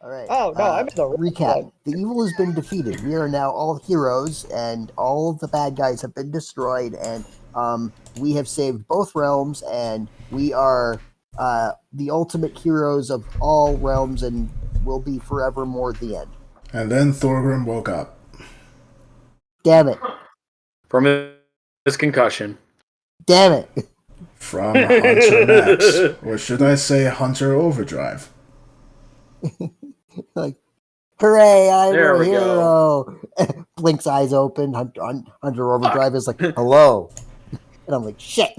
All right. Oh, no, I'm in the recap. The evil has been defeated. We are now all heroes, and all of the bad guys have been destroyed, and we have saved both realms, and we are the ultimate heroes of all realms, and will be forevermore at the end. And then Thorgrim woke up. Damn it. From his concussion. Damn it. From Hunter Max. Or should I say Hunter Overdrive? Like, hooray, I'm There a we hero. Blink's eyes open. Hunter Overdrive is like, hello. And I'm like, shit.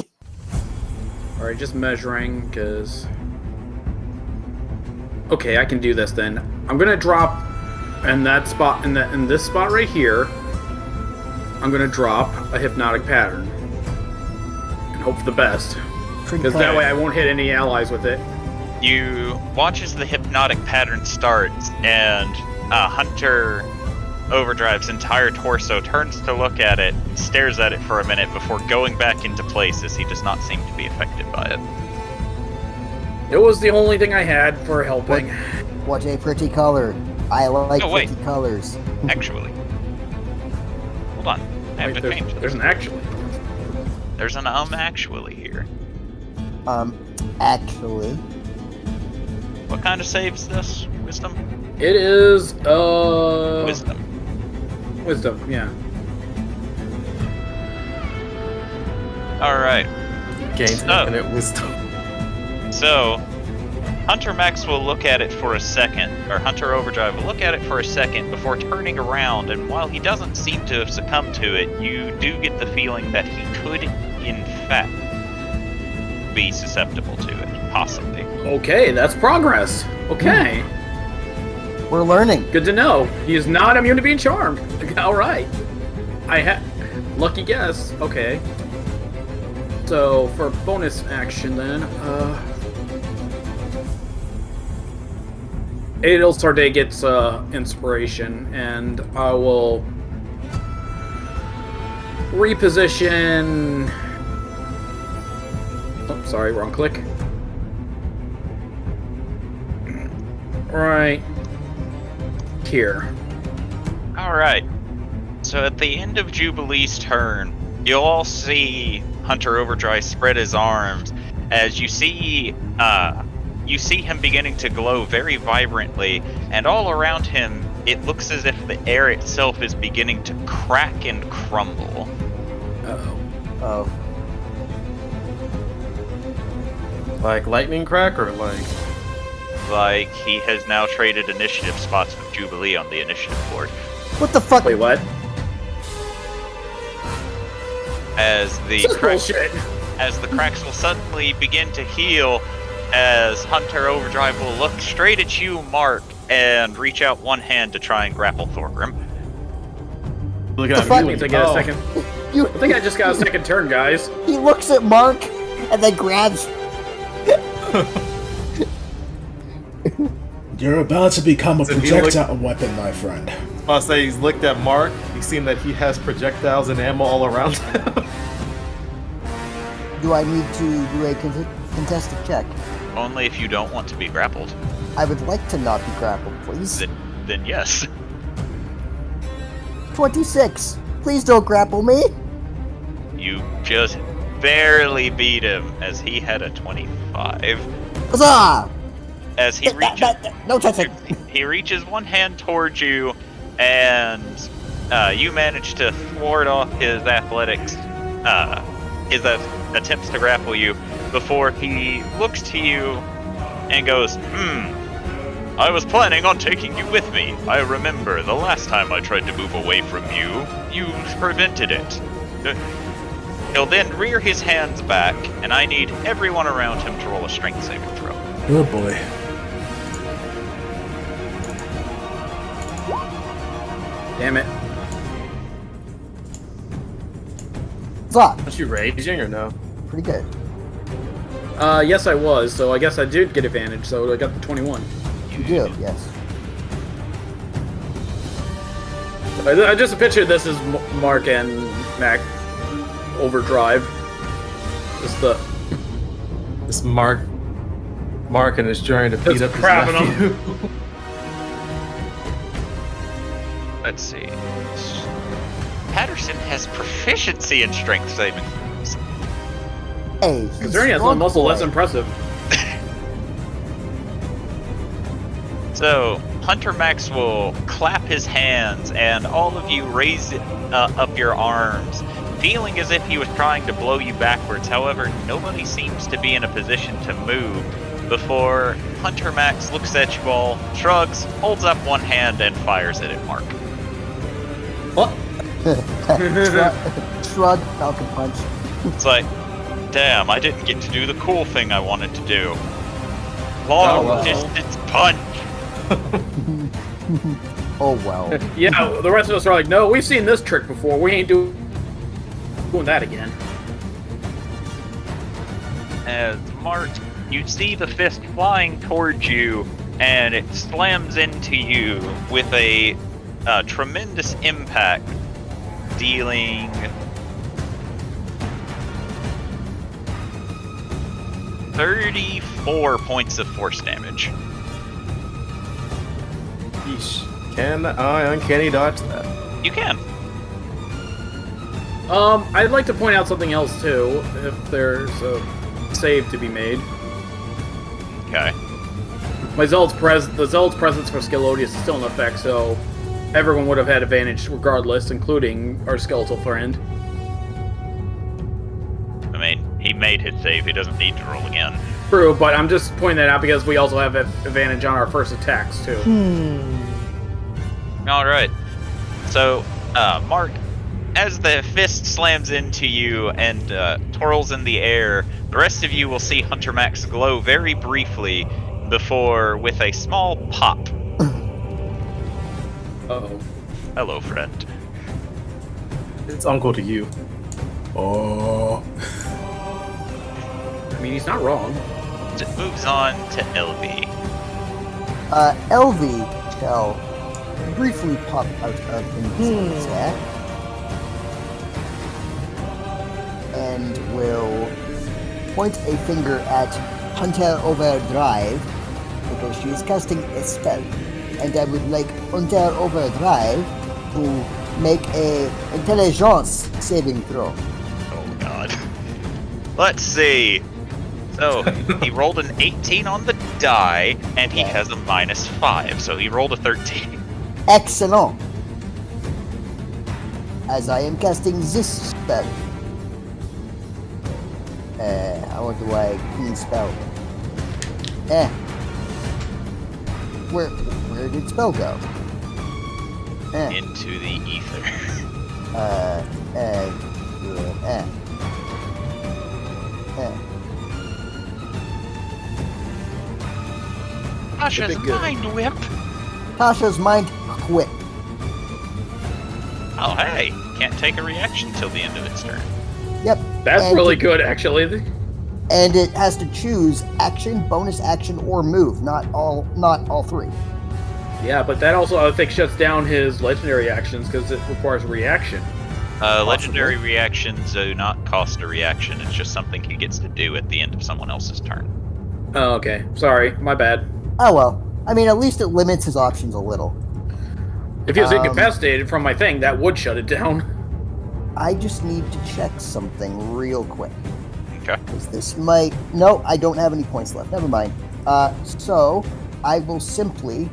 Alright, just measuring, because... Okay, I can do this then. I'm gonna drop in that spot, in this spot right here. I'm gonna drop a hypnotic pattern. And hope for the best. Because that way I won't hit any allies with it. You watch as the hypnotic pattern starts, and Hunter Overdrive's entire torso turns to look at it, stares at it for a minute before going back into place, as he does not seem to be affected by it. It was the only thing I had for helping. What a pretty color. I like Oh, wait. pretty colors. Actually. Hold on. I have to change There's this. an actually. There's an actually here. Actually. What kind of saves this? Wisdom? It is, Wisdom. Wisdom, yeah. Alright. Gains infinite wisdom. So, Hunter Max will look at it for a second, or Hunter Overdrive will look at it for a second before turning around, and while he doesn't seem to have succumbed to it, you do get the feeling that he could, in fact, be susceptible to it, possibly. Okay, that's progress. Okay. We're learning. Good to know. He is not immune to being charmed. Alright. Lucky guess. Okay. So, for bonus action then, Adel Sarday gets inspiration, and I will reposition. Oh, sorry, wrong click. Right here. Alright. So at the end of Jubilee's turn, you'll all see Hunter Overdrive spread his arms as you see him beginning to glow very vibrantly, and all around him it looks as if the air itself is beginning to crack and crumble. Oh. Like lightning crack or like... Like he has now traded initiative spots with Jubilee on the initiative board. What the fuck? Wait, what? As the cracks will suddenly begin to heal, as Hunter Overdrive will look straight at you, Mark, and reach out one hand to try and grapple Thorgrim. Look The at fuck? me. I think I get a second. You, I think I just got a second turn, guys. he looks at Mark and then grabs. You're about to become a So he projectile weapon, my friend. I'll say he's looked at Mark, he's seen that he has projectiles and ammo all around him. Do I need to do a contested check? Only if you don't want to be grappled. I would like to not be grappled, please. Then yes. 26. Please don't grapple me. You just barely beat him, as he had a 25. Huzzah! As he reaches, No touching. he reaches one hand towards you, and you manage to thwart off his athletics, his attempts to grapple you, before he looks to you and goes, I was planning on taking you with me. I remember the last time I tried to move away from you, you prevented it. He'll then rear his hands back, and I need everyone around him to roll a strength saving throw. Oh boy. Damn it. Huzzah! Was you raging or no? Pretty good. Yes, I was, so I guess I did get advantage, so I got the 21. You do, yes. I just pictured this as Mark and Mac Overdrive. Just the... This Mark and his journey to beat Just up his crabbing nephew. Let's see. Patterson has proficiency in strength saving. Hey, Considering he has no muscle, that's impressive. So, Hunter Max will clap his hands, and all of you raise up your arms, feeling as if he was trying to blow you backwards. However, nobody seems to be in a position to move before Hunter Max looks at you all, shrugs, holds up one hand, and fires it at Mark. What? Shrug, Falcon Punch. It's like, damn, I didn't get to do the cool thing I wanted to do. Long distance punch. Oh well. Yeah, the rest of us are like, no, we've seen this trick before. We ain't doing that again. As Mark, you see the fist flying towards you, and it slams into you with a tremendous impact, dealing 34 points of force damage. Yeesh. Can I uncanny dodge that? You can. I'd like to point out something else too, if there's a save to be made. Okay. The Zealot's presence for Scalodius is still in effect, so everyone would have had advantage regardless, including our skeletal friend. I mean, he made his save. He doesn't need to roll again. True, but I'm just pointing that out because we also have advantage on our first attacks too. All right. So, Mark, as the fist slams into you and twirls in the air, the rest of you will see Hunter Max glow very briefly before, with a small pop. Uh-oh. Hello, friend. It's uncle to you. Oh. I mean, he's not wrong. It moves on to LV. LV shall briefly pop out of invisible attack and will point a finger at Hunter Overdrive because she is casting a spell, and I would like Hunter Overdrive to make a intelligence saving throw. Oh, God. Let's see. So, he rolled an 18 on the die, and he has a -5, so he rolled a 13. Excellent. As I am casting this spell. How do I clean spell? Where did spell go? Into the ether. Tasha's mind whip. Tasha's mind quit. Oh, hey. Can't take a reaction till the end of its turn. Yep. That's And really good, actually. And it has to choose action, bonus action, or move. Not all three. Yeah, but that also, I think, shuts down his legendary actions because it requires a reaction. Legendary reactions do not cost a reaction. It's just something he gets to do at the end of someone else's turn. Oh, okay. Sorry, my bad. Oh well. I mean, at least it limits his options a little. If he was incapacitated from my thing, that would shut it down. I just need to check something real quick. Okay. Because this might... No, I don't have any points left. Never mind. So, I will simply...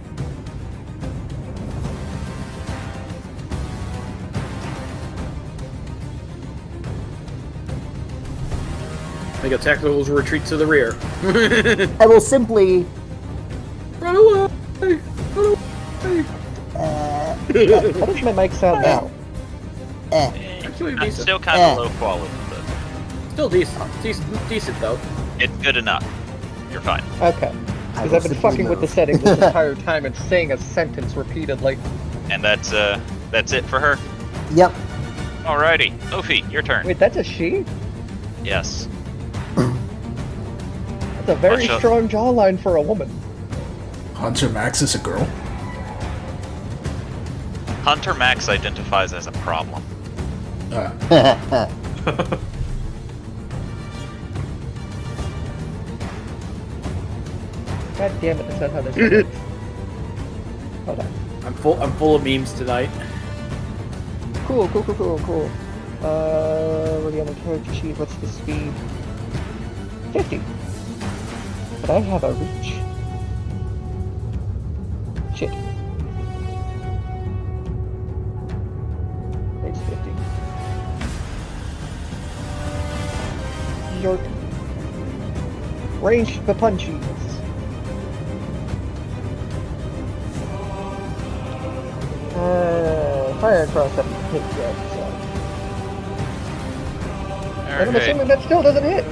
Make a tactical retreat to the rear. I will simply... Run away! Run away! How does my mic sound now? Actually, It's decent. still kind of low quality, but Still decent. Decent, though. it's good enough. You're fine. Okay. I Because will I've been simply fucking with the move. settings this entire time and saying a sentence repeatedly. And that's it for her. Yep. Alrighty. Ophi, your turn. Wait, that's a she? Yes. That's a very Watch out. strong jawline for a woman. Hunter Max is a girl? Hunter Max identifies as a problem. God damn it, that's not how this works. Hold on. I'm full of memes tonight. Cool. We're gonna character sheet. What's the speed? 50. But I have a reach. Shit. It's 50. York. Range the punchies. Fire across haven't hit yet, so. And I'm assuming that still doesn't hit.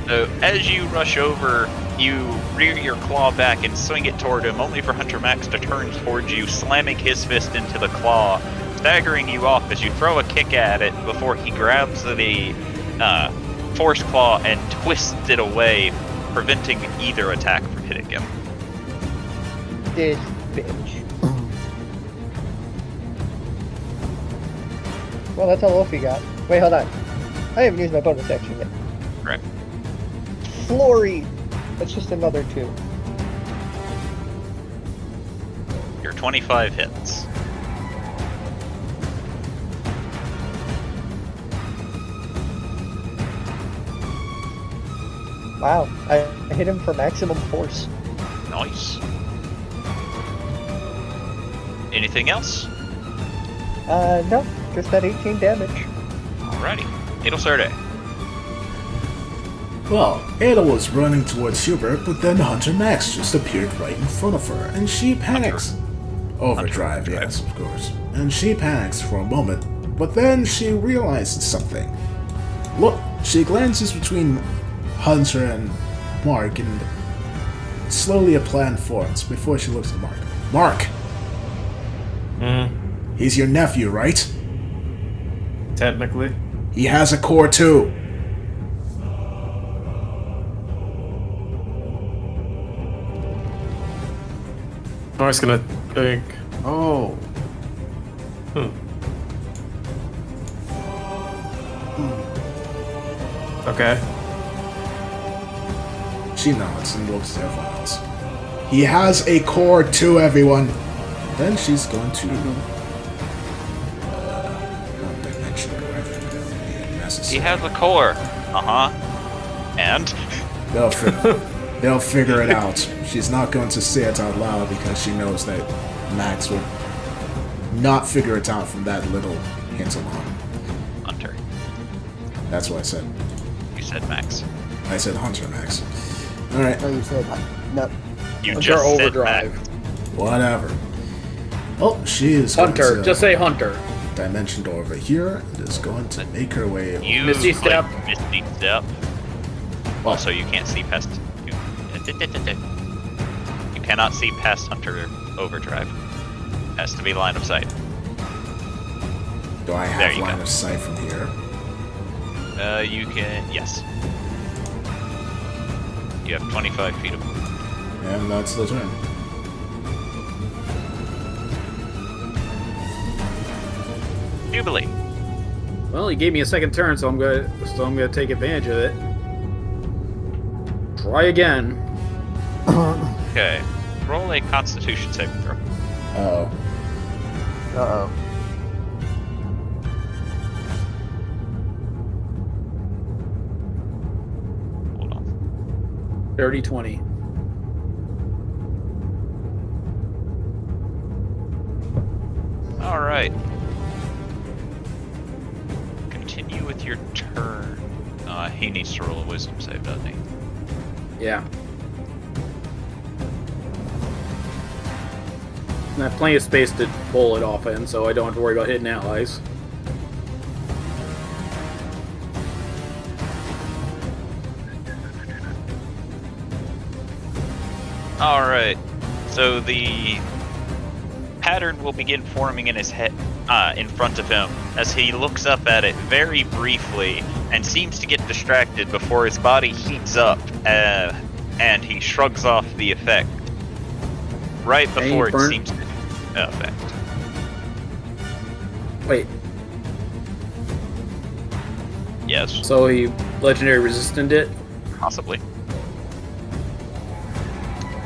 So as you rush over, you rear your claw back and swing it toward him, only for Hunter Max to turn towards you, slamming his fist into the claw, staggering you off as you throw a kick at it before he grabs the force claw and twists it away, preventing either attack from hitting him. This bitch. Well, that's all Wolfie got. Wait, hold on. I haven't used my bonus action yet. Right. Flory! That's just another 2. Your 25 hits. Wow, I hit him for maximum force. Nice. Anything else? No, just that 18 damage. Alrighty. Edelserde. Well, Ada was running towards Hubert, but then Hunter Max just appeared right in front of her, and she panics. Overdrive, yes, of course. And she panics for a moment, but then she realizes something. Look, she glances between Hunter and Mark, and slowly a plan forms before she looks at Mark. Mark! He's your nephew, right? Technically. He has a core too. I'm just gonna think. Oh. Okay. She nods and looks at everyone else. He has a core too, everyone. Then she's going to not dimension correct. That would be unnecessary. He has a core. And? They'll figure it out. She's not going to say it out loud because she knows that Max will not figure it out from that little hint alone. Hunter. That's what I said. You said Max. I said Hunter Max. Alright, No, you said no. You Hunter just said Overdrive. Max. whatever. Oh, she is Hunter, going to just say Hunter. dimension door over here and is going to make her way. You Misty Step. Misty Step. Also, you can't see past. You cannot see past Hunter Overdrive. Has to be line of sight. Do I There have you line go. of sight from here? You can. Yes. You have 25 feet of. And that's the turn. Jubilee. Well, he gave me a second turn, so I'm gonna take advantage of it. Try again. Okay. Roll a Constitution saving throw. Uh-oh. Uh-oh. Hold on. 30-20. All right. Continue with your turn. He needs to roll a Wisdom save, doesn't he? Yeah. And I have plenty of space to pull it off in, so I don't have to worry about hitting allies. All right. So the pattern will begin forming in his head, in front of him, as he looks up at it very briefly and seems to get distracted before his body heats up, and he shrugs off the effect right before it burnt? seems to affect. Wait, Yes, so he legendary resistant it? possibly.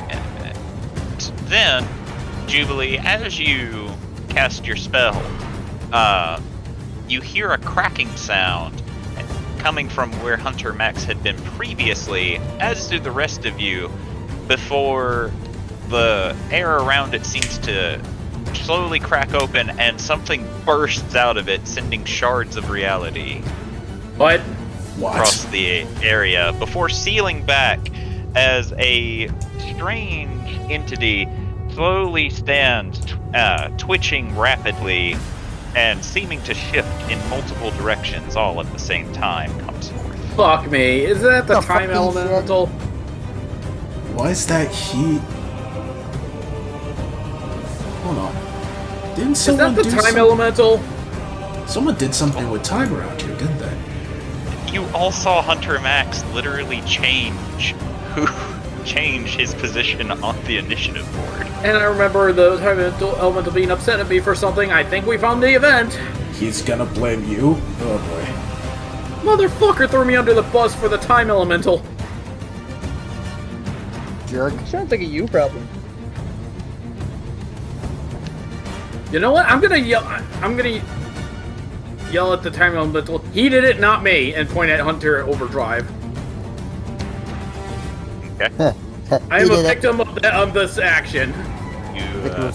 And then Jubilee, as you cast your spell, you hear a cracking sound coming from where Hunter Max had been previously, as do the rest of you, before the air around it seems to slowly crack open and something bursts out of it, sending shards of reality What? across the area before sealing back as a strange entity slowly stands, twitching rapidly and seeming to shift in multiple directions all at the same time comes forth. Fuck me. Is that the The time fucking elemental? Why is that heat? Hold on. Didn't Is someone that the do time elemental? Someone did something with time around here, didn't they? You all saw Hunter Max literally change his position on the initiative board. And I remember the time elemental being upset at me for something. I think we found the event. He's gonna blame you? Oh boy. Motherfucker threw me under the bus for the time elemental. Jerk. Sounds like a you problem. You know what? I'm gonna yell at the time elemental. He did it, not me, and point at Hunter Overdrive. Okay. I am a victim of this action. You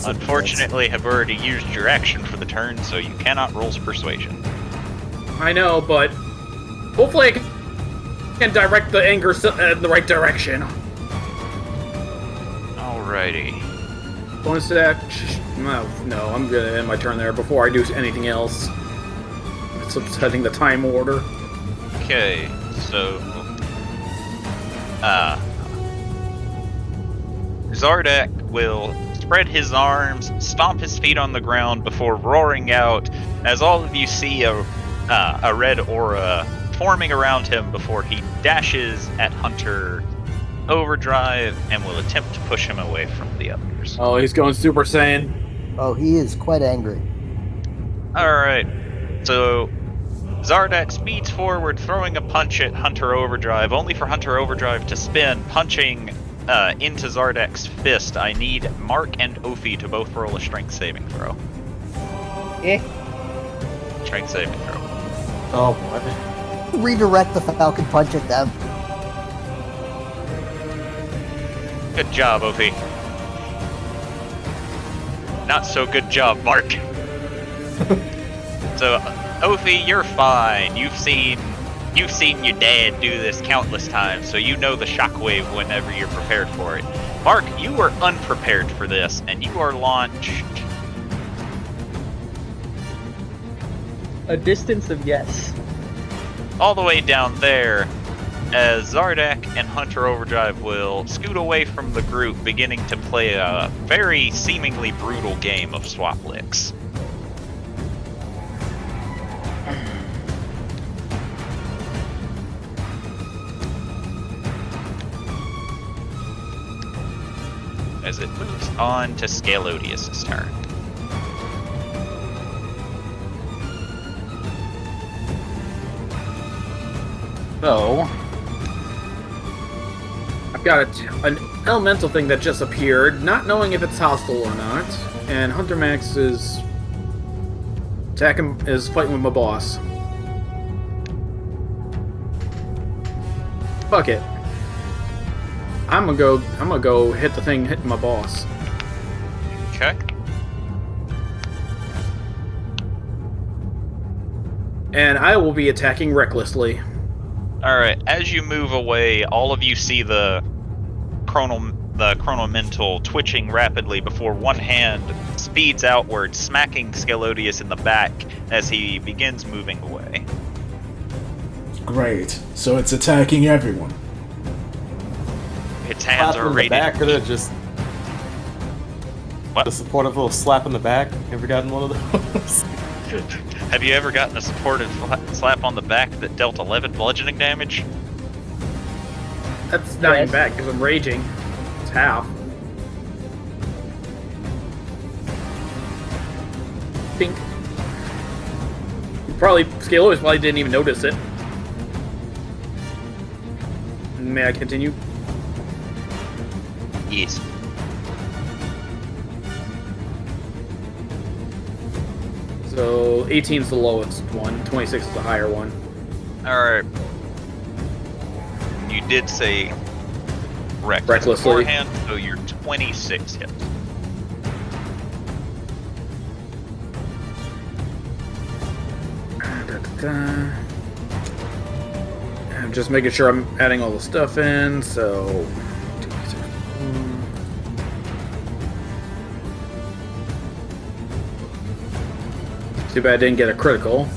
unfortunately have already used your action for the turn, so you cannot roll persuasion. I know, but hopefully I can direct the anger in the right direction. Alrighty. Bonus to that. No, I'm gonna end my turn there before I do anything else. It's upsetting the time order. Okay, so Zardek will spread his arms, stomp his feet on the ground before roaring out as all of you see a red aura forming around him before he dashes at Hunter Overdrive and will attempt to push him away from the others. Oh, he's going Super Saiyan. Oh, he is quite angry. Alright, so Zardek speeds forward, throwing a punch at Hunter Overdrive, only for Hunter Overdrive to spin, punching into Zardek's fist. I need Mark and Ophi to both roll a strength saving throw. Strength saving throw. Oh boy. Redirect the Falcon Punch at them. Good job, Ophi. Not so good job, Mark. So, Ophi, you're fine. You've seen your dad do this countless times, so you know the shockwave whenever you're prepared for it. Mark, you were unprepared for this, and you are launched A distance of yes. all the way down there, as Zardek and Hunter Overdrive will scoot away from the group, beginning to play a very seemingly brutal game of swap licks. As it moves on to Scalodius' turn. So, I've got an elemental thing that just appeared, not knowing if it's hostile or not, and Hunter Max is fighting with my boss. Fuck it. I'm gonna go hit the thing hitting my boss. Okay. And I will be attacking recklessly. Alright, as you move away, all of you see the chronomental twitching rapidly before one hand speeds outward, smacking Scalodius in the back as he begins moving away. Great. So it's attacking everyone. Its hands Slap are in the rated. back, or they're just What? the supportive little slap in the back. Ever gotten one of those? Have you ever gotten a supportive slap on the back that dealt 11 bludgeoning damage? That's not even Yes. bad because I'm raging. It's half. Pink. Scalodius probably didn't even notice it. May I continue? Yes. So 18 is the lowest one, 26 is the higher one. Alright. You did say Recklessly. beforehand, so you're 26 hits. I'm just making sure I'm adding all the stuff in, so... Too bad I didn't get a critical.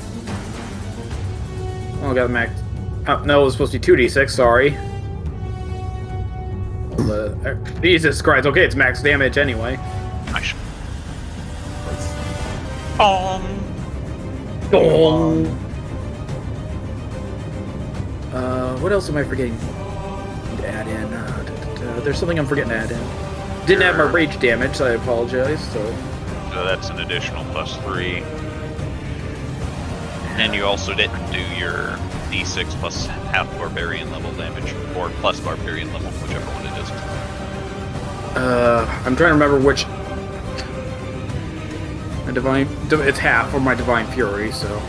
Oh, I got a max... Oh, no, it was supposed to be 2d6, sorry. Jesus Christ, okay, it's max damage anyway. Nice. Bong! Boom. What else am I forgetting to add in? There's something I'm forgetting to add in. Didn't add my rage damage, so I apologize. So that's an additional +3. And you also didn't do your d6 plus half barbarian level damage, or plus barbarian level, whichever one it is. I'm trying to remember which. My divine, it's half for my divine fury, so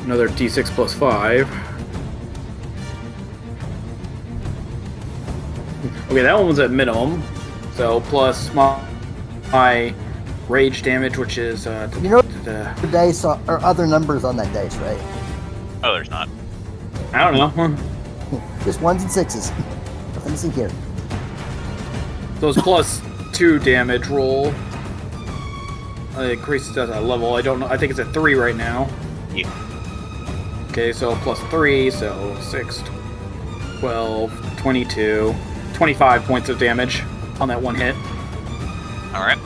another d6 plus 5. Okay, that one was at minimum, so plus my rage damage, which is You know the dice are other numbers on that dice, right? Oh, there's not. I don't know. Just 1s and 6s. Nothing to see here. So it's plus 2 damage roll. It increases at a level. I don't know. I think it's at 3 right now. Yeah. Okay, so plus 3, so 6, 12, 22, 25 points of damage on that one hit. Alright.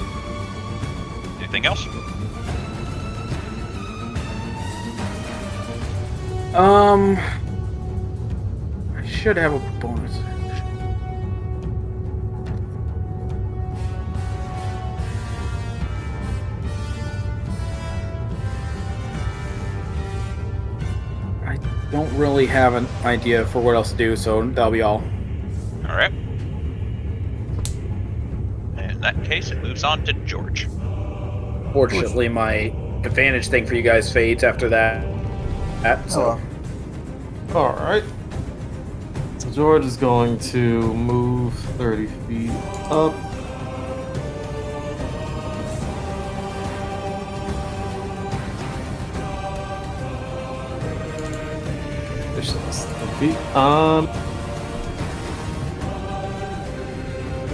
Anything else? I should have a bonus. I don't really have an idea for what else to do, so that'll be all. Alright. In that case, it moves on to George. Fortunately, my advantage thing for you guys fades after that. So. Alright. So George is going to move 30 feet up. There's the feet.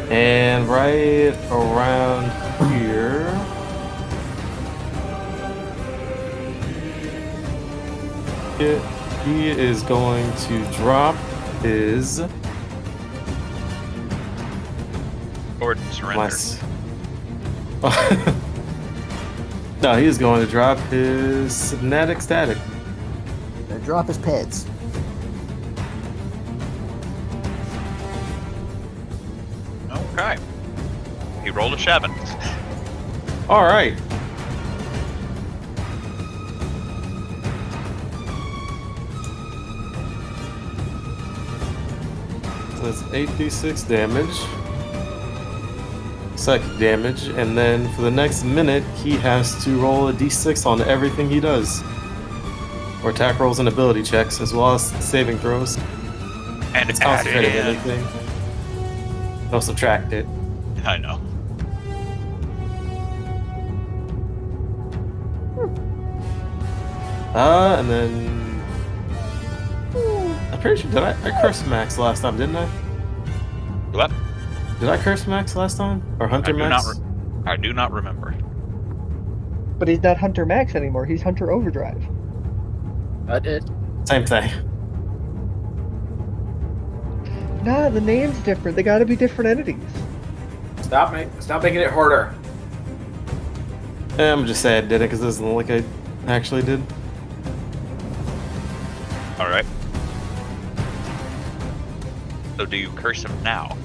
And right around here. He is going to drop his... Or surrender. No, he is going to drop his Synthetic Static. Drop his pads. Okay. He rolled a 7. Alright. So that's 8d6 damage. Psychic damage, and then for the next minute, he has to roll a d6 on everything he does. Or attack rolls and ability checks, as well as saving throws. And It's add concentrated in. anything. No, subtract it. I know. And then... I'm pretty sure, I cursed Max last time, didn't I? What? Did I curse Max last time? Or Hunter Max? I do not remember. But he's not Hunter Max anymore. He's Hunter Overdrive. I did. Same thing. Nah, the name's different. They gotta be different entities. Stop making it harder. Yeah, I'm just sad I did it because it doesn't look like I actually did. Alright. So do you curse him now?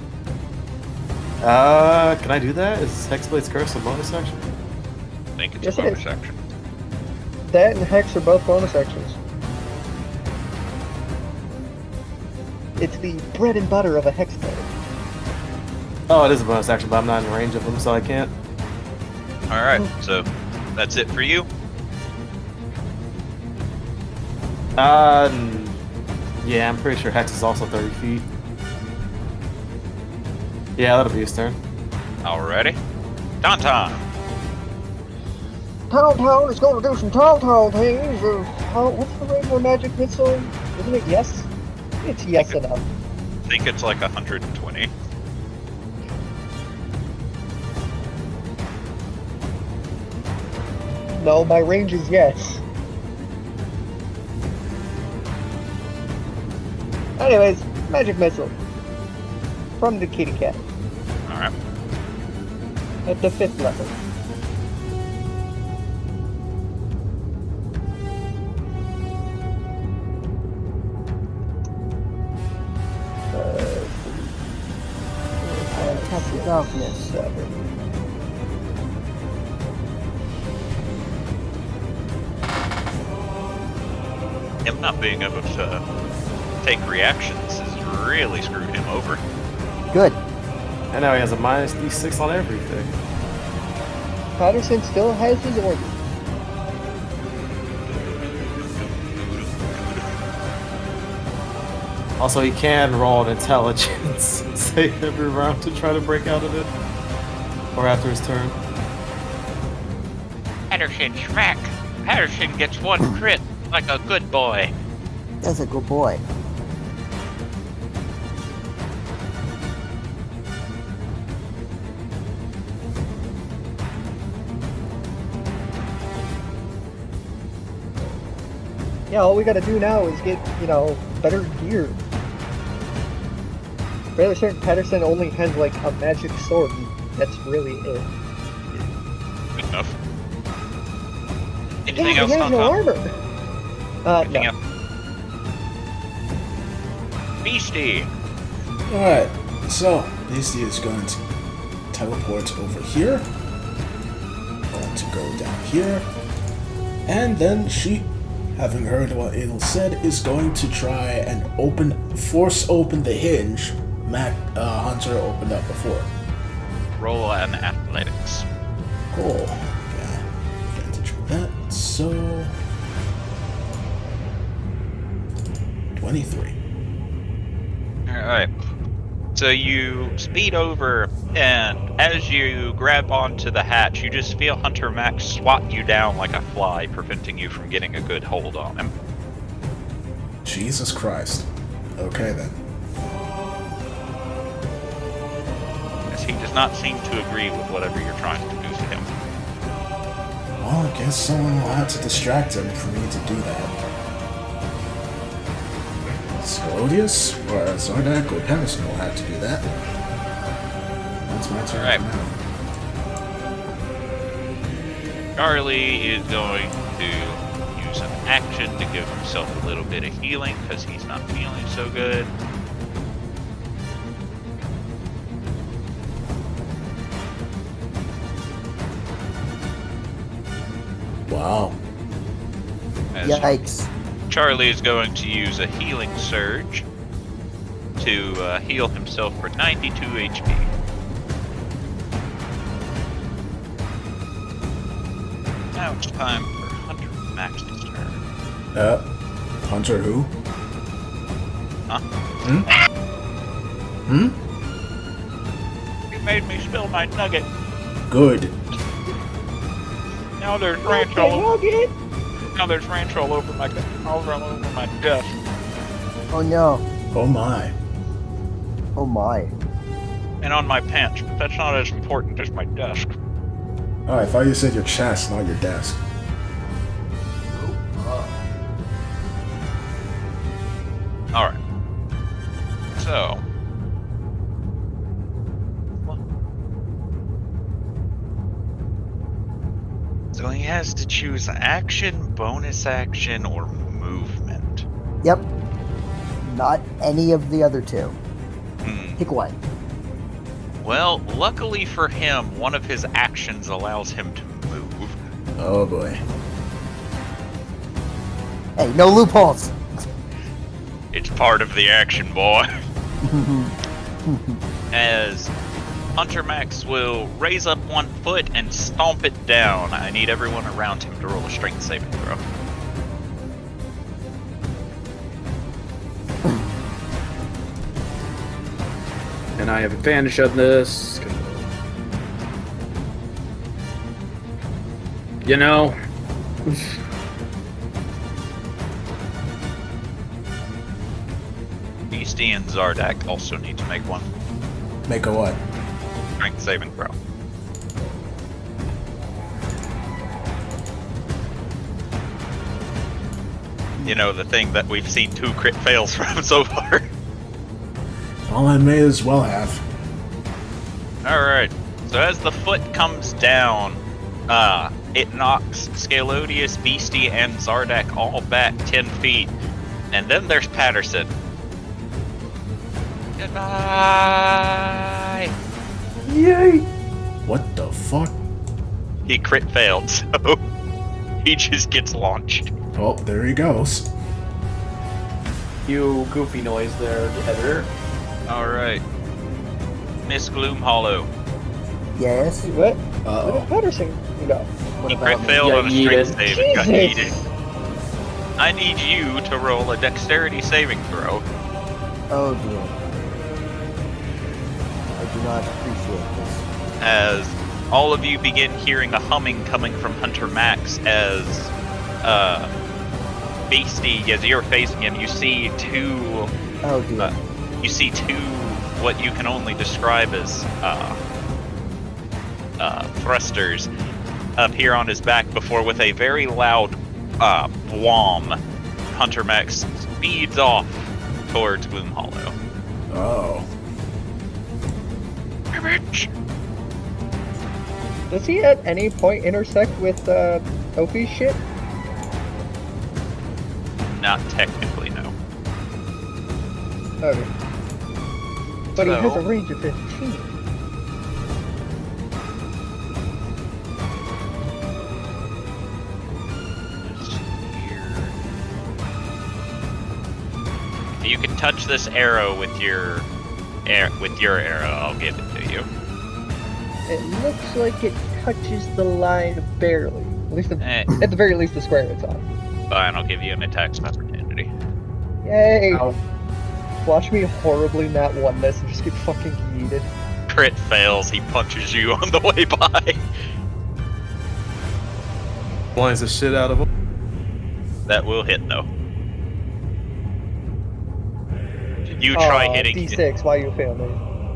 Can I do that? Is Hexblade's Curse a bonus action? I think it's Yes, a it bonus is. action. That and Hex are both bonus actions. It's the bread and butter of a Hex player. Oh, it is a bonus action, but I'm not in range of him, so I can't. Alright, so that's it for you? Yeah, I'm pretty sure Hex is also 30 feet. Yeah, that'll be his turn. Alrighty. Tauntaun! Tauntaun is going to do some Tauntaun things. What's the rainbow magic missile? Isn't it yes? It's yes enough. I think it's like 120. No, my range is yes. Anyways, magic missile. From the kitty cat. Alright. At the 5th level. Fantastic darkness. 7. Him not being able to take reactions has really screwed him over. Good. And now he has a minus D6 on everything. Patterson still has his order. Also, he can roll an intelligence save every round to try to break out of it. Or after his turn. Patterson smack! Patterson gets 1 crit, like a good boy. That's a good boy. Yeah, all we gotta do now is get, better gear. Fairly certain Patterson only has, like, a magic sword, and that's really it. Good enough. Yeah, Anything he else, has no Tauntaun? armor! Anything No. else? Beastie! Alright, so Beastie is going to teleport over here. Going to go down here. And then she, having heard what Adel said, is going to try and force open the hinge Hunter opened up before. Roll an athletics. Cool. Okay. Advantage with that. So 23. Alright. So you speed over, and as you grab onto the hatch, you just feel Hunter Max swat you down like a fly, preventing you from getting a good hold on him. Jesus Christ. Okay then. As he does not seem to agree with whatever you're trying to do to him. Well, I guess someone will have to distract him for me to do that. Scalodius or Zardak or Pemison will have to do that. That's my turn Alright. now. Charlie is going to use an action to give himself a little bit of healing because he's not feeling so good. Wow. As Yikes. Charlie is going to use a healing surge to heal himself for 92 HP. Now it's time for Hunter Max's turn. Hunter who? Huh? Hmm? You made me spill my nugget. Good. Now there's ranch all over my desk. Oh no. Oh my. Oh my. And on my pants, but that's not as important as my desk. Oh, I thought you said your chest, not your desk. Alright. So. So he has to choose action, bonus action, or movement. Yep. Not any of the other two. Hmm. Pick one. Well, luckily for him, one of his actions allows him to move. Oh boy. Hey, no loopholes. It's part of the action, boy. As Hunter Max will raise up one foot and stomp it down. I need everyone around him to roll a strength saving throw. And I have advantage on this. You know. Beastie and Zardak also need to make one Make a what? strength saving throw. You know, the thing that we've seen 2 crit fails from so far. Well, I may as well have. Alright, so as the foot comes down, it knocks Scalodius, Beastie, and Zardak all back 10 feet. And then there's Patterson. Goodbye! Yay! What the fuck? He crit failed, so he just gets launched. Oh, there he goes. You goofy noise there, editor. Alright. Miss Gloomhollow. Yes. What? Uh-oh. What did Patterson go? What He about crit me? failed Yeah, on a strength yeeted. save and got Jesus. yeeted. I need you to roll a dexterity saving throw. Oh dear. I do not appreciate this. As all of you begin hearing a humming coming from Hunter Max as Beastie, as you're facing him, you see two Oh dear. what you can only describe as thrusters appear on his back before with a very loud whom, Hunter Max speeds off towards Gloomhollow. Oh. Does he at any point intersect with Opie's shit? Not technically, no. Okay. But he has So- a range of 15. You can touch this arrow with your arrow. I'll give it to you. It looks like it touches the line barely. At least, at the very least, the square it's on. Fine, I'll give you an attack opportunity. Yay! Ow. Watch me horribly not won this and just get fucking yeeted. Crit fails. He punches you on the way by. Blinds the shit out of him. That will hit though. You try Aw, hitting. D6, why you fail me?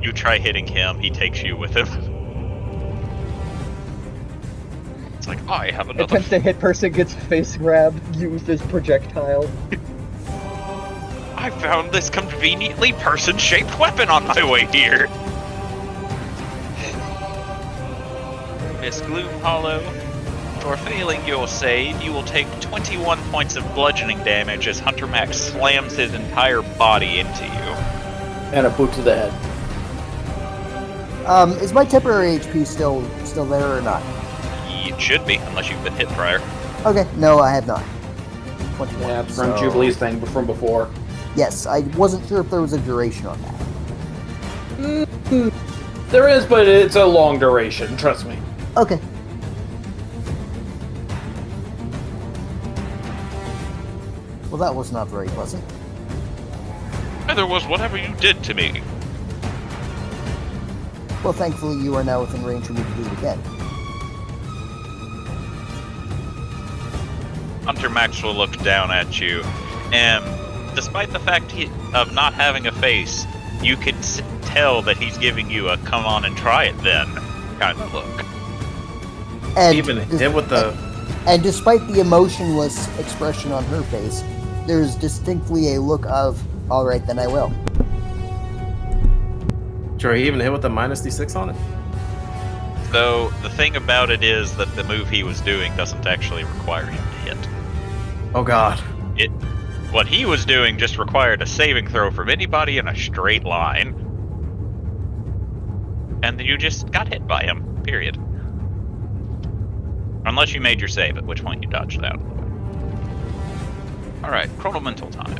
You try hitting him. He takes you with him. It's like I have another. Attempts to hit person gets face grabbed, used as projectile. I found this conveniently person-shaped weapon on my way here. Miss Gloomhollow, for failing your save, you will take 21 points of bludgeoning damage as Hunter Max slams his entire body into you. And a boot to the head. Is my temporary HP still there or not? It should be, unless you've been hit prior. Okay, no, I have not. 21. Yeah, it's from so- Jubilee's thing from before. Yes, I wasn't sure if there was a duration on that. There is, but it's a long duration, trust me. Okay. Well, that was not very pleasant. Neither was whatever you did to me. Well, thankfully you are now within range for me to do it again. Hunter Max will look down at you, and despite the fact of not having a face, you can tell that he's giving you a "come on and try it then" kind of look. And Even hit with the. And despite the emotionless expression on her face, there's distinctly a look of, all right, then I will. Sure, he even hit with the minus D6 on it? Though the thing about it is that the move he was doing doesn't actually require him to hit. Oh god. What he was doing just required a saving throw from anybody in a straight line. And then you just got hit by him, period. Unless you made your save, at which point you dodged out. Alright, chronomental time.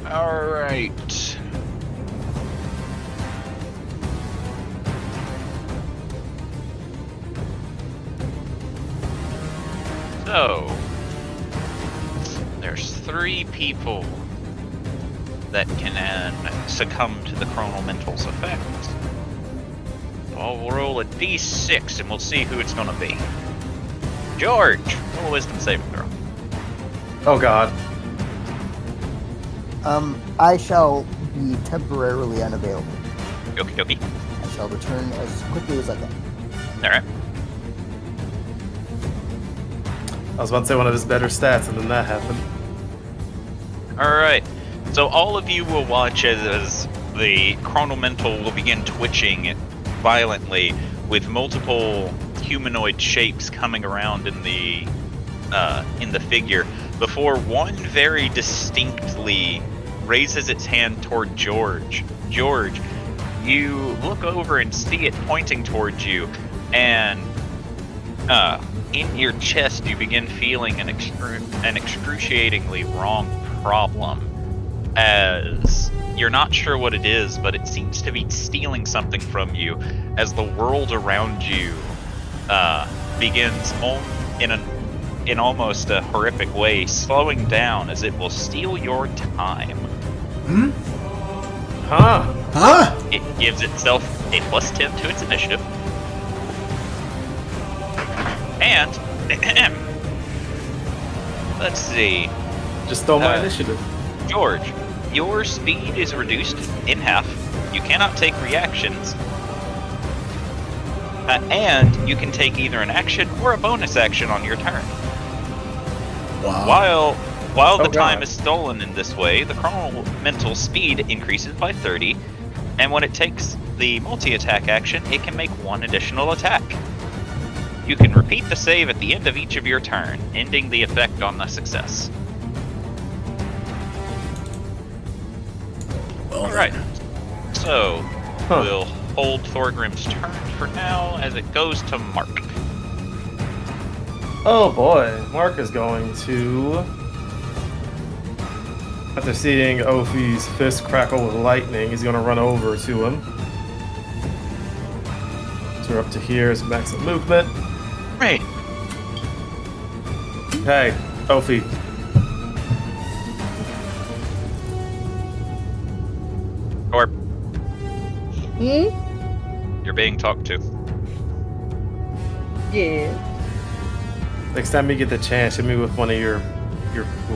Alright. So, there's 3 people that can succumb to the chronomental's effect. So I'll roll a d6 and we'll see who it's gonna be. George, roll a wisdom saving throw. Oh god. I shall be temporarily unavailable. Okie dokie. I shall return as quickly as I can. Alright. I was about to say one of his better stats, and then that happened. Alright. So all of you will watch as the chronomental will begin twitching violently with multiple humanoid shapes coming around in the figure before one very distinctly raises its hand toward George. George, you look over and see it pointing towards you, and in your chest you begin feeling an excruciatingly wrong problem, as you're not sure what it is, but it seems to be stealing something from you as the world around you begins in almost a horrific way slowing down, as it will steal your time. Huh? It gives itself a +10 to its initiative. And let's see. Just stole my initiative. George, your speed is reduced in half. You cannot take reactions. And you can take either an action or a bonus action on your turn. Wow. While the Oh, time God. is stolen in this way, the chronomental speed increases by 30, and when it takes the multi-attack action, it can make 1 additional attack. You can repeat the save at the end of each of your turn, ending the effect on the success. Well, Alright, so Huh. we'll hold Thorgrim's turn for now as it goes to Mark. Oh boy, Mark is going to... After seeing Ophi's fist crackle with lightning, he's going to run over to him. So we're up to here is maximum movement. Right. Hey, Ophi. Or Hmm? you're being talked to. Yeah. Next time you get the chance, hit me with one of your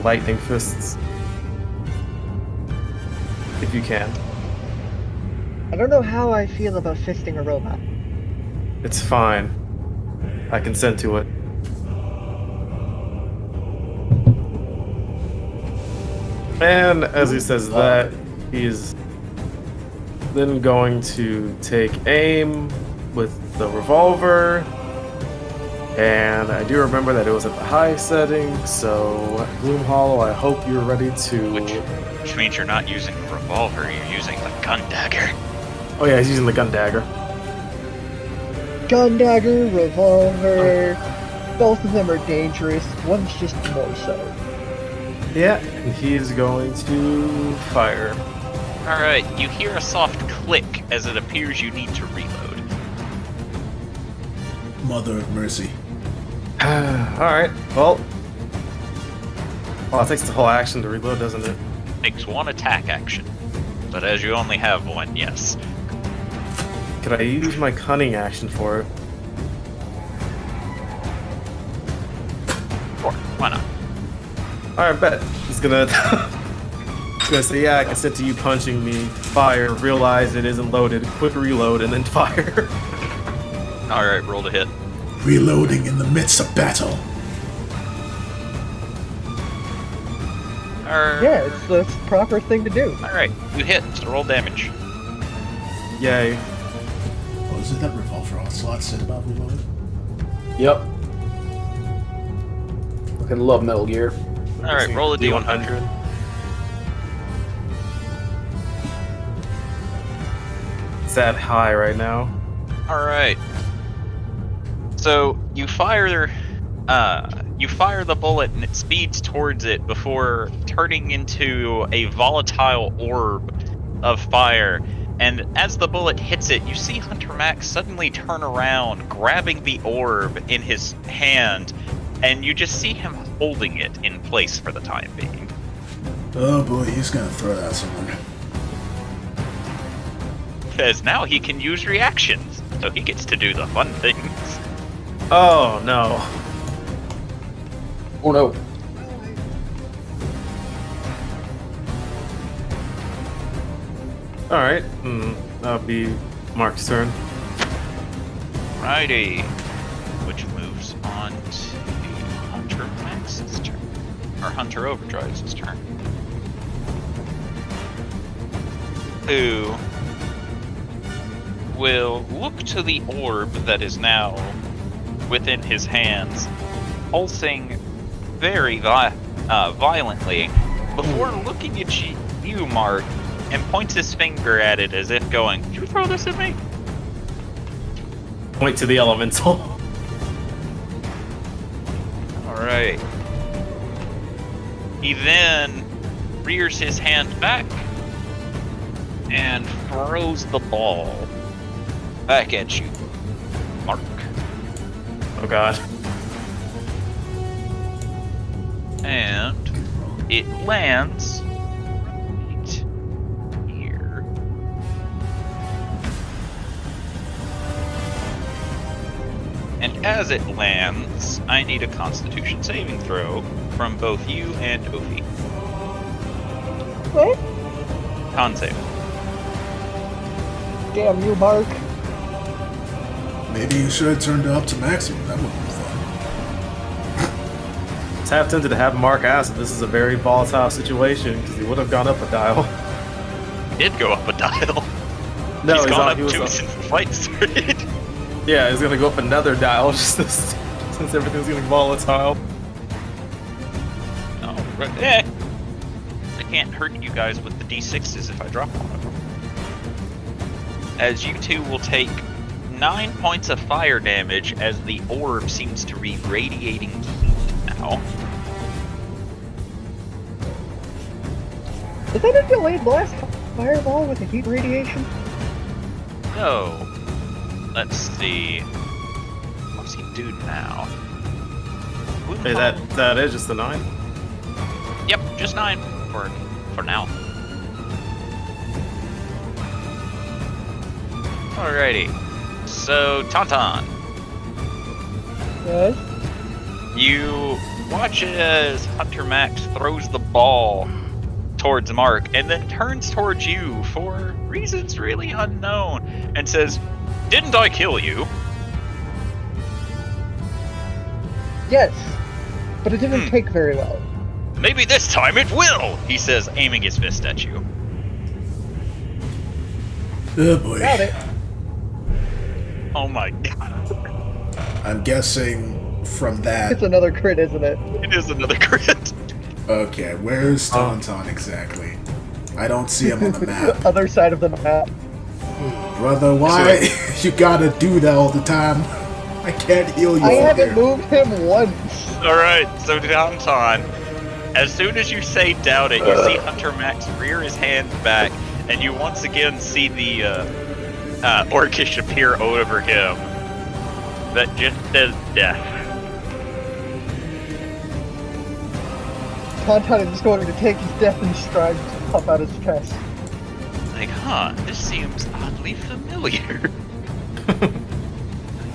lightning fists. If you can. I don't know how I feel about fisting a robot. It's fine. I consent to it. And as he says that, he's then going to take aim with the revolver. And I do remember that it was at the high setting, so Gloom Hollow, I hope you're ready to... Which means you're not using a revolver, you're using the gun dagger. Oh yeah, he's using the gun dagger. Gun dagger, revolver. Both of them are dangerous. One's just more so. Yeah, and he's going to fire. Alright, you hear a soft click as it appears you need to reload. Mother of mercy. Alright, well, it takes the whole action to reload, doesn't it? Takes 1 attack action. But as you only have 1, yes. Could I use my cunning action for it? Sure, why not? Alright, bet. He's gonna... He's gonna say, yeah, I consent to you punching me, fire, realize it isn't loaded, quick reload, and then fire. Alright, roll to hit. Reloading in the midst of battle. Yeah, it's the proper thing to do. Alright, you hit, so roll damage. Yay. What was it that revolver onslaught said about reloading? Yep. Fucking love Metal Gear. Alright, roll a D100. D100. It's that high right now. You fire the bullet and it speeds towards it before turning into a volatile orb of fire. And as the bullet hits it, you see Hunter Max suddenly turn around, grabbing the orb in his hand, and you just see him holding it in place for the time being. Oh boy, he's gonna throw that somewhere. Because now he can use reactions, so he gets to do the fun things. Oh no. Oh no. Alright, that'll be Mark's turn. Righty. Which moves on to Hunter Max's turn. Or Hunter Overdrive's turn. Who will look to the orb that is now within his hands, pulsing very violently, before looking at you, Mark, and points his finger at it as if going, "Did you throw this at me?" Point to the elemental. Alright. He then rears his hand back and throws the ball back at you, Mark. Oh god. And it lands right here. And as it lands, I need a Constitution saving throw from both you and Ophi. What? Con save. Damn you, Mark. Maybe you should have turned it up to maximum. That would have been fun. Tapped into to have Mark ask if this is a very volatile situation, because he would have gone up a dial. Did go up a dial. No, He's gone up he was two up. since the fight started. Yeah, he's gonna go up another dial just since everything's getting volatile. Oh, right. I can't hurt you guys with the D6s if I drop one of them. As you two will take 9 points of fire damage as the orb seems to be radiating heat now. Is that a delayed blast fireball with a heat radiation? So, let's see. What's he do now? Hey, that is just a 9? Yep, just 9 for now. Alrighty. So, Tauntaun, Yes? you watch as Hunter Max throws the ball towards Mark and then turns towards you for reasons really unknown and says, "Didn't I kill you?" Yes. But it didn't take very well. "Maybe this time it will," he says, aiming his fist at you. Oh boy. Got it. Oh my god. I'm guessing from that. It's another crit, isn't it? It is another crit. Okay, where's Tauntaun exactly? I don't see him on the map. Other side of the map. Brother, why you gotta do that all the time? I can't heal you I from haven't here. moved him once. Alright, so Tauntaun, as soon as you say doubt it, you see Hunter Max rear his hand back, and you once again see the Orcish appear over him. That just says death. Tauntaun is going to take his death in stride and pop out his chest. Like, this seems oddly familiar.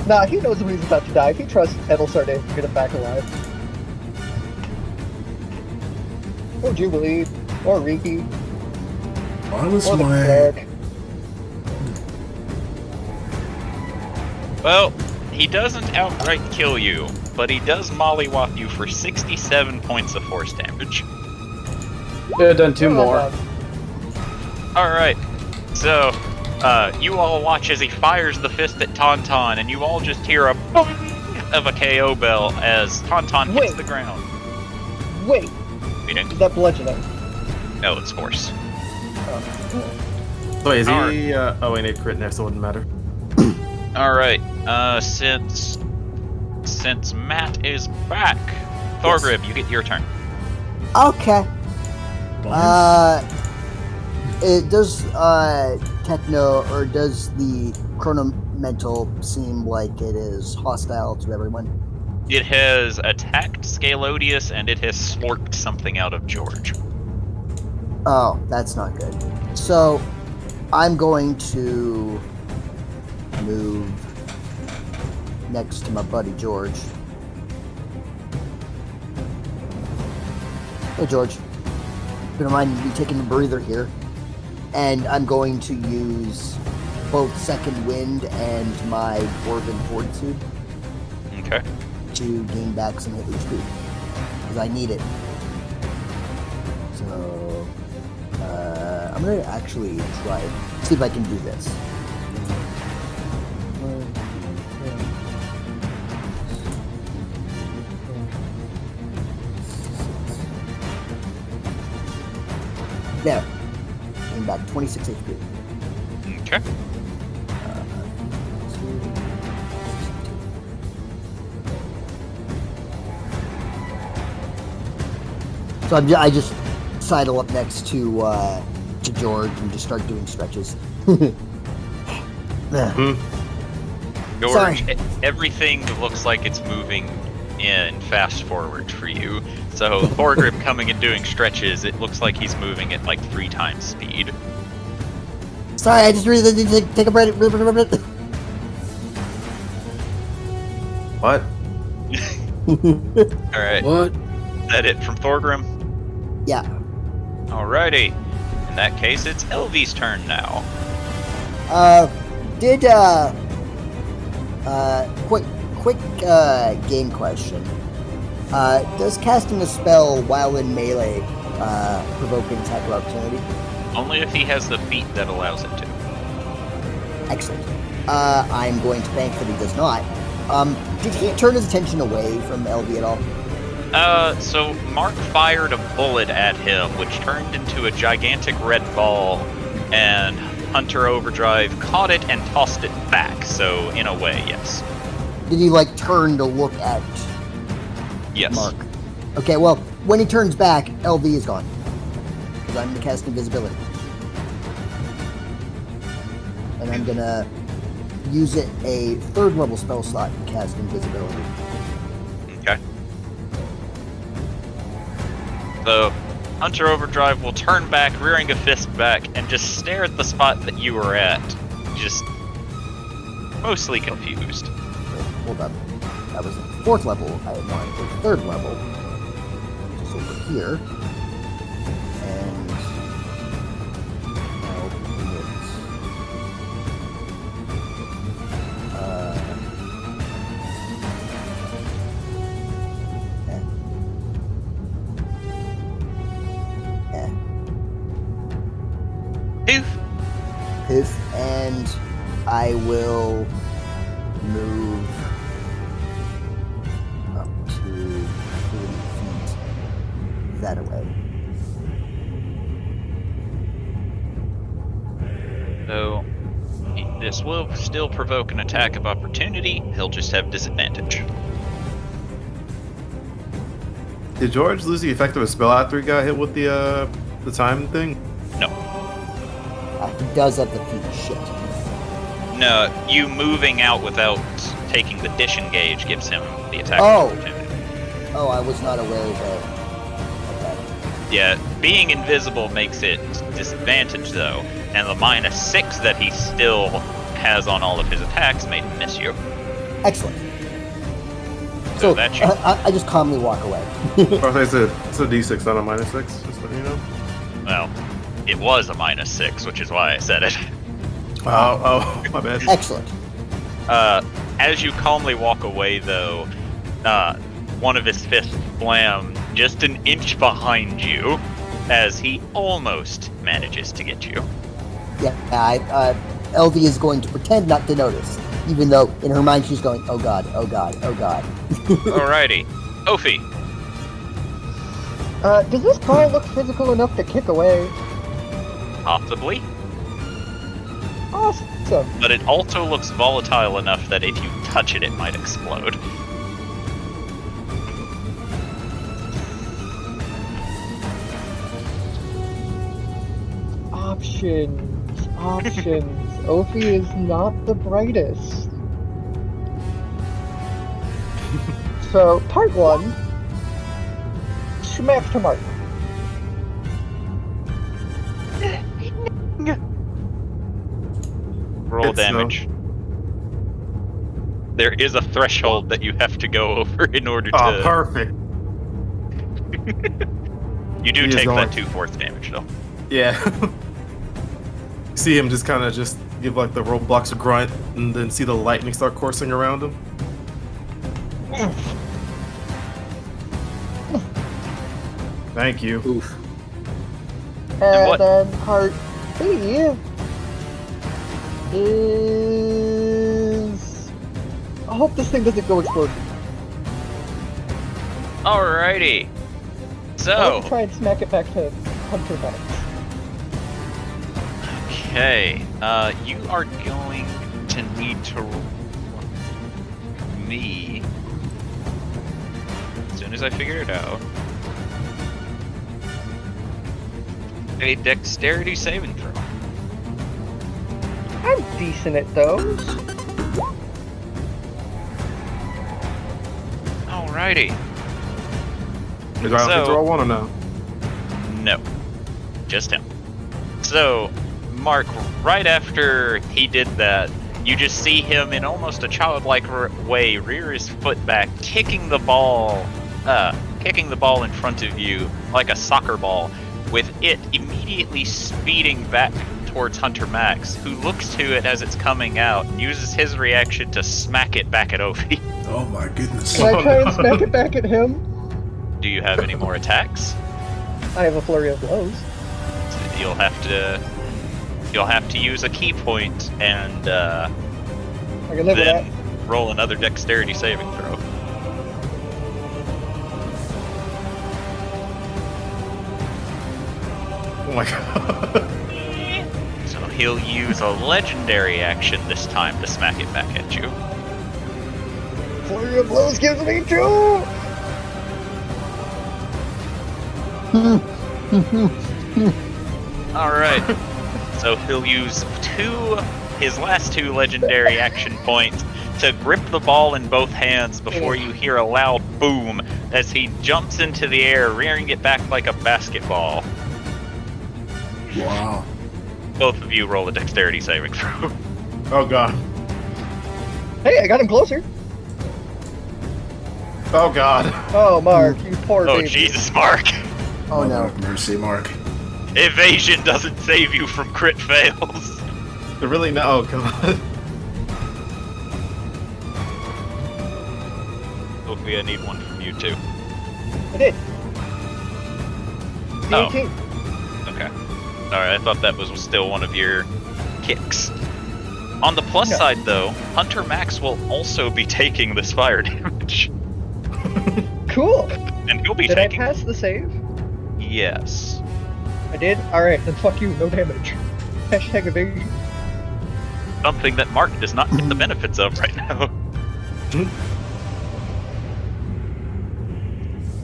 Nah, he knows when he's about to die. If he trusts Edelsar to get him back alive. Or Jubilee. Or Riki. Why was Or the my... cleric. Well, he doesn't outright kill you, but he does mollywop you for 67 points of force damage. Could have done 2 more. Alright, so, you all watch as he fires the fist at Tauntaun, and you all just hear a boom of a KO bell as Tauntaun hits Wait. the ground. Wait, Meaning? is that bludgeoning? No, it's force. Wait, is he? Oh, wait, need crit next, so it wouldn't matter. Alright, since Matt is back, Thorgrib, you get your turn. Okay. Barnes? It does techno or does the chronomental seem like it is hostile to everyone? It has attacked Scalodius and it has slurped something out of George. Oh, that's not good. So I'm going to move next to my buddy George. Hey George, don't mind me taking a breather here. And I'm going to use both Second Wind and my Dwarven Fortitude Okay. to gain back some hit HP. Because I need it. So, I'm going to actually try see if I can do this. There. Gain back 26 HP. Okay. So I just sidle up next to George and just start doing stretches. George, Sorry. everything looks like it's moving in fast forward for you. So Thorgrib coming and doing stretches, it looks like he's moving at like 3 times speed. Sorry, I just really need to take a breath. What? Alright. What? Is that it from Thorgrim? Yeah. Alrighty. In that case, it's Elvy's turn now. Quick game question. Does casting a spell while in melee provoke an attack of opportunity? Only if he has the feat that allows it to. Excellent. I'm going to bank that he does not. Did he turn his attention away from LV at all? So Mark fired a bullet at him, which turned into a gigantic red ball, and Hunter Overdrive caught it and tossed it back, so in a way, yes. Did he, like, turn to look at Yes. Mark? Okay, well, when he turns back, LV is gone. Because I'm casting invisibility. And I'm gonna use it a 3rd level spell slot to cast invisibility. Okay. So, Hunter Overdrive will turn back, rearing a fist back, and just stare at the spot that you were at. Just mostly confused. Wait, hold up. That was the 4th level I had wanted. The 3rd level, which is over here. And now it's Poof! Poof, and I will move up to 30 feet that away. So, this will still provoke an attack of opportunity. He'll just have disadvantage. Did George lose the effect of a spell after he got hit with the time thing? No. He does have the feat shit. No, you moving out without taking the disengage gives him the attack Oh. of opportunity. Oh, I was not aware that. Okay. Yeah, being invisible makes it disadvantage though, and the -6 that he still has on all of his attacks made him miss you. Excellent. So that's you. I just calmly walk away. Or it's a D6, not a -6, just so you know. Well, it was a -6, which is why I said it. Oh, my bad. Excellent. As you calmly walk away though, one of his fists slammed just an inch behind you as he almost manages to get you. Yeah, LV is going to pretend not to notice, even though in her mind she's going, oh god, oh god, oh god. Alrighty. Ophi. Does this car look physical enough to kick away? Possibly. Awesome. But it also looks volatile enough that if you touch it, it might explode. Options. Ophi is not the brightest. So, part 1. Smack to Mark. Roll It's damage. There is a threshold that you have to go over in order to. Oh, perfect. You do He is take going- that 2 force damage though. Yeah. See him just kind of just give like the Roblox a grunt, and then see the lightning start coursing around him. Thank you. Oof. And what- then part B is... I hope this thing doesn't go explode. Alrighty. I So, want to try and smack it back to Hunter Max. okay. You are going to need to roll me as soon as I figure it out. A dexterity saving throw. I'm decent at those. Alrighty. Is I So- throw one or no? No. Just him. So, Mark, right after he did that, you just see him in almost a childlike way rear his foot back, kicking the ball in front of you like a soccer ball, with it immediately speeding back towards Hunter Max, who looks to it as it's coming out and uses his reaction to smack it back at Ophi. Oh my goodness. Can I try and smack it back at him? Do you have any more attacks? I have a flurry of blows. You'll have to use a key point and I can live with that. then roll another dexterity saving throw. Oh my god. So he'll use a legendary action this time to smack it back at you. Flurry of blows gives me 2! Alright. So he'll use his last 2 legendary action points to grip the ball in both hands before you hear a loud boom as he jumps into the air, rearing it back like a basketball. Wow. Both of you roll a dexterity saving throw. Oh god. Hey, I got him closer. Oh god. Oh, Mark, you poor Oh baby. Jesus, Mark! Oh no. Have mercy, Mark. Evasion doesn't save you from crit fails. Really? No. Oh god. Hopefully I need one from you too. I did. Oh. 18. Okay. Alright, I thought that was still one of your kicks. On the plus No. side though, Hunter Max will also be taking this fire damage. Cool. And he'll be Did I taking pass the save? Yes. I did? Alright, then fuck you, no damage. Hashtag evasion. Something that Mark does not get the benefits of right now.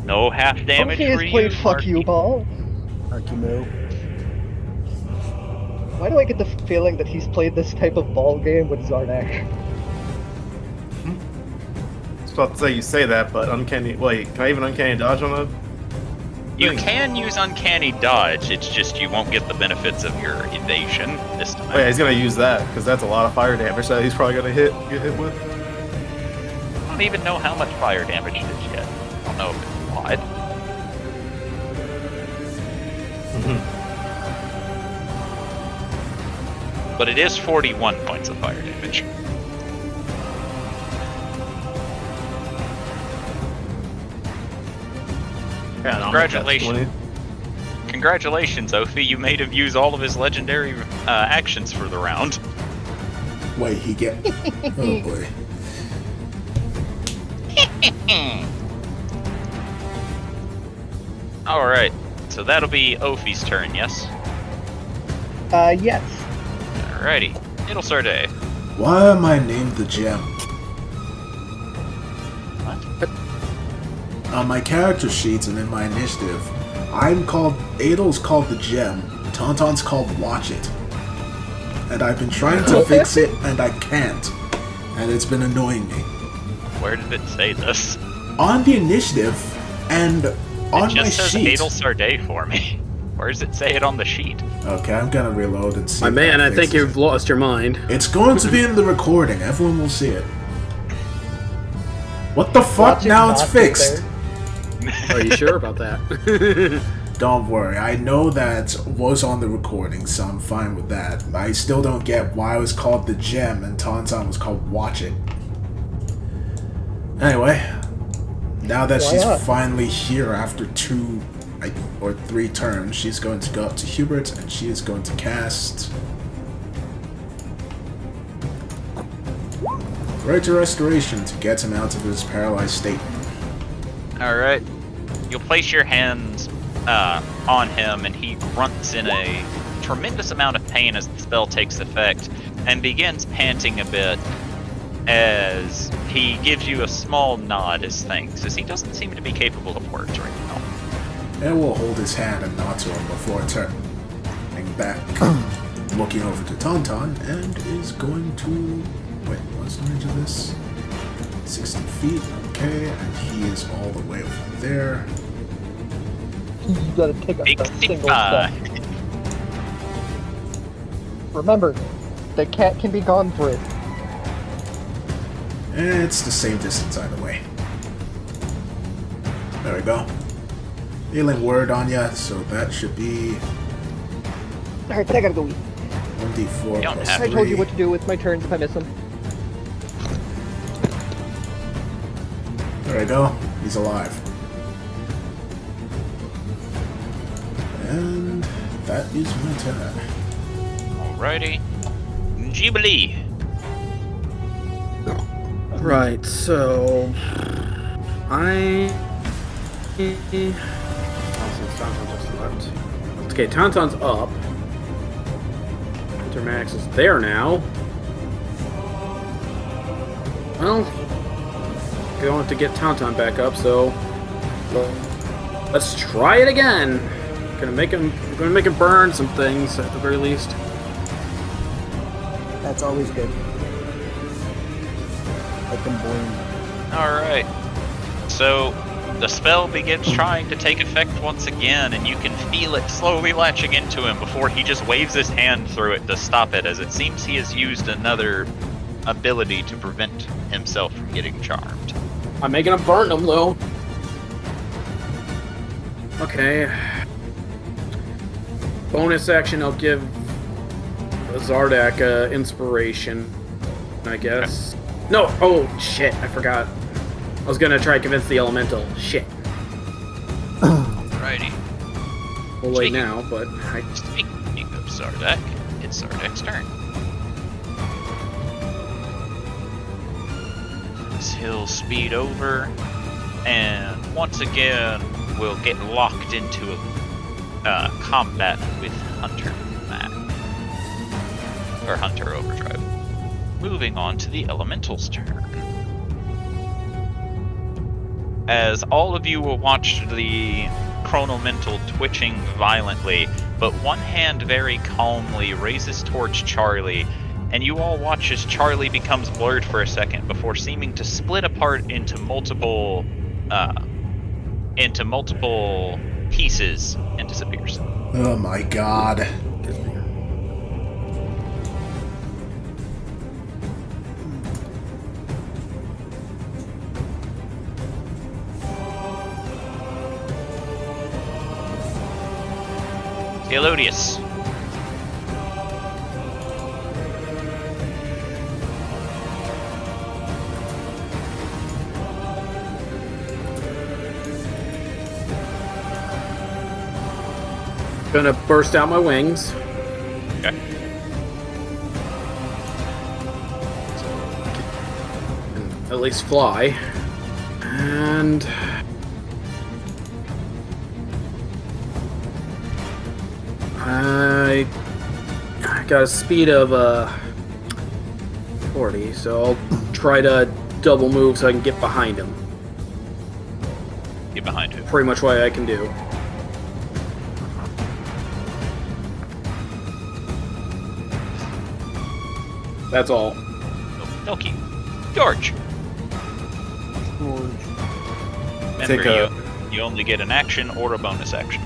No half damage Okay, for has you. played fuck Marky. you ball. Marky Moo. Why do I get the feeling that he's played this type of ball game with Zarnak? I was about to say you say that, but uncanny. Wait, can I even uncanny dodge on a? You thing? can use uncanny dodge, it's just you won't get the benefits of your evasion this time. Oh yeah, he's gonna use that because that's a lot of fire damage that he's probably gonna get hit with. I don't even know how much fire damage it is yet. I don't know if it's applied. But it is 41 points of fire damage. Yeah, no, I'll make that Congratulations. 20. Congratulations, Ophi. You may have used all of his legendary actions for the round. Wait, he get. Oh boy. Alright, so that'll be Ophi's turn, yes? Yes. Alrighty. It'll start A. Why am I named the Gem? On my character sheets and in my initiative, Adel's called the Gem, Tauntaun's called Watch It. And I've been trying to fix it, and I can't. And it's been annoying me. Where did it say this? On the initiative, and on it my just says sheet. Adel Sarday for me. Where does it say it on the sheet? Okay, I'm gonna reload and see. My if man, that I think fixes you've it. lost your mind. It's going to be in the recording. Everyone will see it. What the fuck? Watch it Now it's not be fixed. there. Are you sure about that? Don't worry. I know that was on the recording, so I'm fine with that. I still don't get why it was called the Gem and Tauntaun was called Watch It. Anyway, now that Why she's not? finally here after 2 or 3 turns, she's going to go up to Hubert and she is going to cast Greater Restoration to get him out of his paralyzed state. Alright. You'll place your hands on him, and he grunts in a tremendous amount of pain as the spell takes effect, and begins panting a bit as he gives you a small nod as thanks, as he doesn't seem to be capable of words right now. And will hold his hand and nod to him before turning back, looking over to Tauntaun, and is going to... Wait, what's the range of this? 60 feet, okay, and he is all the way over there. You gotta take a single 65. step. Remember, the cat can be gone through. And it's the same distance either way. There we go. Healing word on ya, so that should be Alright, but I gotta go eat. 1d4 You don't plus have I 3. told you what to do with my turns if I miss them. There we go. He's alive. And that is my turn. Alrighty. Jubilee. Right, so Okay, Tauntaun's up. Max is there now. Well, going to get Tauntaun back up, so let's try it again. Gonna make him burn some things at the very least. That's always good. Like them boing. Alright. So, the spell begins trying to take effect once again, and you can feel it slowly latching into him before he just waves his hand through it to stop it, as it seems he has used another ability to prevent himself from getting charmed. I'm making him burn them, though. Okay. Bonus action, I'll give Zardak inspiration, I guess. No! Oh, shit, I forgot. I was gonna try to convince the elemental. Shit. Alrighty. Well, late now, but Speaking of Zardak, it's Zardak's turn. He'll speed over, and once again, we'll get locked into a combat with Hunter Mac. Or Hunter Overdrive. Moving on to the Elemental's turn. As all of you will watch the chronomental twitching violently, but one hand very calmly raises towards Charlie, and you all watch as Charlie becomes blurred for a second before seeming to split apart into multiple pieces and disappears. Oh my god. Elodius. gonna burst out my wings. Okay. At least fly. And I got a speed of 40, so I'll try to double move so I can get behind him. Get behind him. Pretty much what I can do. That's all. Okay. George. Take Remember, you only get an action or a bonus action.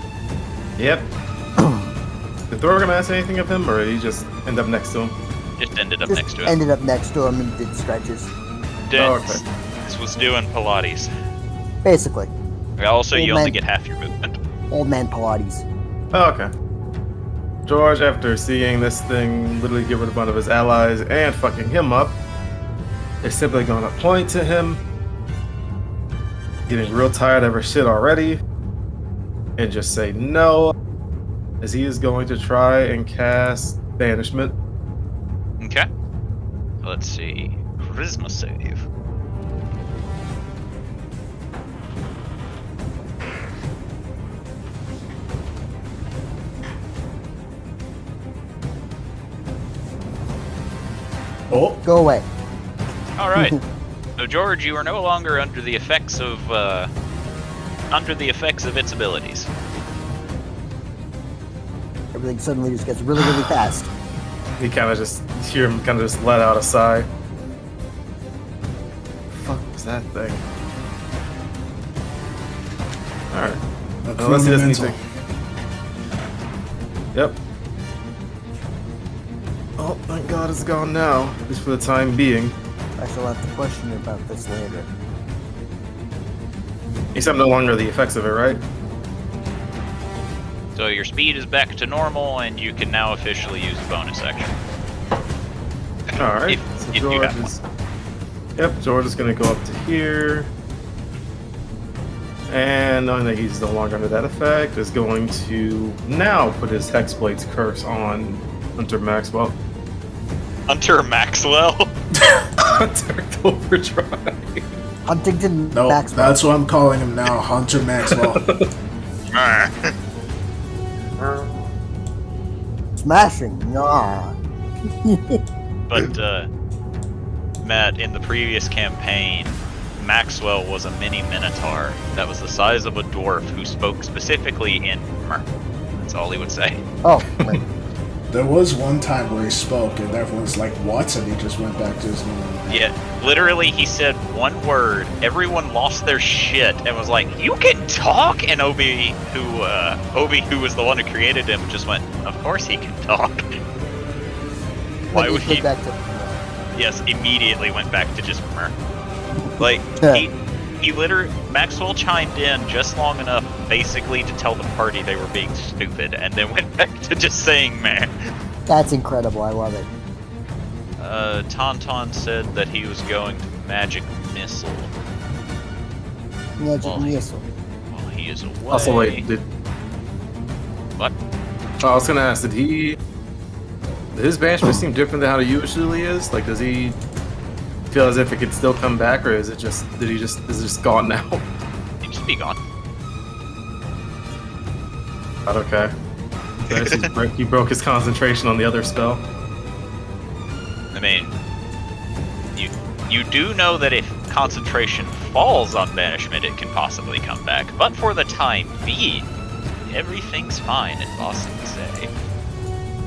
Yep. Did Thorgrim ask anything of him, or did he just end up next to him? Just ended up Just next to him. ended up next to him and did stretches. This was doing Pilates. Basically, Also, Old you only man. get half your movement. old man Pilates. Oh, okay. George, after seeing this thing literally give rid of one of his allies and fucking him up, is simply gonna point to him, getting real tired of her shit already, and just say no, as he is going to try and cast Banishment. Okay. Let's see. Charisma save. Oh, Go away. All right. So George, you are no longer under the effects of its abilities. Everything suddenly just gets really, really fast. He kind of just hear him kind of just let out a sigh. Fuck was that thing? All right. Unless he doesn't need to. Yep. Oh, thank God it's gone now, at least for the time being. I shall have to question you about this later. Except no longer the effects of it, right? So your speed is back to normal, and you can now officially use a bonus action. Alright, If so you George have is... Yep, George is going to go up to here. And knowing that he's no longer under that effect, is going to now put his Hexblade's curse on Hunter Maxwell. Hunter Maxwell. Hunter Overdrive. Huntington no, Maxwell. that's what I'm calling him now, Hunter Maxwell. Smashing. Nah. But Matt, in the previous campaign, Maxwell was a mini minotaur that was the size of a dwarf who spoke specifically in Mer. That's all he would say. Oh, right. There was one time where he spoke and everyone's like, what? And he just went back to his normal. Yeah, literally, he said one word. Everyone lost their shit and was like, "You can talk!" And Obi, who was the one who created him, just went, "Of course he can talk." Why would he? Back to, Yes, immediately went back to just Mer. Like he literally Maxwell chimed in just long enough, basically, to tell the party they were being stupid, and then went back to just saying "meh." That's incredible. I love it. Tauntaun said that he was going to Magic Missile Magic Well, missile. while he is away. Also, wait, did... What? Oh, I was going to ask, did his banishment seem different than how it usually is? Like, does he feel as if it could still come back, or is it just, is it just gone now? He just be gone. Not okay. So I guess he broke his concentration on the other spell. I mean, you do know that if concentration falls on banishment, it can possibly come back. But for the time being, everything's fine in Boston say.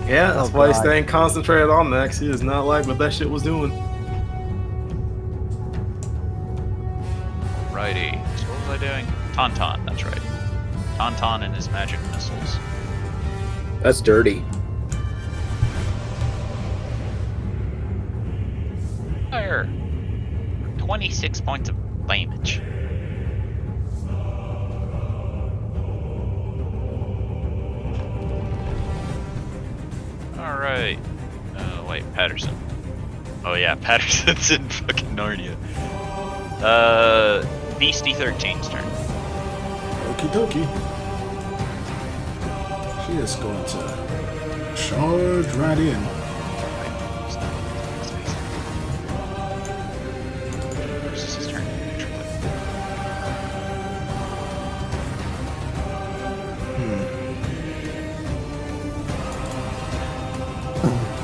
Yeah, that's Oh, why he's God. staying concentrated on that, 'cause he does not like what that shit was doing. Righty. So what was I doing? Tauntaun, that's right. Tauntaun and his magic missiles. That's dirty. Fire! 26 points of damage. Alright. Wait, Patterson. Oh yeah, Patterson's in fucking Narnia. Beastie 13's turn. Okie dokie. She is going to charge right in. This is his turn.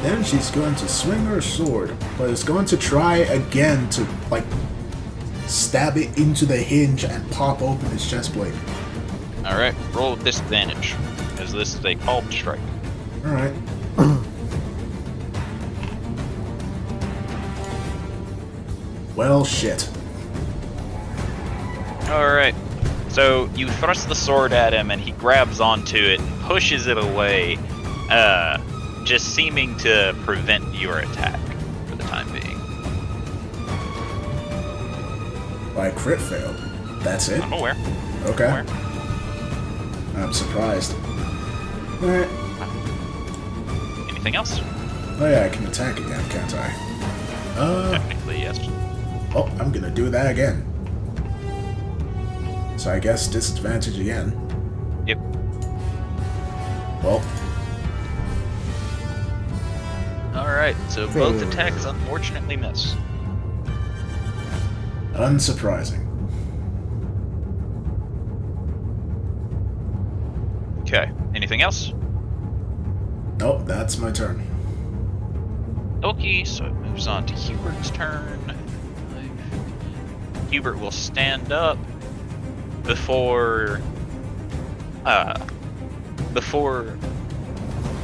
Then she's going to swing her sword, but is going to try again to, like, stab it into the hinge and pop open his chest plate. Alright, roll with disadvantage, as this is a called strike. Alright. Well, shit. Alright. So you thrust the sword at him and he grabs onto it and pushes it away, just seeming to prevent your attack for the time being. My crit failed. That's it? I'm aware. Okay. I'm aware. I'm surprised. Alright. Anything else? Oh yeah, I can attack again, can't I? Technically, yes. Oh, I'm gonna do that again. So I guess disadvantage again. Yep. Well, Alright, so both attacks unfortunately miss. unsurprising. Okay. Anything else? Nope, that's my turn. Okay, so it moves on to Hubert's turn. Hubert will stand up before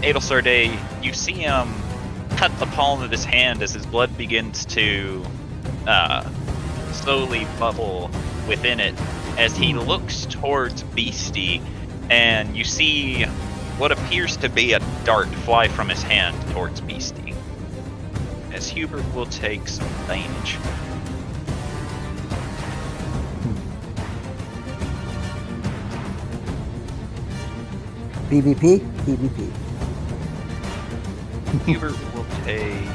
Adelsarday. You see him cut the palm of his hand as his blood begins to slowly bubble within it as he looks towards Beastie, and you see what appears to be a dart fly from his hand towards Beastie. As Hubert will take some damage. PvP? PvP. Hubert will take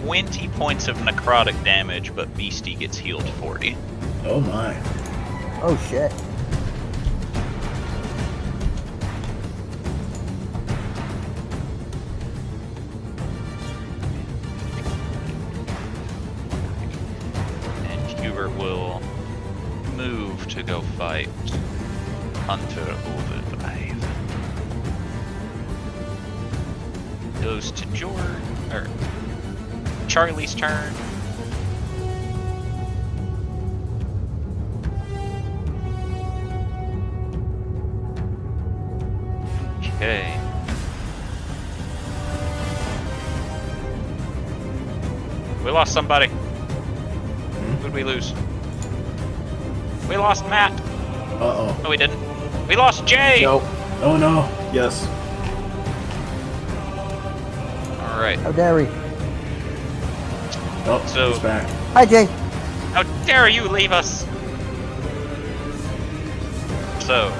20 points of necrotic damage, but Beastie gets healed 40. Oh my. Oh shit. And Hubert will move to go fight Hunter Overdrive. Goes to Charlie's turn. Okay. We lost somebody. Who'd we lose? We lost Matt. Uh-oh. No, we didn't. We lost Jay. Nope. Oh no. Yes. All right. How dare we? Oh, So- he's back. Hi, Jay. How dare you leave us? So,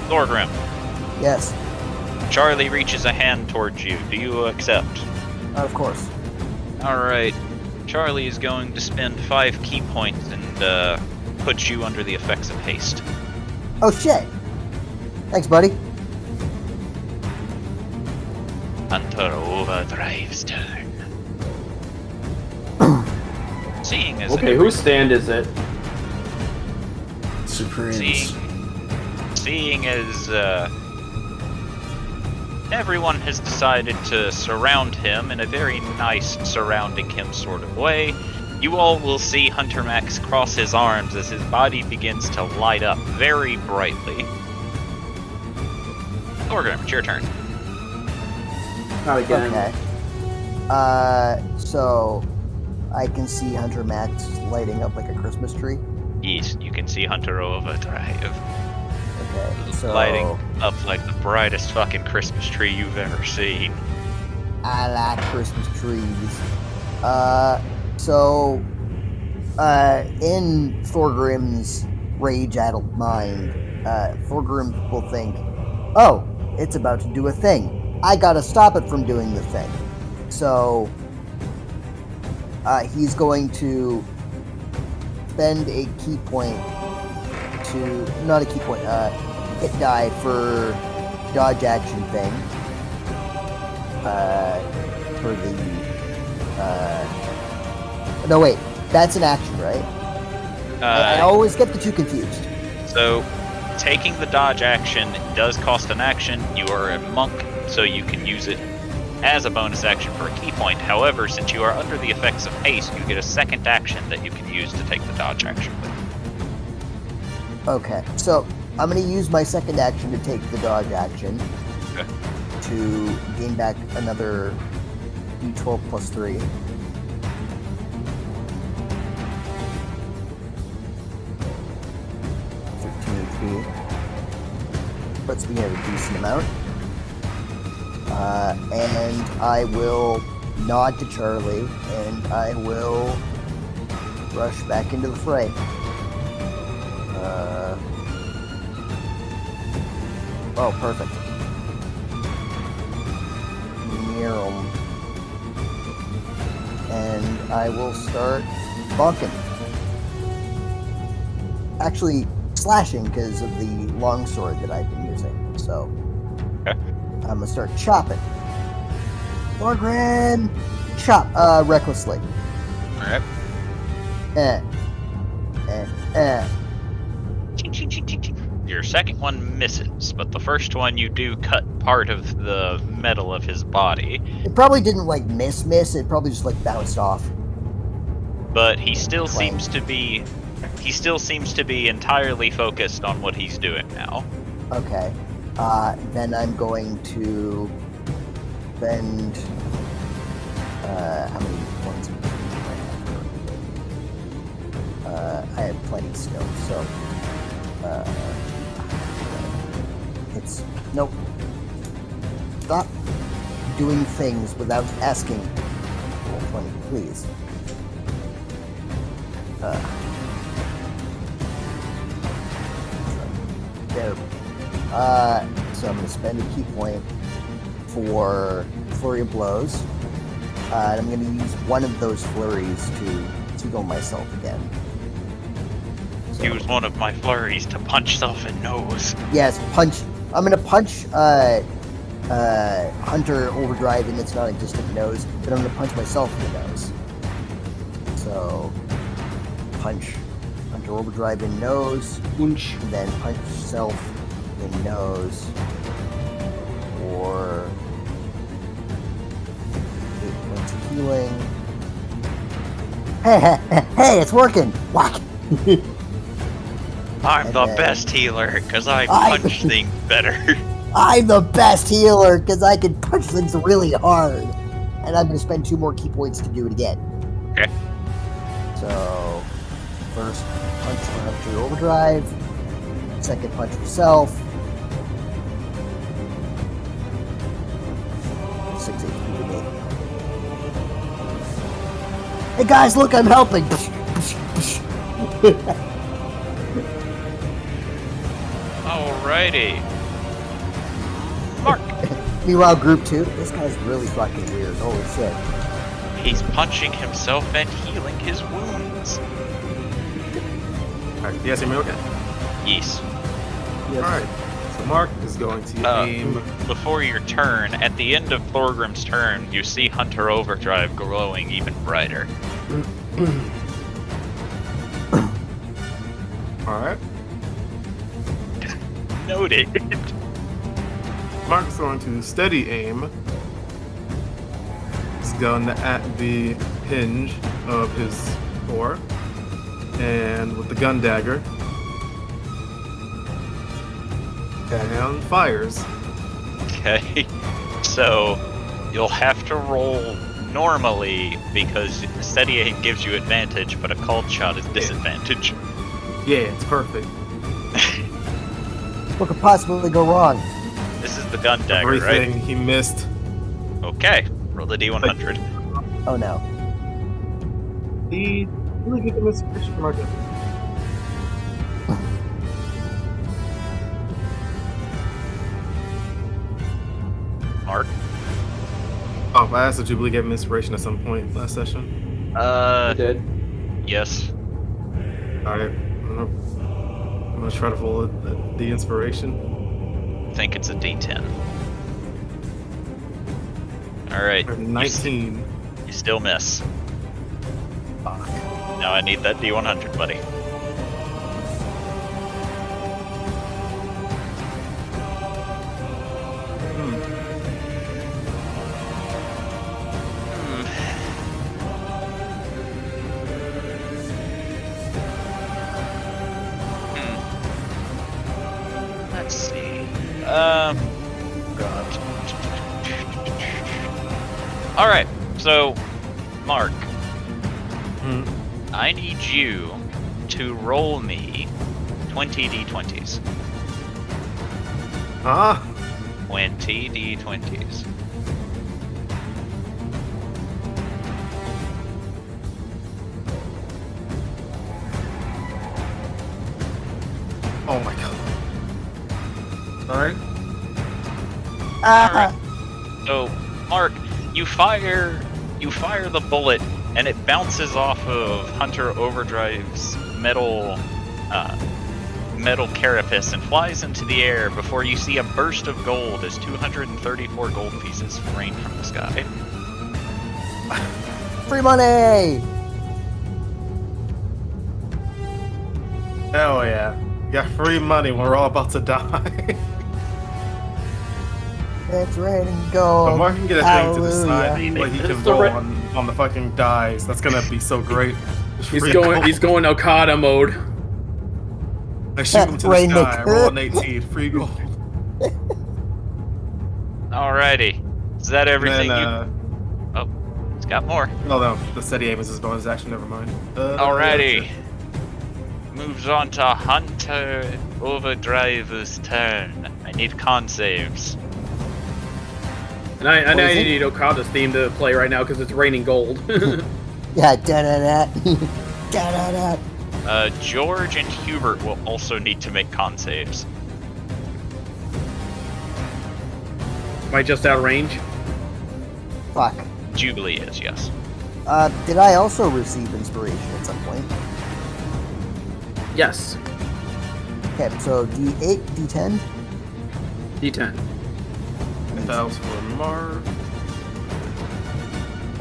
Thorgrim, Yes, Charlie reaches a hand towards you. Do you accept? of course. Alright. Charlie is going to spend 5 key points and put you under the effects of haste. Oh shit. Thanks, buddy. Hunter Overdrive's turn. Seeing as Okay, whose stand is it? Supremes. Seeing as everyone has decided to surround him in a very nice surrounding him sort of way, you all will see Hunter Max cross his arms as his body begins to light up very brightly. Thorgrim, it's your turn. Not again. Okay. So I can see Hunter Max lighting up like a Christmas tree. Yes, you can see Hunter Overdrive Okay. So lighting up like the brightest fucking Christmas tree you've ever seen. I like Christmas trees. In Thorgrim's rage-addled mind, Thorgrim will think, "Oh, it's about to do a thing. I gotta stop it from doing the thing." So, he's going to spend a key point not a key point, hit die for dodge action thing. For the, no wait, that's an action, right? I always get the two confused. So, taking the dodge action does cost an action. You are a monk, so you can use it as a bonus action for a key point. However, since you are under the effects of haste, you get a second action that you can use to take the dodge action with. Okay, so I'm going to use my second action to take the dodge action to gain back another d12 plus 3. 13 HP. Puts me at a decent amount. And I will nod to Charlie, and I will rush back into the fray. Oh, perfect. And I will start bonking. Actually, slashing because of the longsword that I've been using. So, Okay. I'm gonna start chopping. Thorgrim! Chop, recklessly. Alright. Ching, ching, ching, ching, ching. Your second one misses, but the first one you do cut part of the metal of his body. It probably didn't like miss. It probably just like bounced off. But he still seems to be entirely focused on what he's doing now. Okay. Then I'm going to spend how many points of I have plenty still, so it's nope. Stop doing things without asking. Roll 20, please. There. So I'm going to spend a key point for Flurry of Blows. And I'm going to use one of those flurries to go myself again. So, Use one of my flurries to punch self in nose. yes, punch. I'm going to punch Hunter Overdrive in its non-existent nose, but I'm going to punch myself in the nose. So, punch Hunter Overdrive in nose, and then punch self in nose, or 8 points of healing. Hey, it's working! Whack! I'm And the then- best healer, because I punch things better. I'm the best healer because I can punch things really hard. And I'm going to spend 2 more key points to do it again. Okay. So, first punch for Hunter Overdrive, second punch for self. 6 HP to me. Hey guys, look, I'm helping! Alrighty. Mark. Meanwhile, group 2, this guy's really fucking weird. Holy shit. He's punching himself and healing his wounds. Alright, you guys hear me okay? Yes. Alright, so Mark is going to aim. Before your turn, at the end of Thorgrim's turn, you see Hunter Overdrive glowing even brighter. Alright. Noted. Mark's going to steady aim his gun at the hinge of his door, and with the gun dagger, and fires. Okay. So, you'll have to roll normally because steady aim gives you advantage, but a called shot is disadvantage. Yeah, it's perfect. What could possibly go wrong? This is the gun dagger, Everything right? he missed. Okay. Roll the D100. Oh no. He really good inspiration from our gun. Mark? Oh, I asked if Jubilee gave him inspiration at some point last session. I did. Yes. Alright, I'm gonna try to roll the inspiration. I think it's a D10. Alright. 19. You still miss. Now I need that D100, buddy. God. All right. So, Mark, I need you to roll me 20 d20s. Huh? 20 d20s. Oh my god. Alright. Alright. So, Mark, you fire the bullet, and it bounces off of Hunter Overdrive's metal carapace and flies into the air before you see a burst of gold as 234 gold pieces rain from the sky. Free money! Hell yeah. You got free money when we're all about to die. It's raining gold. But Mark can get a thing to Hallelujah. decide what he can roll on the fucking dice. That's gonna be so great. Just He's free going gold. he's going Okada mode. I shoot him to the Rain sky. I maker. roll an 18. Free gold. Alrighty. Is that everything And then, Oh, it's got more. no, the steady aim is his bonus action. Never mind. Alrighty. Moves on to Hunter Overdrive's turn. I need con saves. And I What is it? need Okada's theme to play right now because it's raining gold. Yeah, da-da-da. Da-da-da. George and Hubert will also need to make con saves. Am I just out of range? Fuck. Jubilee is, yes. Did I also receive inspiration at some point? Yes. Okay, so D8, D10? D10. That was for Mark.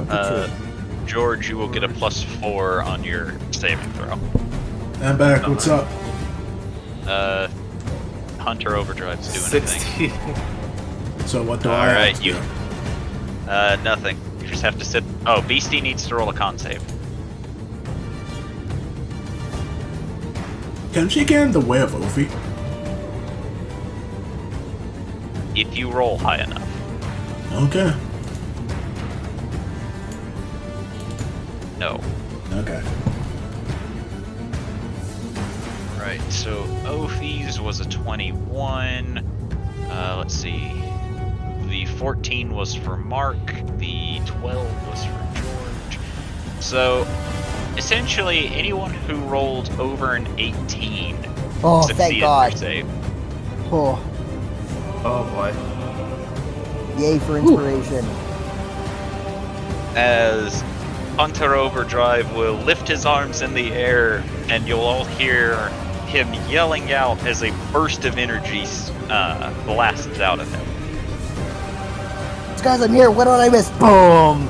22. George, you will get a +4 on your saving throw. I'm back. What's up? Hunter Overdrive's doing a 60. thing. So what do I Alright, have to you. do? Nothing. You just have to sit. Oh, Beastie needs to roll a con save. Can she get in the way of Ophie? If you roll high enough. Okay. No. Okay. Right, so Ophie's was a 21. Let's see. The 14 was for Mark. The 12 was for George. So, essentially, anyone who rolled over an 18 Oh, succeeded thank their God. save. Oh, Oh boy. yay for inspiration. As Hunter Overdrive will lift his arms in the air, and you'll all hear him yelling out as a burst of energy blasts out of him. Guys, I'm here. What did I miss? Boom!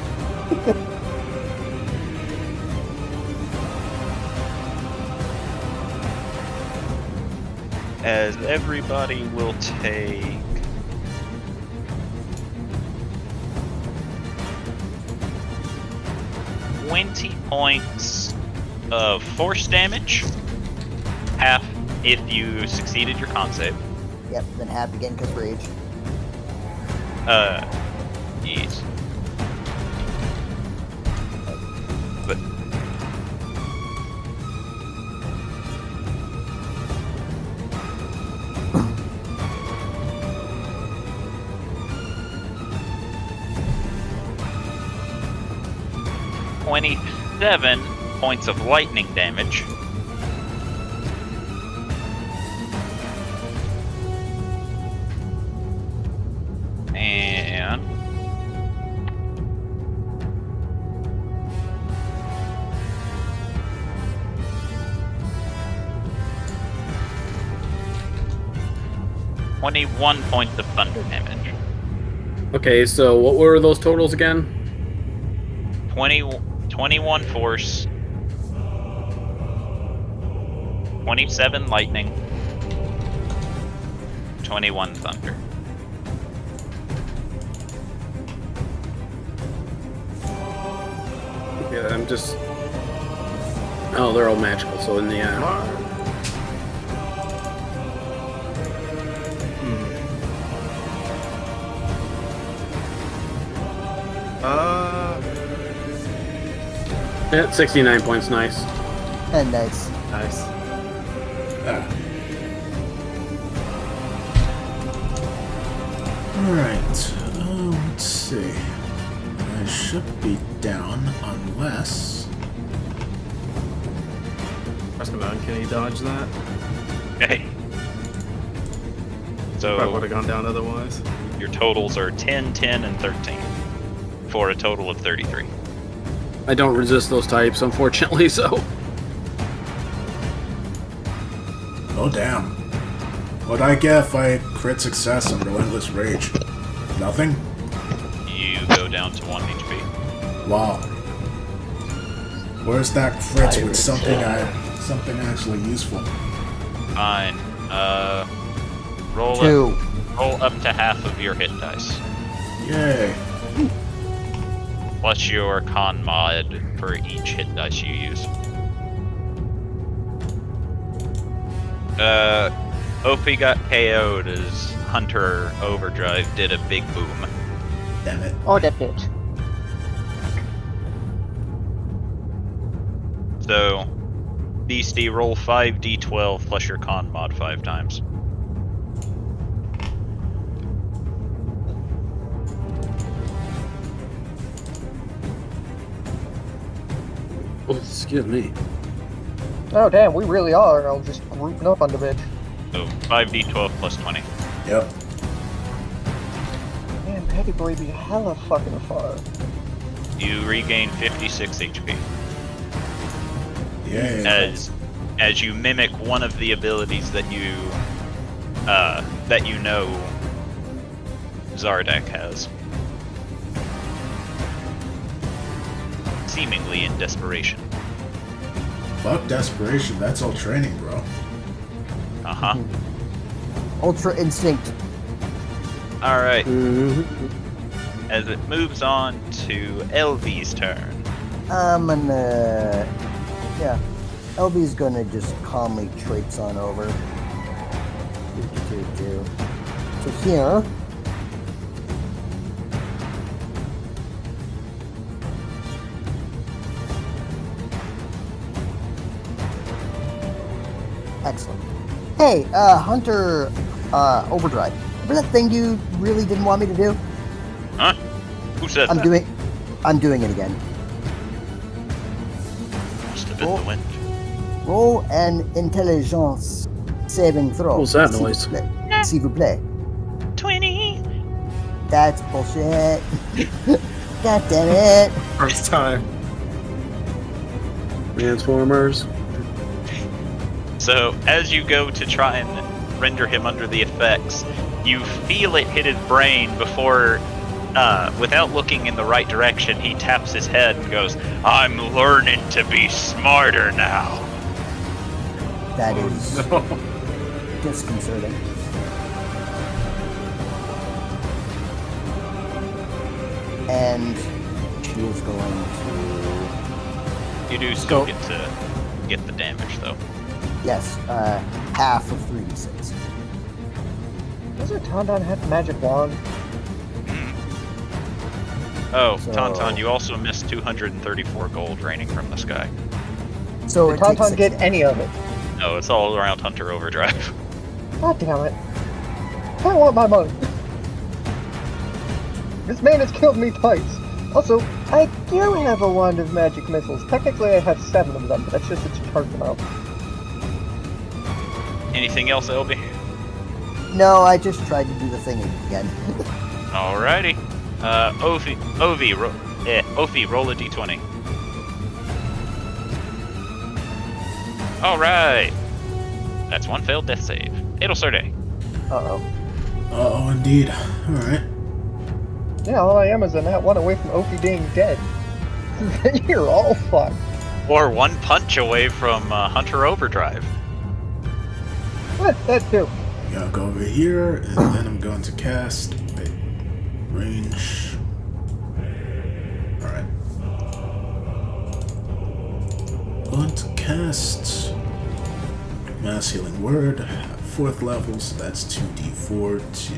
As everybody will take 20 points of force damage, half if you succeeded your con save. Yep, then half again because rage. Yes. But 27 points of lightning damage. And 21 points of thunder damage. Okay, so what were those totals again? 21 force, 27 lightning, 21 thunder. Yeah, I'm just. Oh, they're all magical, so in the. Yeah, 69 points, nice. And nice. Nice. Ah. Alright, let's see. I should be down unless... Phenomeno, can he dodge that? Okay. I So would have gone down otherwise. your totals are 10, 10, and 13 for a total of 33. I don't resist those types, unfortunately, so... Oh damn. What'd I get if I crit success on Relentless Rage? Nothing? You go down to 1 HP. Wow. Where's that crit with something actually useful? Fine. Roll 2. roll up to half of your hit dice. Yay. Plus your con mod for each hit dice you use. OP got KO'd as Hunter Overdrive did a big boom. Damn it. Oh, that bitch. So, Beastie, roll 5d12 plus your con mod 5 times. Oh, excuse me. Oh, damn, we really are. I'll just grouping up on the bitch. So, 5d12 plus 20. Yep. Man, Petty Boy be hella fucking far. You regain 56 HP. Yay. As you mimic one of the abilities that you know Zardak has. Seemingly in desperation. Fuck desperation, that's all training, bro. Uh-huh. Ultra Instinct. Alright. Mm-hmm. As it moves on to LV's turn. I'm gonna... Yeah. LB's gonna just calmly traipse on over. To here. Excellent. Hey, Hunter, Overdrive. Remember that thing you really didn't want me to do? Huh? Who said I'm that? I'm doing it again. Must have been the wind. Roll an intelligence saving throw. What's that s'il vous noise? plaît. S'il vous plaît. 20! That's bullshit. God damn it. First time. Transformers. So, as you go to try and render him under the effects, you feel it hit his brain before, without looking in the right direction, he taps his head and goes, "I'm learning to be smarter now." That is disconcerting. And she is going to... You do still get to get the damage, though. Yes, half of 3d6. Doesn't Tauntaun have the magic wand? Oh, So- Tauntaun, you also missed 234 gold raining from the sky. So Did it takes Tauntaun 6. get any of it? No, it's all around Hunter Overdrive. God damn it. I want my money. This man has killed me twice. Also, I do have a wand of magic missiles. Technically, I have 7 of them, but that's just a charge amount. Anything else, LB? No, I just tried to do the thing again. Alrighty. Ovi, roll a d20. Alright. That's one failed death save. It'll start day. Uh-oh. Uh-oh, indeed. Alright. Yeah, all I am is a nat 1 away from Oki being dead. You're all fucked. Or one punch away from Hunter Overdrive. That too. Gotta go over here, and then I'm going to cast range. Alright. Going to cast Mass Healing Word at 4th level, so that's 2d4 to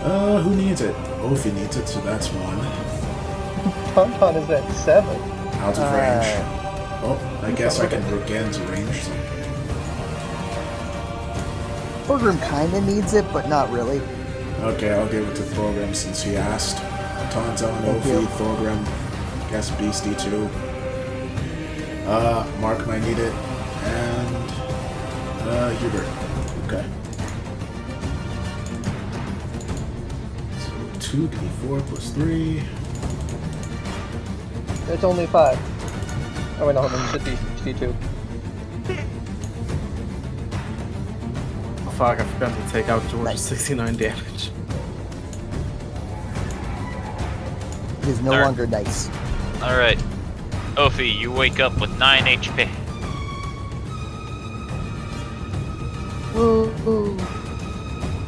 Who needs it? Ophi needs it, so that's 1. Tauntaun is at 7. Out of range. Oh, I guess I can get into range. So. Program kinda needs it, but not really. Okay, I'll give it to Thorgrim since he asked. Tauntaun, Thank Ophi, you. Thorgrim, guess Beastie too. Mark might need it, and Hubert. Okay. So 2d4 plus 3. It's only 5. Oh wait, no, hold on, it should be D2. Oh, fuck, I forgot to take out George's Nice. 69 damage. It is no Alright. longer dice. Alright. Ophi, you wake up with 9 HP. Woo!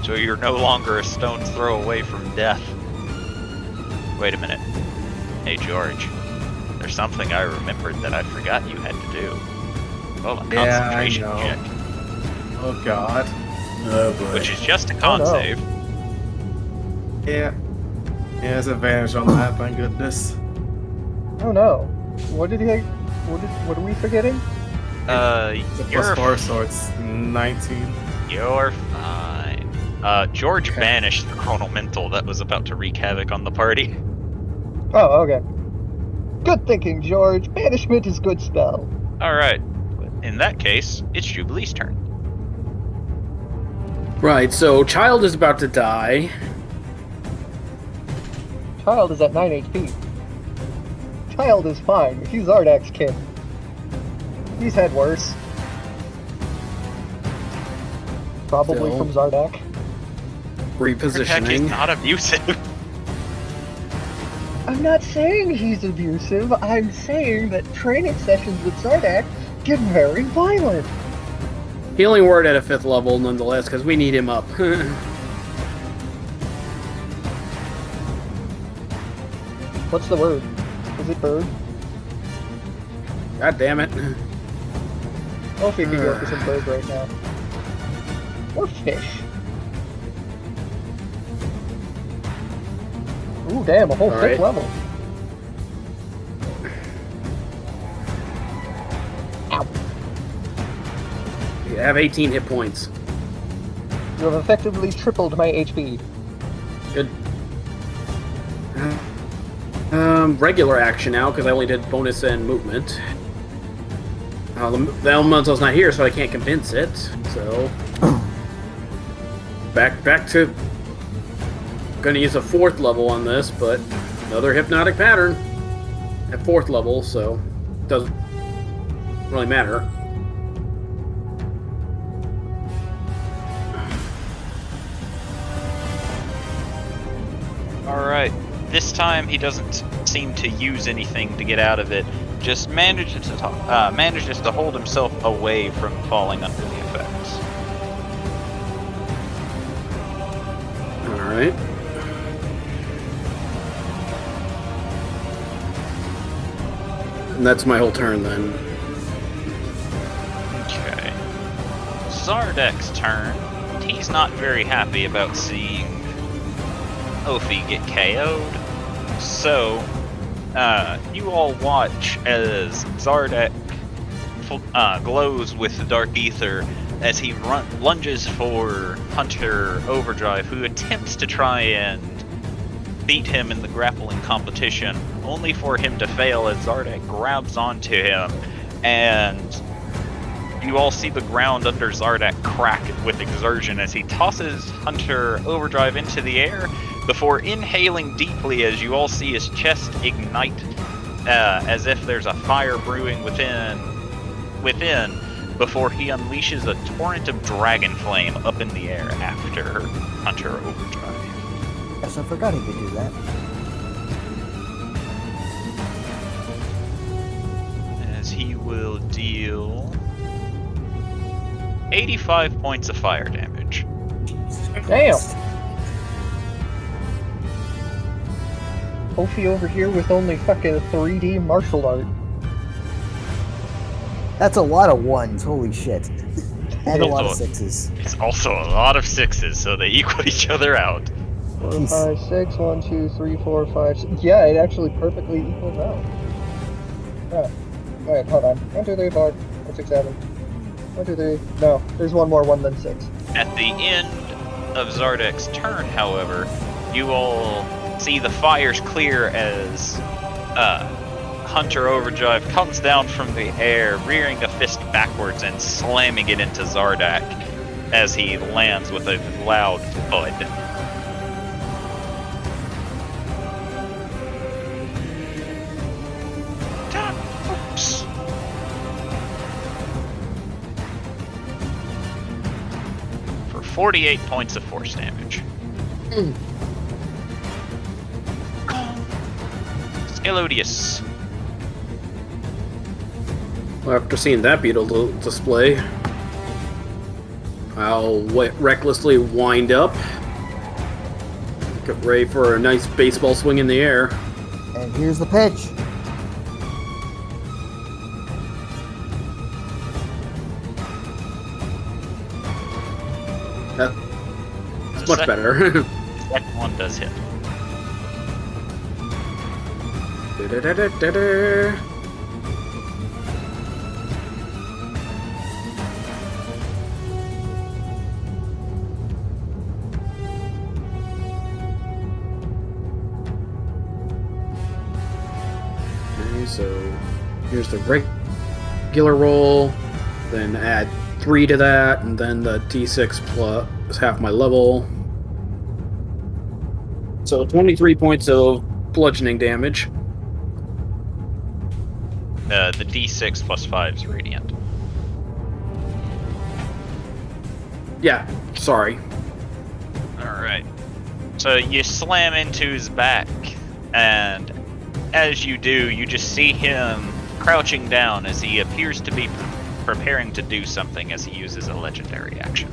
So you're no longer a stone's throw away from death. Wait a minute. Hey, George. There's something I remembered that I forgot you had to do. Well, a concentration know. check. Oh god. Oh boy. Which is just a con Oh, no. save. Yeah. He has advantage on that, thank goodness. Oh no. What did he? What are we forgetting? It's a You're plus 4, so it's 19. You're fine. George Okay. banished the Chronal Mental that was about to wreak havoc on the party. Oh, okay. Good thinking, George. Banishment is good spell. Alright. In that case, it's Jubilee's turn. Right, so Child is about to die. Child is at 9 HP. Child is fine. He's Zardak's kid. He's had worse. Probably Still. from Zardak. Heck, he's Repositioning. not abusive. I'm not saying he's abusive. I'm saying that training sessions with Zardak get very violent. Healing Word at a 5th level, nonetheless, because we need him up. What's the word? Is it bird? God damn it. Oh, if we could go for some bird right now. Or fish. Ooh, damn, a whole All 5th right. level. Ow. You have 18 hit points. You have effectively tripled my HP. Good. Regular action now, because I only did bonus and movement. The elemental's not here, so I can't convince it. So back to gonna use a 4th level on this, but another hypnotic pattern at 4th level, so doesn't really matter. Alright. This time he doesn't seem to use anything to get out of it. Just manages to hold himself away from falling under the effects. Alright. And that's my whole turn then. Okay. Zardek's turn. He's not very happy about seeing Ophi get KO'd. So, you all watch as Zardek glows with the Dark Ether as he lunges for Hunter Overdrive, who attempts to try and beat him in the grappling competition, only for him to fail as Zardek grabs onto him, and you all see the ground under Zardek crack with exertion as he tosses Hunter Overdrive into the air before inhaling deeply as you all see his chest ignite as if there's a fire brewing within before he unleashes a torrent of dragon flame up in the air after Hunter Overdrive. Yes, I forgot he could do that. As he will deal 85 points of fire damage. Damn! Ophi over here with only fucking 3D martial art. That's a lot of ones, holy shit. And a lot of Also- sixes. It's also a lot of sixes, so they equal each other out. 4, He's- 5, 6. 1, 2, 3, 4, 5, 6. Yeah, it actually perfectly equals out. Yeah. Alright, hold on. 1, 2, 3, 4, 5, 6, 7. 1, 2, 3. No, there's one more 1 than 6. At the end of Zardek's turn, however, you will see the fires clear as Hunter Overdrive comes down from the air, rearing a fist backwards and slamming it into Zardak as he lands with a loud thud. Oops. For 48 points of force damage. Scalodius. Well, after seeing that beautiful display, I'll recklessly wind up. Get ready for a nice baseball swing in the air. And here's the pitch. That's much better. That one does hit. Da-da-da-da-da-da. Okay, so here's the regular roll, then add 3 to that, and then the d6 plus half my level. So 23 points of bludgeoning damage. The D6 plus 5 is radiant. Yeah, sorry. Alright. So you slam into his back, and as you do, you just see him crouching down as he appears to be preparing to do something as he uses a legendary action.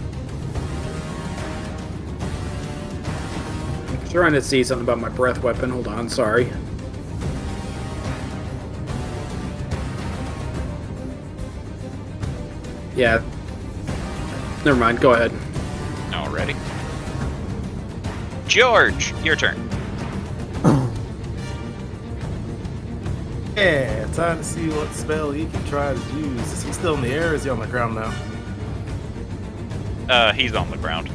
I'm trying to see something about my breath weapon. Hold on, sorry. Yeah. Never mind, go ahead. Alrighty. George, your turn. Yeah, time to see what spell he can try to use. Is he still in the air or is he on the ground now? He's on the ground.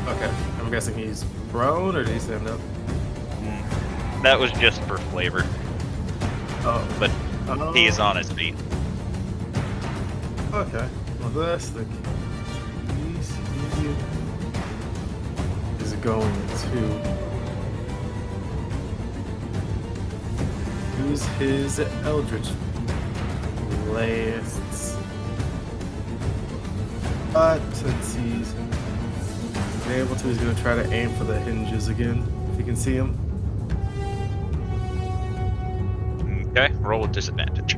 Okay. I'm guessing he's prone or did he stand up? That was just for flavor, Oh. but he is on his feet. Okay. Well, that's the case. He is going to use his Eldritch Blasts. But since he's able to, he's going to try to aim for the hinges again, if you can see him. Okay, roll with disadvantage.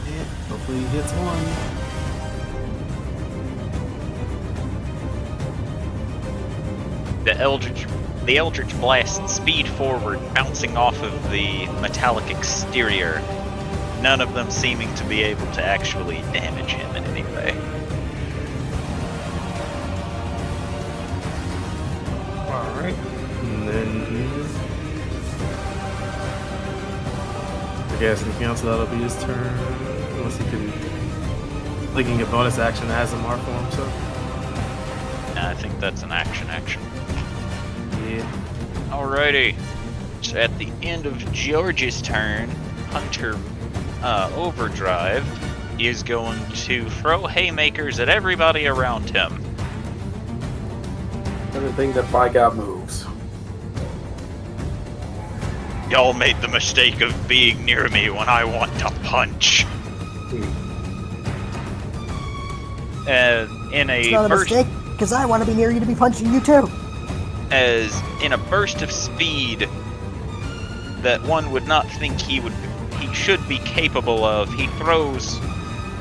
Yeah, hopefully he hits one. The Eldritch Blast speed forward, bouncing off of the metallic exterior, none of them seeming to be able to actually damage him in any way. Alright. And then I guess anything else, that'll be his turn. Unless he can linking a bonus action that has a mark for him, so. I think that's an action. Yeah. Alrighty. So at the end of George's turn, Hunter Overdrive is going to throw haymakers at everybody around him. Everything that by God moves. Y'all made the mistake of being near me when I want to punch. In It's a not a burst, mistake, because I want to be near you to be punching you too. as in a burst of speed that one would not think he should be capable of, he throws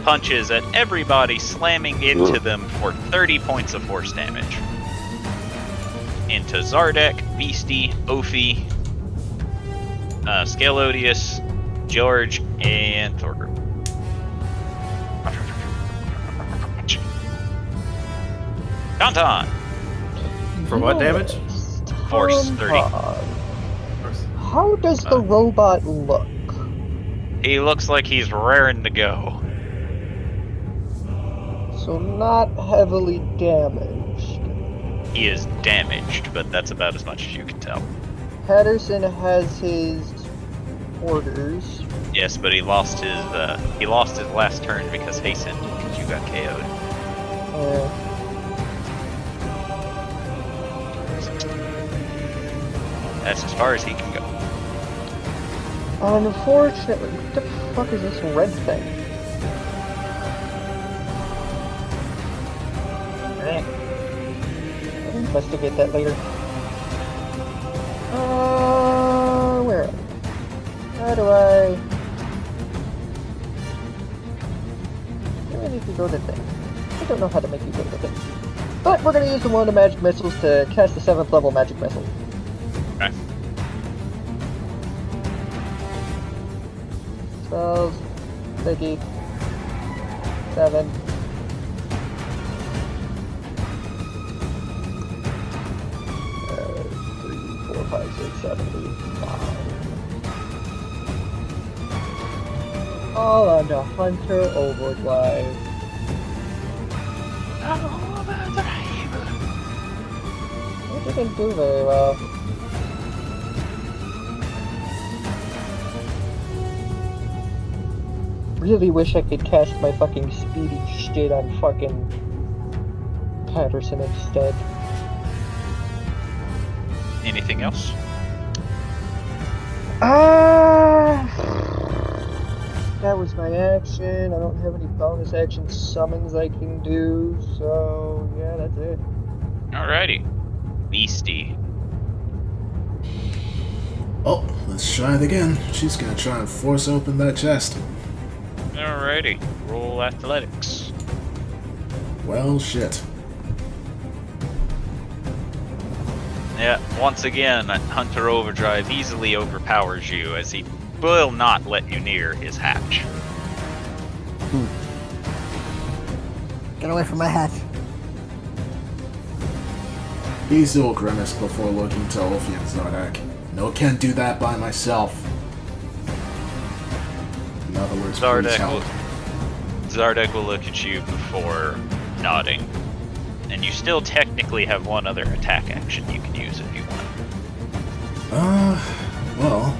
punches at everybody, slamming into them for 30 points of force damage. Into Zardek, Beastie, Ophi, Scalodius, George, and Thorgrim. Tauntaun! For what damage? Force 30. How does the robot look? He looks like he's raring to go. So not heavily damaged. He is damaged, but that's about as much as you can tell. Patterson has his orders. Yes, but he lost his last turn because haste ended because you got KO'd. That's as far as he can go. Unfortunately, what the fuck is this red thing? I'll investigate that later. Where am I? How do I need to go to thing? I don't know how to make you go to thing. But we're gonna use the one of magic missiles to cast the 7th level magic missile. Okay. Spells, sticky, 7. Three, 4, 5, 6, 7, 8, 9. All under Hunter Overdrive. It didn't do very well. Really wish I could cast my fucking speedy shit on fucking Patterson instead. Anything else? That was my action. I don't have any bonus action summons I can do, so yeah, that's it. Alrighty. Beastie. Oh, let's try it again. She's gonna try and force open that chest. Alrighty. Roll athletics. Well, shit. Yeah, once again, Hunter Overdrive easily overpowers you as he will not let you near his hatch. Get away from my hatch. Beazul grimaced before looking to Ulfi and Zardak. No, can't do that by myself. In other words, please help. Zardak will look at you before nodding. And you still technically have one other attack action you can use if you want. Well.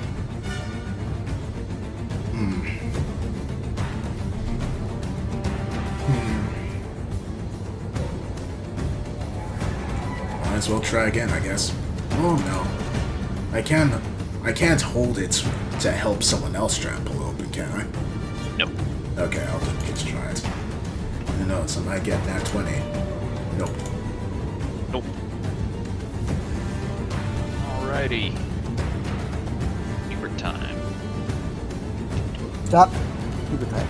Might as well try again, I guess. Oh no. I can't hold it to help someone else try and pull open, can I? Nope. Okay, I'll just try it. Who knows, I might get that 20. Nope. Nope. Alrighty. Hubert time. Stop. Keep it tight.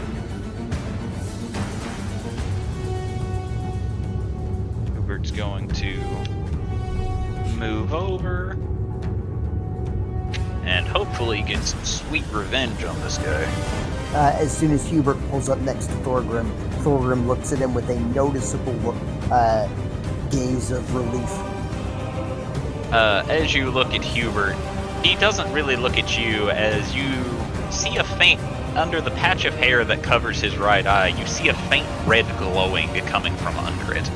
Hubert's going to move over and hopefully get some sweet revenge on this guy. As soon as Hubert pulls up next to Thorgrim, Thorgrim looks at him with a noticeable gaze of relief. As you look at Hubert, he doesn't really look at you as you see a faint, under the patch of hair that covers his right eye, you see a faint red glowing coming from under it.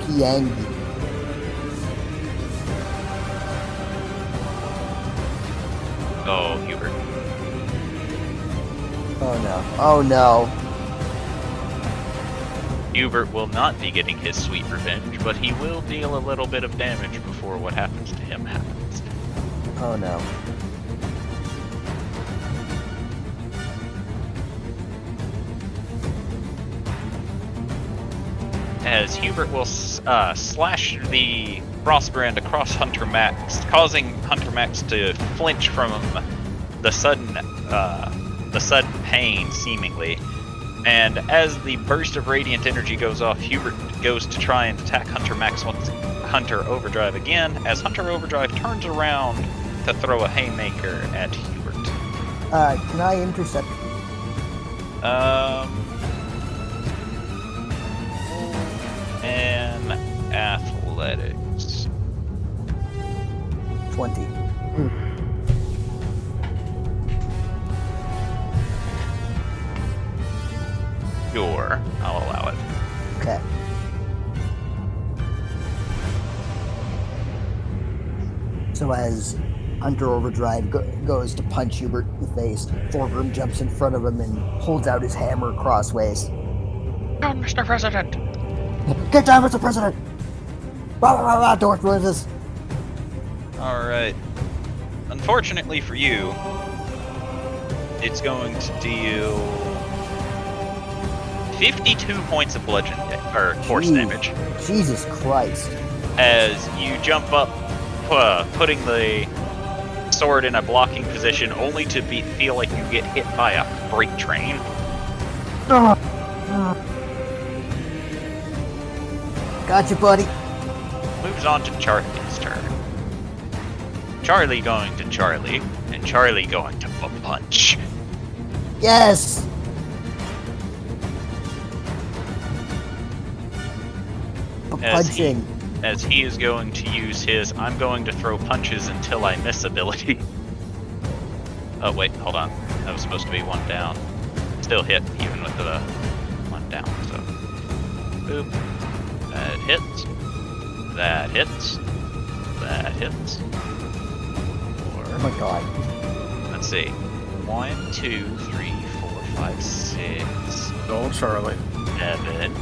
He angry. Oh, Hubert. Oh no. Oh no. Hubert will not be getting his sweet revenge, but he will deal a little bit of damage before what happens to him happens. Oh no. As Hubert will slash the Frostbrand across Hunter Max, causing Hunter Max to flinch from the sudden pain, seemingly. And as the burst of radiant energy goes off, Hubert goes to try and attack Hunter Max once Hunter Overdrive again, as Hunter Overdrive turns around to throw a haymaker at Hubert. Can I intercept? And athletics. 20. Sure, I'll allow it. Okay. So as Hunter Overdrive goes to punch Hubert in the face, Thorgrim jumps in front of him and holds out his hammer crossways. Down, Mr. President! Get down, Mr. President! Rah, rah, rah, rah, Darth noises. Alright. Unfortunately for you, it's going to deal 52 points of bludgeon force damage. Jesus Christ. As you jump up, putting the sword in a blocking position, only to feel like you get hit by a freight train. Gotcha, buddy. Moves on to Charlie's turn. Charlie going to Charlie, and Charlie going to punch. Yes! Punching. As he is going to use his I'm going to throw punches until I miss ability. Oh wait, hold on. That was supposed to be one down. Still hit even with the one down, so. Boop. That hits. That hits. That hits. Oh my god. Let's see. 1, 2, 3, 4, 5, 6. Old Charlie. 7. 8.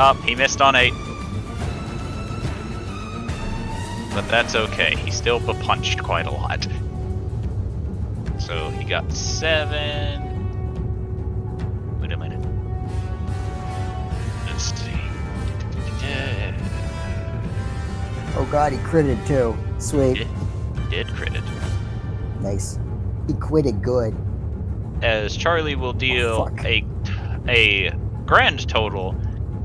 Oh, he missed on 8. But that's okay. He still punched quite a lot. So he got 7. Wait a minute. Let's see. Oh god, he critted too. Sweet. Did critted. Nice. He quitted good. As Charlie will deal a grand total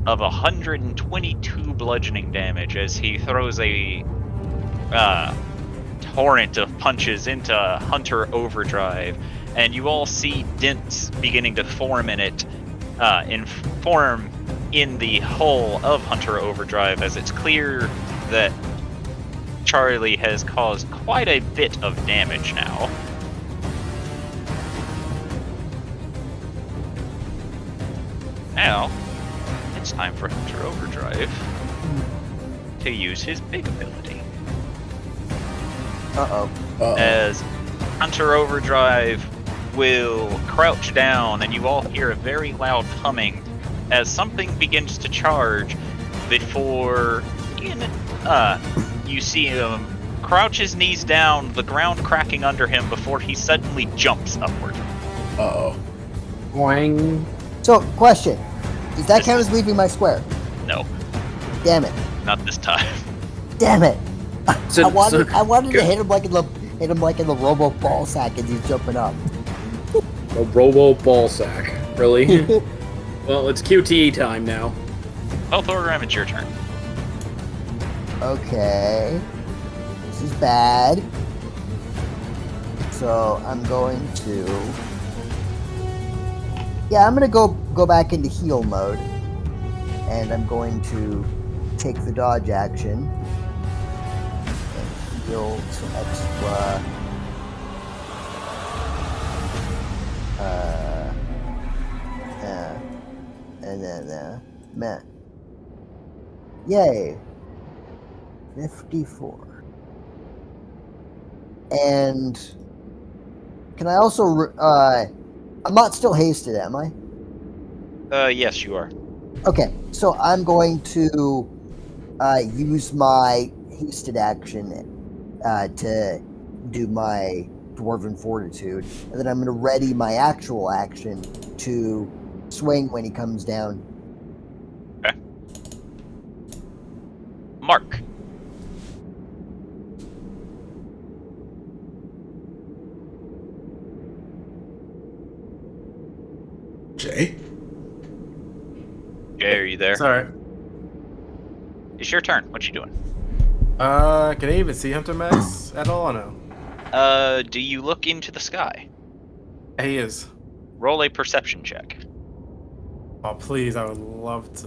of 122 bludgeoning damage as he throws a torrent of punches into Hunter Overdrive, and you all see dents beginning to form in it, form in the hull of Hunter Overdrive, as it's clear that Charlie has caused quite a bit of damage now. Now, it's time for Hunter Overdrive to use his big ability. Uh-oh. As Hunter Overdrive will crouch down, and you all hear a very loud humming as something begins to charge before you see him crouch his knees down, the ground cracking under him before he suddenly jumps upward. Uh-oh. Boing. So, question. Does that count as leaving my square? No, Damn it. not this time. Damn it. So- I wanted to so- hit him like in the robo ball sack as he's jumping up. A robo ball sack. Really? Well, it's QTE time now. Oh, Thorgrim, it's your turn. Okay. This is bad. So I'm going to... Yeah, I'm going to go back into heal mode. And I'm going to take the dodge action. And heal some extra... and then, meh. Yay. 54. And can I also, I'm not still hasted, am I? Yes, you are. Okay, so I'm going to use my hasted action to do my Dwarven Fortitude, and then I'm going to ready my actual action to swing when he comes down. Okay. Mark. Jay? Jay, are you there? Sorry. It's your turn. What you doing? Can I even see Hunter Max at all or no? Do you look into the sky? He is. Roll a perception check. Oh, please, I would love to.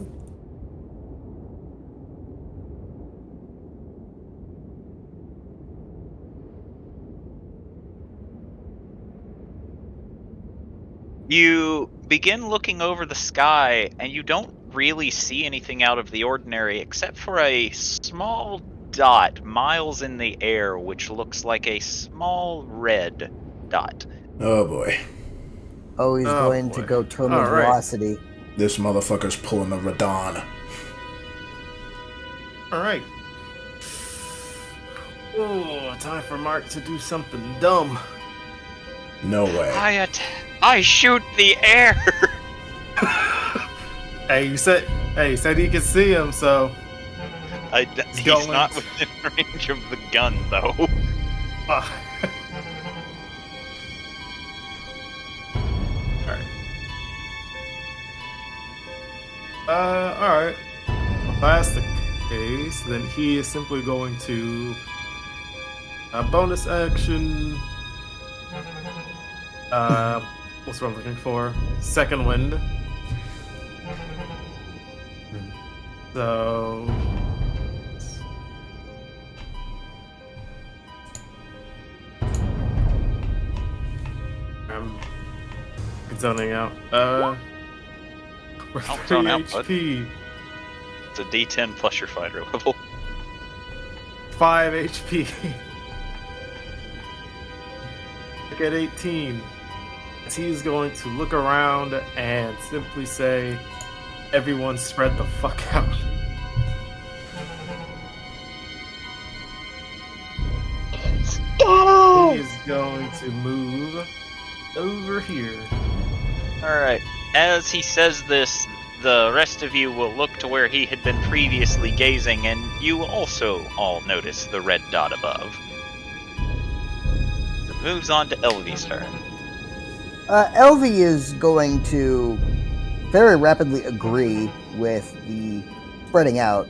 You begin looking over the sky, and you don't really see anything out of the ordinary except for a small dot miles in the air, which looks like a small red dot. Oh boy. Oh, he's Oh, going to boy. go terminal All right. velocity. This motherfucker's pulling the Radon. All right. Oh, time for Mark to do something dumb. No way. I shoot the air. Hey, you said he could see him, so. He's going not to- within range of the gun, though. Alright. Alright. If that's the case, then he is simply going to bonus action. What's what I'm looking for? Second wind. So I'm zoning out. We're Don't 3 zone out, bud. HP. It's a D10 plus your fighter level. 5 HP. Look at 18. He's going to look around and simply say, "Everyone spread the fuck out." He is going to move over here. Alright. As he says this, the rest of you will look to where he had been previously gazing, and you also all notice the red dot above. It moves on to Elvie's turn. Elvie is going to very rapidly agree with the spreading out,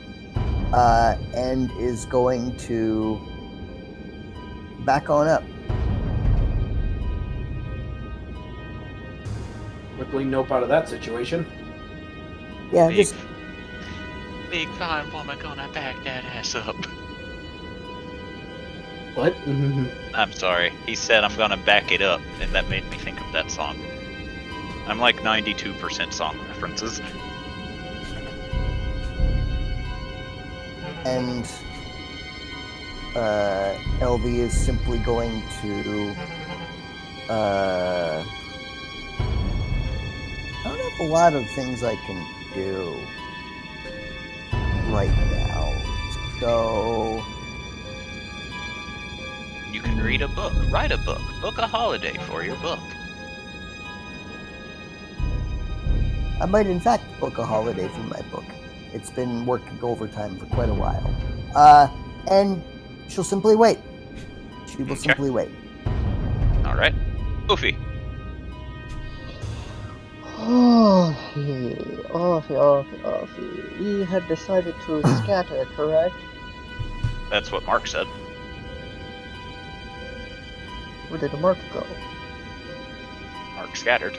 and is going to back on up. Quickly nope out of that situation. Yeah, Big, just big fine woman gonna back that ass up. What? I'm sorry. He said I'm gonna back it up, and that made me think of that song. I'm like 92% song references. and Elvie is simply going to I don't have a lot of things I can do right now. So You can read a book, write a book, book a holiday for your book. I might in fact book a holiday for my book. It's been working overtime for quite a while. And she'll simply wait. She will Okay. simply wait. Alright. Oofy. We had decided to scatter, correct? That's what Mark said. Where did the mark go? Mark scattered.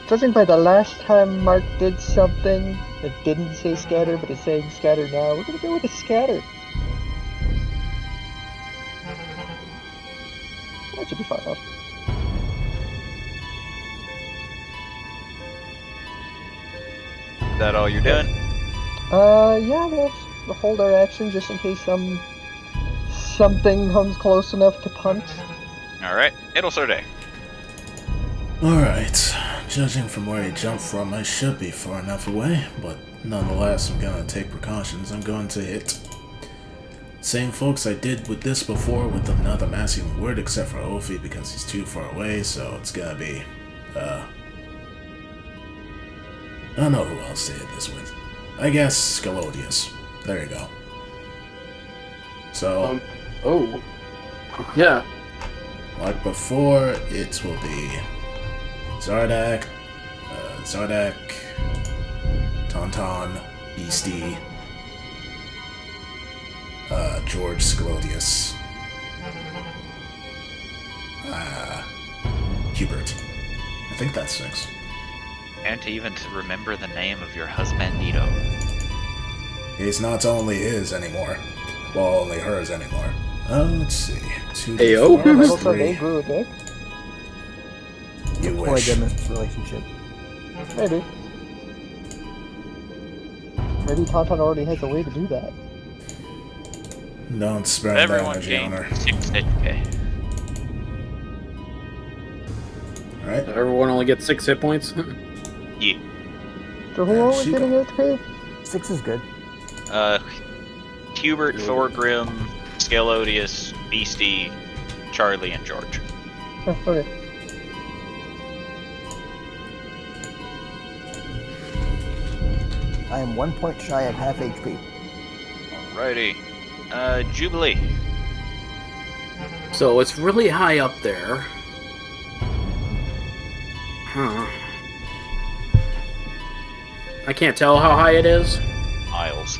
Judging by the last time Mark did something that didn't say scatter, but is saying scatter now, we're gonna go with a scatter. That should be fine enough. Is that all you're doing? Yeah, we'll hold our action just in case something comes close enough to punch. Alright. It'll Sorday. Alright, judging from where he jumped from, I should be far enough away, but nonetheless, I'm gonna take precautions. I'm going to hit. Same folks I did with this before with another masculine word, except for Ophi because he's too far away, so it's gonna be, I don't know who else to hit this with. I guess Scalodius. There you go. So, Oh. Yeah. like before, it will be Zardak, Tauntaun, Beastie, George Scalodius, Hubert. I think that's 6. And to even to remember the name of your husbandito. He's not only his anymore. Well, only hers anymore. Let's see. 2 Ayo. plus Also, they 3. grew a dick. You a wish. polygamous relationship. Maybe. Maybe Tauntaun already has a way to do that. Don't spend that Everyone energy on gained her. 6 HP. Alright? Everyone only gets 6 hit points. Yeah. So who And all was she getting got- HP? 6 is good. Hubert, Thorgrim, Scalodius, Beastie, Charlie, and George. Oh, okay. I am 1 point shy of half HP. Alrighty. Jubilee. So it's really high up there. Huh. I can't tell how high it is. Miles.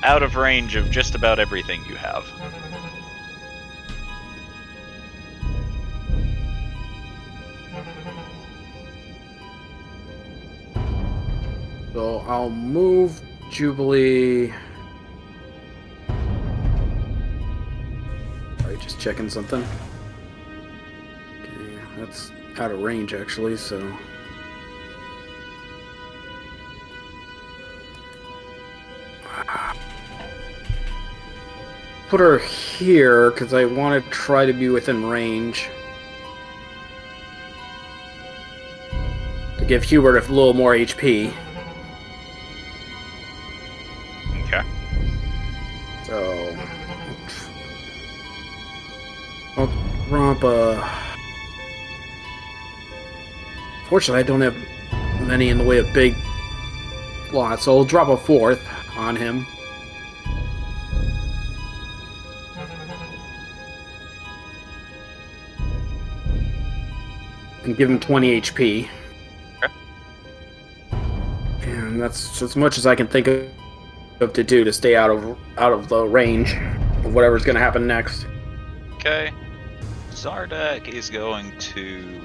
Out of range of just about everything you have. So I'll move Jubilee. Alright, just checking something. Okay, that's out of range actually, so. Put her here because I want to try to be within range. To give Hubert a little more HP. Okay. So, I'll romp a. Fortunately, I don't have many in the way of big slots, so I'll drop a 4th on him. And give him 20 HP. Okay. And that's as much as I can think of to do to stay out of the range of whatever's going to happen next. Okay. Zardak is going to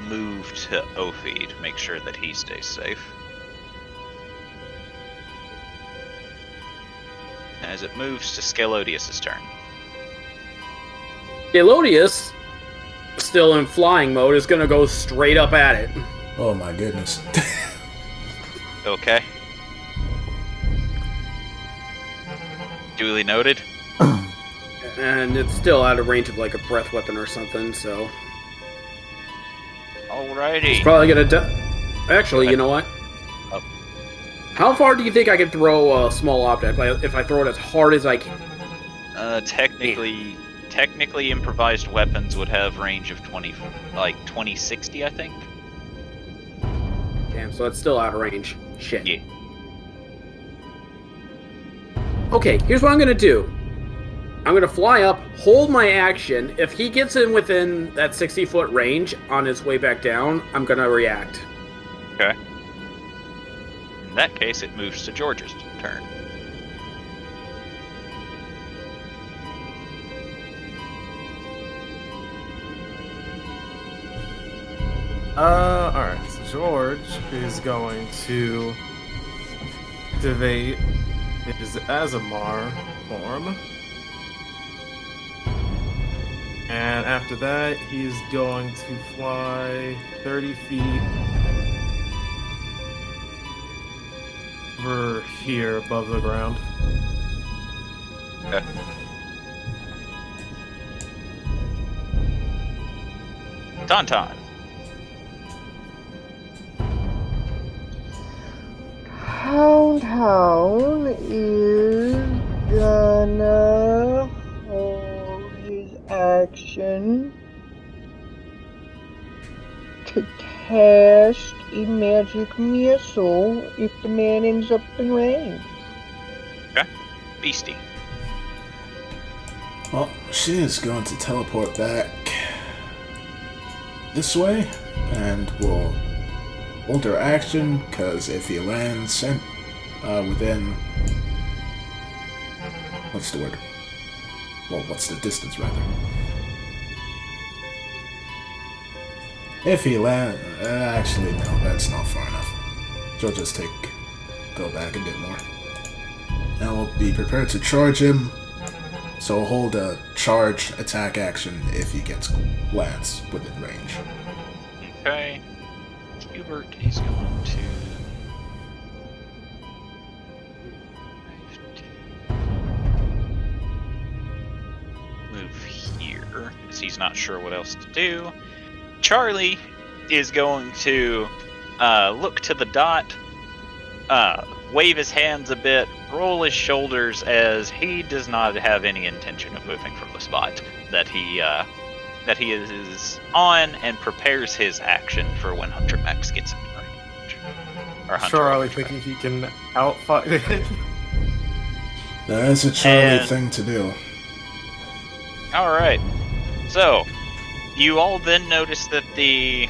move to Ophi to make sure that he stays safe. As it moves to Scalodius' turn. Elodius, still in flying mode, is going to go straight up at it. Oh my goodness. Okay. Duly noted. And it's still out of range of like a breath weapon or something, so... Alrighty. It's probably going to... Actually, you know what? Oh. How far do you think I can throw a small object? Like, if I throw it as hard as I can? Technically improvised weapons would have range of 2060, I think. Damn, so it's still out of range. Shit. Yeah. Okay, here's what I'm going to do. I'm going to fly up, hold my action. If he gets in within that 60-foot range on his way back down, I'm going to react. Okay. In that case, it moves to George's turn. Alright, so George is going to activate his Azamar form. And after that, he's going to fly 30 feet over here above the ground. Okay. Tauntaun. Tauntaun is gonna hold his action to cast a magic missile if the man ends up in range. Beastie. Well, she is going to teleport back this way, and will hold her action, because if he lands within... What's the word? Well, what's the distance, rather? If he lands... actually, no, that's not far enough. She'll just go back a bit more. And we'll be prepared to charge him So hold a charged attack action if he gets Lance within range. Okay. Hubert is going to move here because he's not sure what else to do. Charlie is going to look to the dot, wave his hands a bit, roll his shoulders as he does not have any intention of moving from the spot that he is on, and prepares his action for when Hunter Max gets in range. Or Hunter Charlie Overdrive. thinking he can outfight it. That is a Charlie And- thing to do. All right. So, you all then notice that the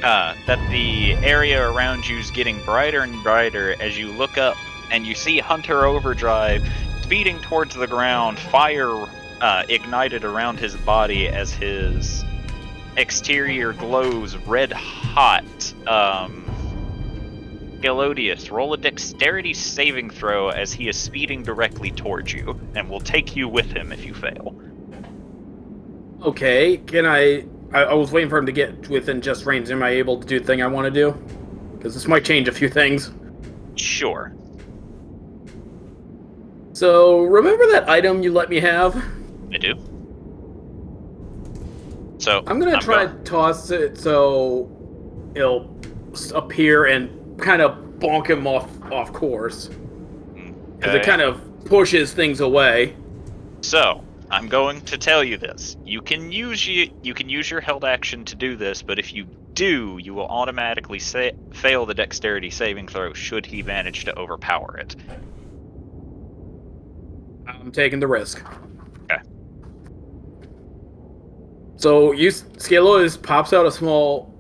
area around you is getting brighter and brighter as you look up and you see Hunter Overdrive speeding towards the ground, fire ignited around his body as his exterior glows red hot. Galodius, roll a dexterity saving throw as he is speeding directly towards you, and will take you with him if you fail. Okay, can I was waiting for him to get within just range. Am I able to do the thing I want to do? Because this might change a few things. Sure. So, remember that item you let me have? I do. So I'm gonna try to toss it so it'll appear and kind of bonk him off course. Because it kind of pushes things away. So I'm going to tell you this. You can use your held action to do this, but if you do, you will automatically fail the dexterity saving throw should he manage to overpower it. I'm taking the risk. Okay. So Scalois pops out a small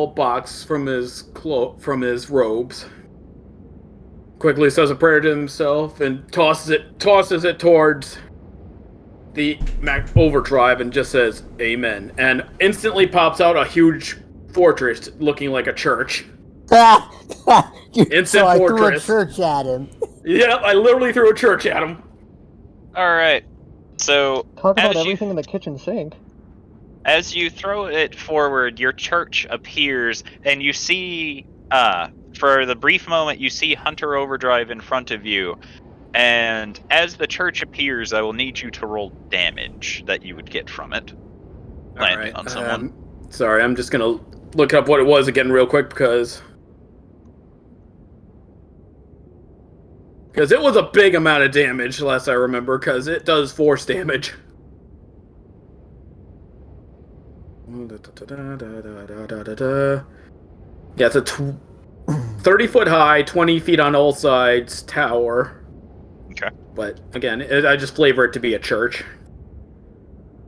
box from his robes. Quickly says a prayer to himself and tosses it towards the Overdrive and just says Amen. And instantly pops out a huge fortress looking like a church. Instant so I fortress. threw a church at him. Yep, I literally threw a church at him. All right. So Talk about as everything in the kitchen sink. As you throw it forward, your church appears, and you see, for the brief moment, you see Hunter Overdrive in front of you. And as the church appears, I will need you to roll damage that you would get from it, landing on someone. Sorry, I'm just gonna look up what it was again real quick because it was a big amount of damage, last I remember, because it does force damage. Yeah, it's a 30-foot high, 20 feet on all sides tower. Okay. But again, I just flavor it to be a church.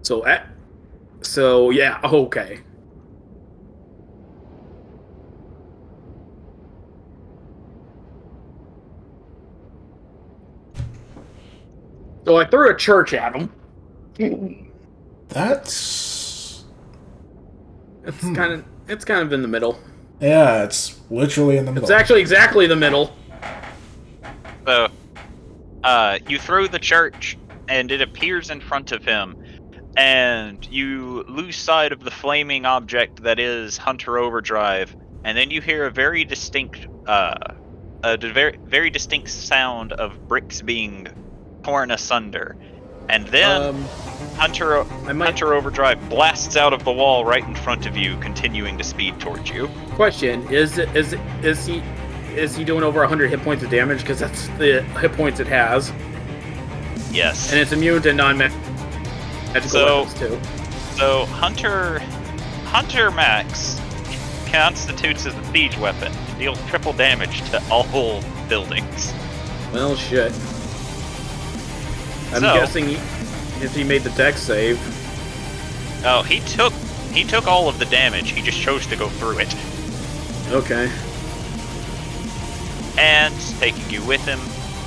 So yeah, okay. So I threw a church at him. That's... It's kind of in the middle. Yeah, it's literally in the middle. It's actually exactly the middle. So, you throw the church, and it appears in front of him, and you lose sight of the flaming object that is Hunter Overdrive, and then you hear a very distinct, very distinct sound of bricks being torn asunder, and then Hunter Overdrive blasts out of the wall right in front of you, continuing to speed towards you. Question: Is he doing over 100 hit points of damage? Because that's the hit points it has, Yes. and it's immune to non-magical weapons too. So Hunter Max constitutes as a siege weapon, deals triple damage to all buildings. Well, shit. I'm So- guessing if he made the dex save. Oh, he took all of the damage. He just chose to go through it. Okay. And taking you with him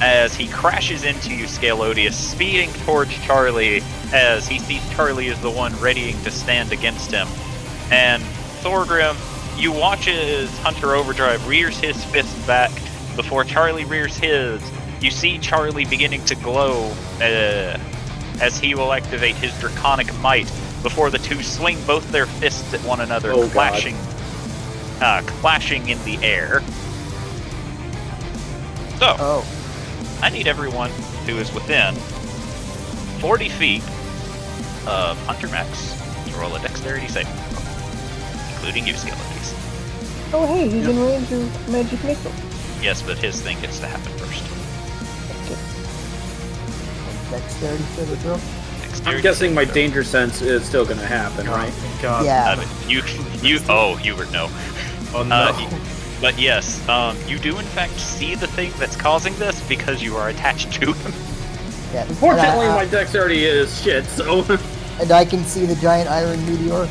as he crashes into you, Scalodius, speeding towards Charlie as he sees Charlie as the one readying to stand against him. And Thorgrim, you watch as Hunter Overdrive rears his fist back before Charlie rears his, you see Charlie beginning to glow as he will activate his draconic might before the two swing both their fists at one another, Oh, God. clashing in the air. So, Oh, I need everyone who is within 40 feet of Hunter Max to roll a dexterity saving throw, including you, Skeletons. Oh, hey, he's in range of magic missile. Yes, but his thing gets to happen first. dexterity saving throw. I'm Dexterity guessing my saving throw. danger sense is still gonna happen, right? Thank God. Yeah. You were no. Oh no. But yes, you do in fact see the thing that's causing this because you are attached to him. Yeah. Unfortunately, and my dexterity is shit, so... and I can see the giant iron meteor.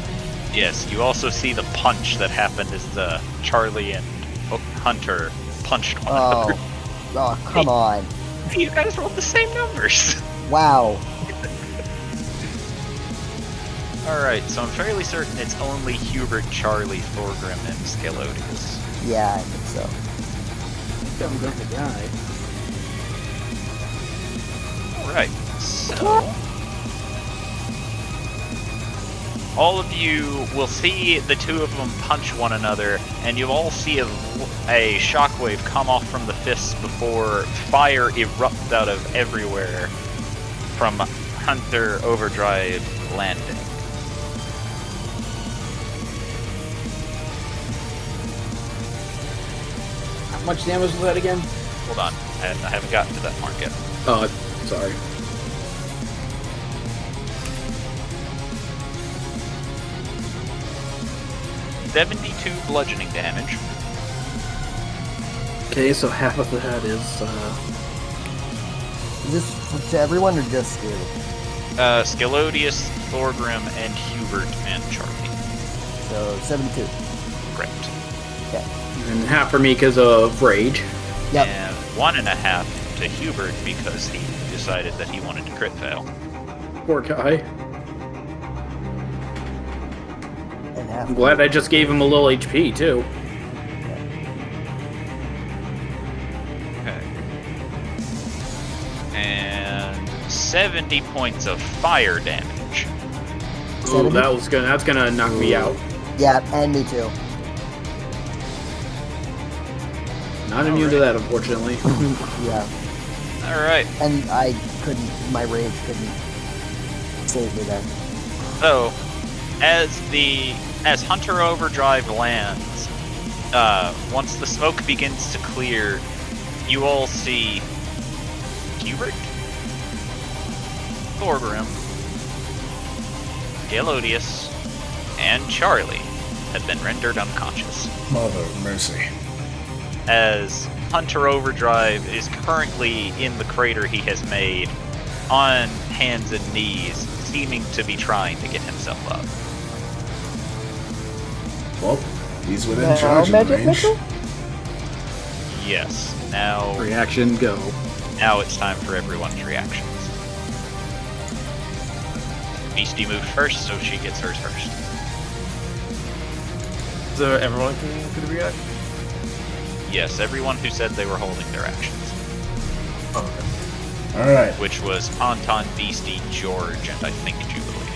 Yes, you also see the punch that happened as Charlie and Hunter punched one another. Oh, come on. You guys rolled the same numbers. Wow. Alright, so I'm fairly certain it's only Hubert, Charlie, Thorgrim, and Scalodius. Yeah, I think so. I'm gonna die. Alright, so... all of you will see the two of them punch one another, and you all see a shockwave come off from the fists before fire erupts out of everywhere from Hunter Overdrive landing. How much damage was that again? Hold on, I haven't gotten to that mark yet. Oh, sorry. .72 bludgeoning damage. Okay, so half of that is, Is this to everyone or just you? Scalodius, Thorgrim, and Hubert, and Charlie. So 72. Correct. and half for me because of rage. Yep. And 1.5 to Hubert because he decided that he wanted to crit fail. Poor guy. And half. I'm glad I just gave him a little HP, too. Okay. And 70 points of fire damage. Ooh, 70? that's gonna knock me out. Yeah, and me too. Not immune to that, unfortunately. Yeah. Alright, And I couldn't, my rage couldn't save me then. so as Hunter Overdrive lands, once the smoke begins to clear, you all see Hubert, Thorgrim, Galodius, and Charlie have been rendered unconscious. Mother of mercy. As Hunter Overdrive is currently in the crater he has made, on hands and knees, seeming to be trying to get himself up. Well, he's within Now, charge of magic the range. missile? Yes, now Reaction, go. it's time for everyone's reactions. Beastie moved first, so she gets hers first. So everyone can react? Yes, everyone who said they were holding their actions. Alright. Which was Anton, Beastie, George, and I think Jubilee.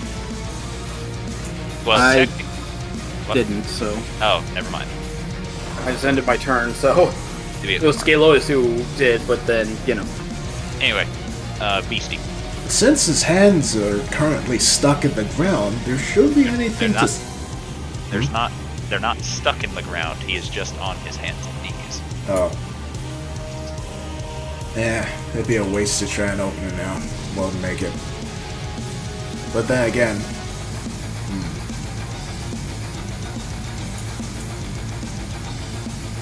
Well, I What? didn't, so... Oh, never mind. I just ended my turn, so... It was Scalois who did, but then, you know... Anyway, Beastie. Since his hands are currently stuck in the ground, there shouldn't be anything They're to... They're not stuck in the ground. He is just on his hands and knees. Oh. Yeah, it'd be a waste to try and open it now. Won't make it. But then again...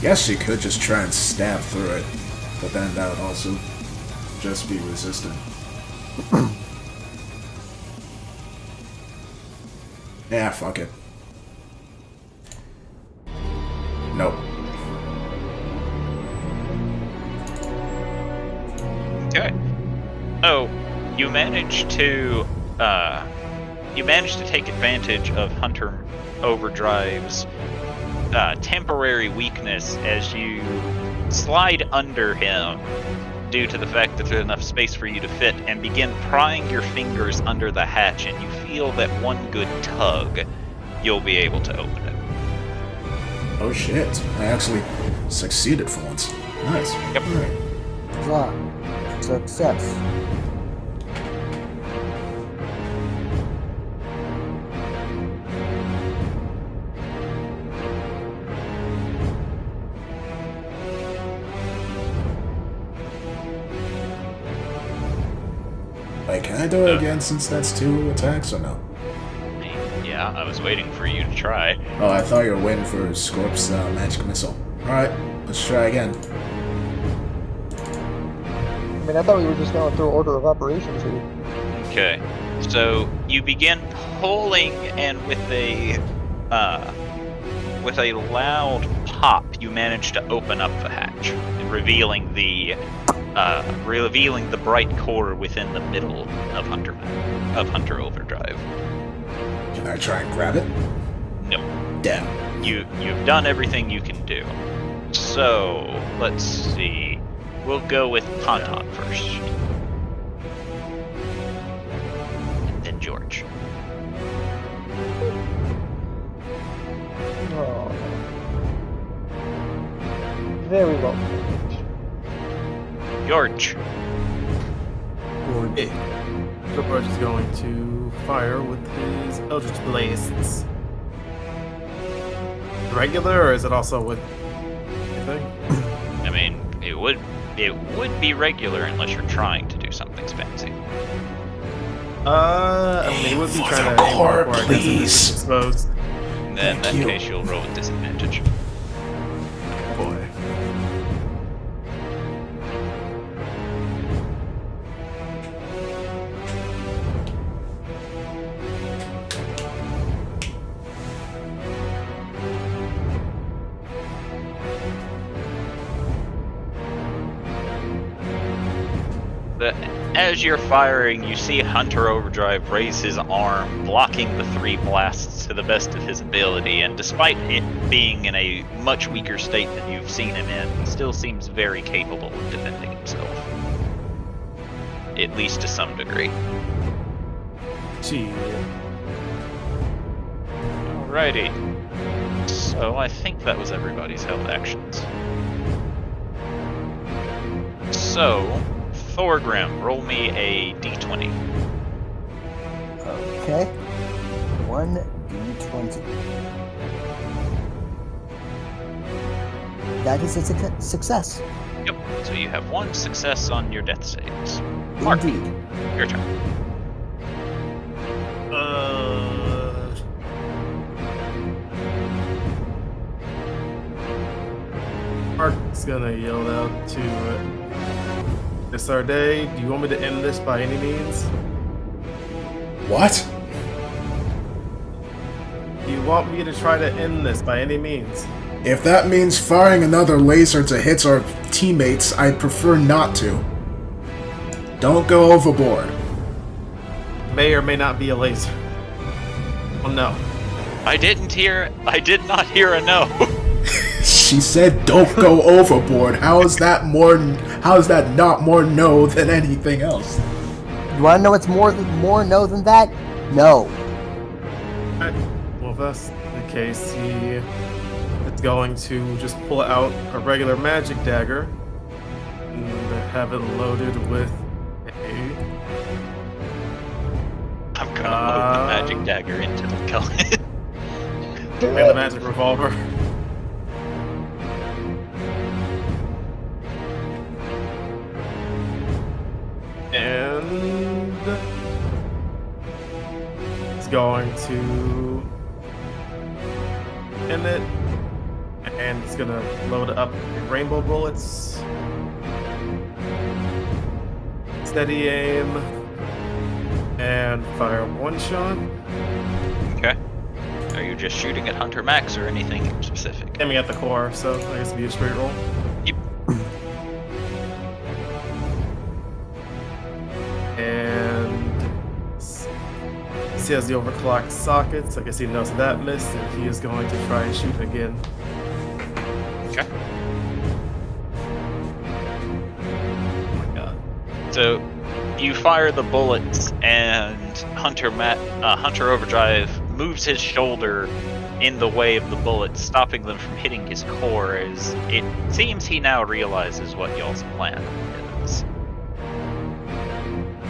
Guess you could just try and stab through it. But then that would also just be resistant. Yeah, fuck it. Nope. Okay. So you managed to take advantage of Hunter Overdrive's temporary weakness as you slide under him due to the fact that there's enough space for you to fit, and begin prying your fingers under the hatch, and you feel that one good tug, you'll be able to open it. Oh shit, I actually succeeded for once. Nice. Yep. Alright. Huzzah. Success. Wait, can I do it again since that's 2 attacks or no? Yeah, I was waiting for you to try. Oh, I thought you were waiting for Scorp's magic missile. Alright, let's try again. I mean, I thought we were just going through order of operations here. Okay, so you begin pulling, and with a loud pop, you manage to open up the hatch, revealing the bright core within the middle of Hunter Overdrive. Can I try and grab it? No, Damn. you've done everything you can do. So let's see. We'll go with Tauntaun first, and then George. Oh. Very well. George. George is going to fire with his Eldritch Blasts. Regular, or is it also with anything? I mean, it would be regular unless you're trying to do something fancy. I mean, he would be trying to aim core, for, I guess, if please. it's exposed. Then in that you. case, you'll roll with disadvantage. Boy. As you're firing, you see Hunter Overdrive raise his arm, blocking the 3 blasts to the best of his ability, and despite it being in a much weaker state than you've seen him in, he still seems very capable of defending himself. At least to some degree. Gee. Alrighty. So I think that was everybody's held actions. So, Thorgrim, roll me a d20. Okay. 1d20. That is a success. Yep, so you have 1 success on your death saves. Mark, Indeed. your turn. Mark's gonna yell out to Desarde, do you want me to end this by any means? What? Do you want me to try to end this by any means? If that means firing another laser to hit our teammates, I'd prefer not to. Don't go overboard. May or may not be a laser. Oh no. I did not hear a no. She said don't go overboard. How is that not more no than anything else? You want to know what's more no than that? No. Alright, well if that's the case, he is going to just pull out a regular magic dagger and have it loaded with a... I'm gonna load the magic dagger into the gun. and the magic revolver. And it's going to end it, and it's gonna load up rainbow bullets. Steady aim, and fire 1 shot. Okay. Are you just shooting at Hunter Max or anything specific? Aiming at the core, so I guess it'd be a straight roll. Yep. And he has the overclocked sockets. I guess he knows that missed, and he is going to try and shoot again. Okay. So you fire the bullets, and Hunter Overdrive moves his shoulder in the way of the bullets, stopping them from hitting his core, as it seems he now realizes what y'all's plan is.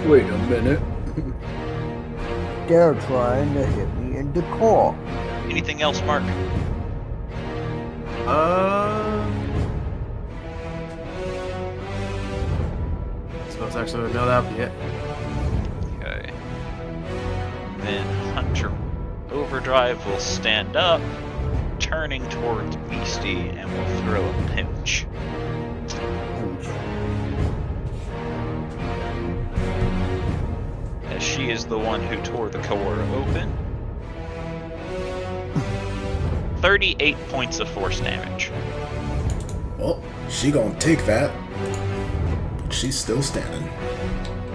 Wait a minute. They're trying to hit me in the core. Anything else, Mark? Suppose actually we know that yet. Okay. Then Hunter Overdrive will stand up, turning towards Beastie, and will throw a pinch. As she is the one who tore the core open. 38 points of force damage. Well, she gonna take that. But she's still standing.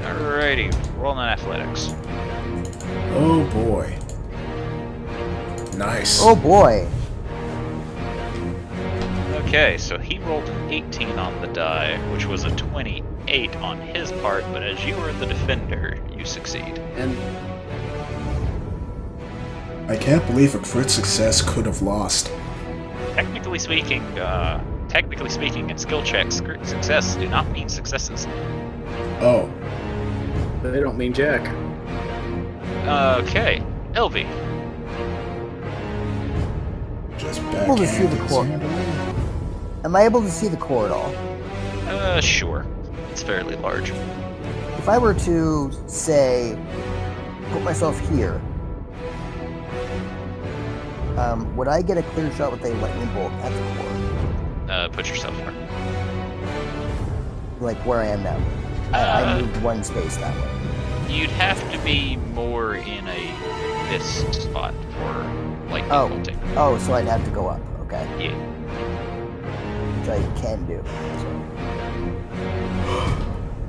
Alrighty, roll on athletics. Oh boy. Nice. Oh boy. Okay, so he rolled an 18 on the die, which was a 28 on his part, but as you are the defender, you succeed. And I can't believe a crit success could have lost. Technically speaking, in skill checks, crit success do not mean successes. Oh. they don't mean jack. Okay, LV. Just Able to see the core. Am I able to see the core at all? Sure. It's fairly large. If I were to, say, put myself here, would I get a clear shot with a lightning bolt at the core? Put yourself where? Like where I am now. I moved one space that way. You'd have to be more in this spot for lightning bolting. Oh, so I'd have to go up. Okay. Yeah. Which I can do.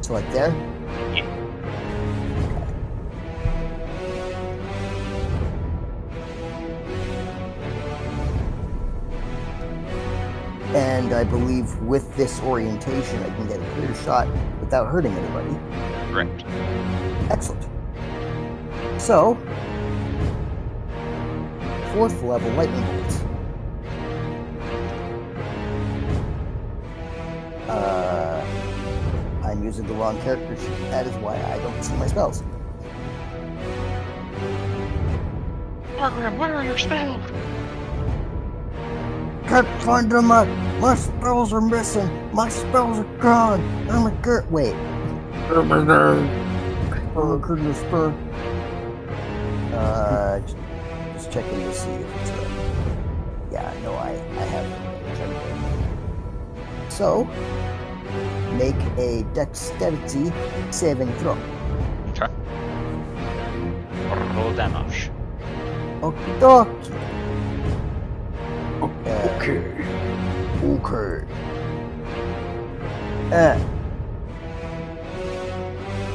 So like there? Yeah. And I believe with this orientation, I can get a clear shot without hurting anybody. Correct. Excellent. So, 4th level lightning bolts. I'm using the wrong character sheet. That is why I don't see my spells. Margaret, where are your spells? Can't find them. My spells are missing. My spells are gone. Oh my god. Wait. Oh my god. Oh goodness, spur. Just checking to see if it's yeah, no, I have it. So, make a dexterity saving throw. Okay. Roll damage. Okie dokie. Okay.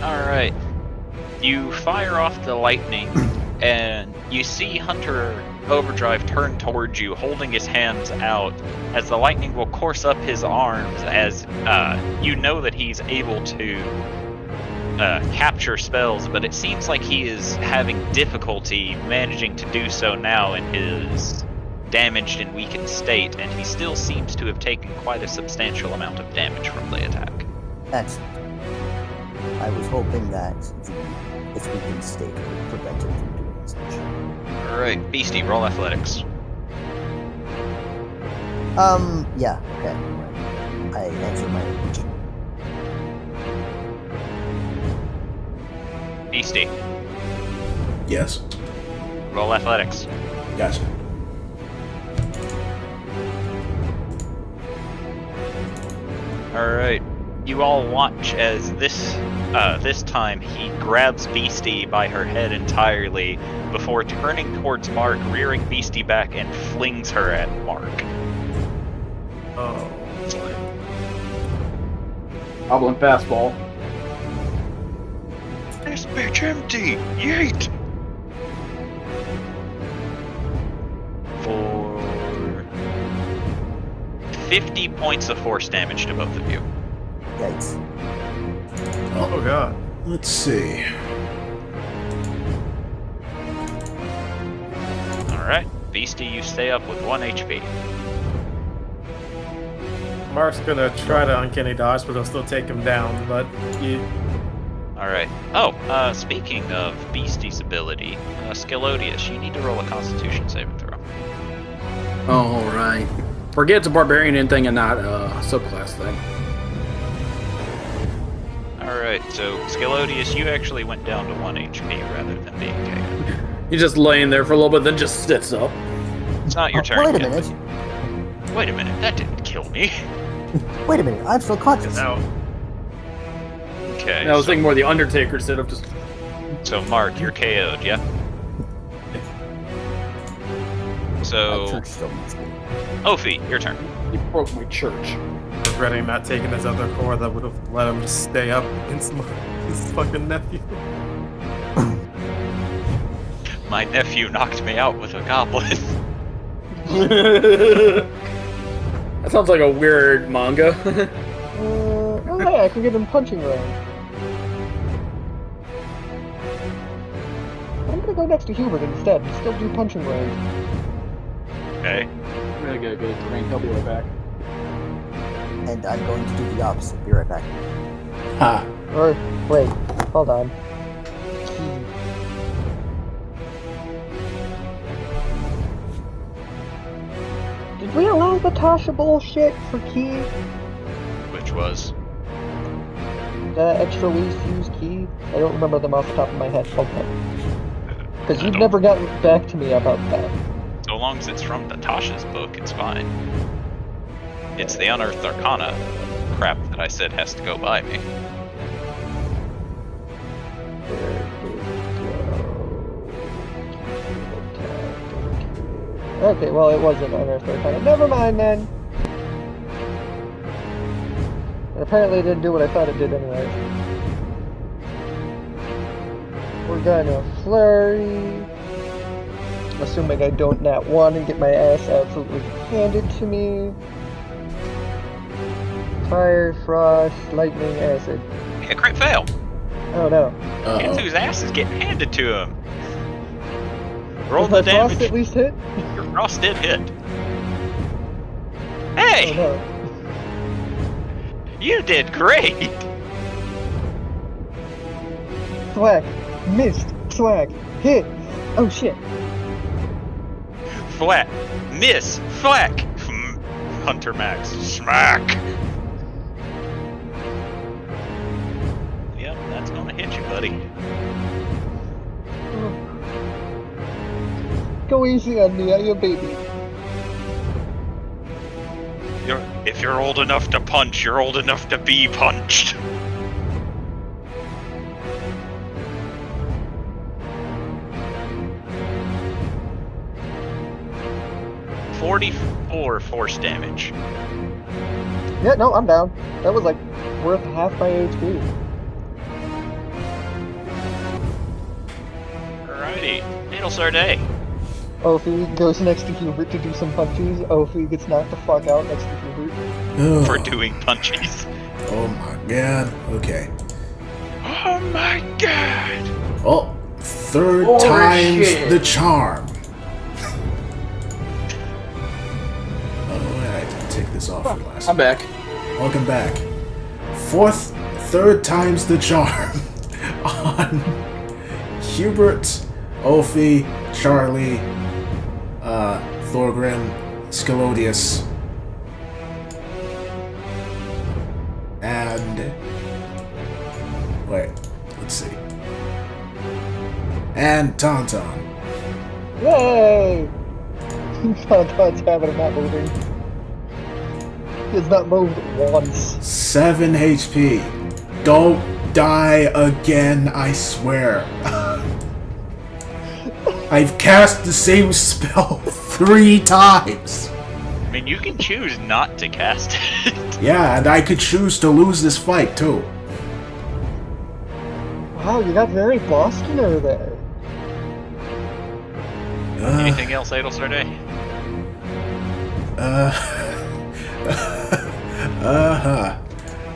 Alright. You fire off the lightning, and you see Hunter Overdrive turn towards you, holding his hands out, as the lightning will course up his arms, as you know that he's able to capture spells, but it seems like he is having difficulty managing to do so now in his damaged and weakened state, and he still seems to have taken quite a substantial amount of damage from the attack. Excellent. I was hoping that its weakened state would prevent it from doing such. Alright, Beastie, roll athletics. Yeah, okay. I answered my question. Beastie, Yes. roll athletics. Gotcha. Alright. You all watch as this time he grabs Beastie by her head entirely before turning towards Mark, rearing Beastie back, and flings her at Mark. Oh boy. Goblin fastball. This bitch empty! Yeet! For 50 points of force damage to both of you. Yikes. Oh god. Let's see. Alright, Beastie, you stay up with 1 HP. Mark's gonna try to uncanny dodge, but he'll still take him down. But you. Alright. Oh, speaking of Beastie's ability, Skillodius, you need to roll a Constitution saving throw. All right. Forget it's a barbarian thing and not a subclass thing. Alright, so Skillodius, you actually went down to 1 HP rather than being KO'd. He's just laying there for a little bit, then just sits up. It's not your turn Wait a yet, minute. but- Wait a minute, that didn't kill me. Wait a minute. I'm still conscious. Now, Okay, I was thinking more the Undertaker instead of just. so Mark, you're KO'd, yeah? My So, church still needs me. Ophi, your turn. He broke my church. regretting not taking his other core that would have let him just stay up against his fucking nephew. My nephew knocked me out with a goblin. That sounds like a weird manga. Oh hey, I can get in punching range. I'm gonna go next to Hubert instead and still do punching range. Okay. I'm gonna get a good rank. I'll be right back. And I'm going to do the opposite. Be right back. Ha! Or, wait, hold on. Did we allow the Tasha bullshit for key? Which was? The extra ways to use key? I don't remember them off the top of my head. Okay. Because I you've don't- never gotten back to me about that. So long as it's from Natasha's book, it's fine. It's the Unearthed Arcana crap that I said has to go by me. Okay, well, it wasn't Unearthed Arcana. Never mind then! And apparently it didn't do what I thought it did anyway. We're gonna flurry. Assuming I don't nat 1 and get my ass absolutely handed to me. Fire, frost, lightning, acid. Yeah, crit fail. Oh no. Kenzu's ass is getting handed to him. Roll Does the my frost damage. at least hit? Your frost did hit. Oh Hey, no. you did great. Thwack. Missed. Thwack. Hit. Oh shit. Flat. Miss. Flack. Hunter Max. Smack. Yep, that's gonna hit you, buddy. Go easy on me, I'm your baby. If you're old enough to punch, you're old enough to be punched. $44 force damage. Yeah, no, I'm down. That was like worth half my HP. Alrighty. Needle Sarday. Ophi goes next to Hubert to do some punches. Ophi gets knocked the fuck out next to Hubert. Oh, For doing punchies. oh my god. Okay. Oh my god! Oh, third Holy time's shit. the charm. Oh, I didn't take this off for last. I'm back. Welcome back. Third time's the charm on Hubert, Ophi, Charlie, Thorgrim, Skillodius, and wait, let's see, and Tauntaun. Yay! Tauntaun's having it not moving. He's not moved once. 7 HP. Don't die again, I swear. I've cast the same spell 3 times. I mean, you can choose not to cast it. Yeah, and I could choose to lose this fight too. Wow, you got very Bostoner there. Anything else, Adel Sarday?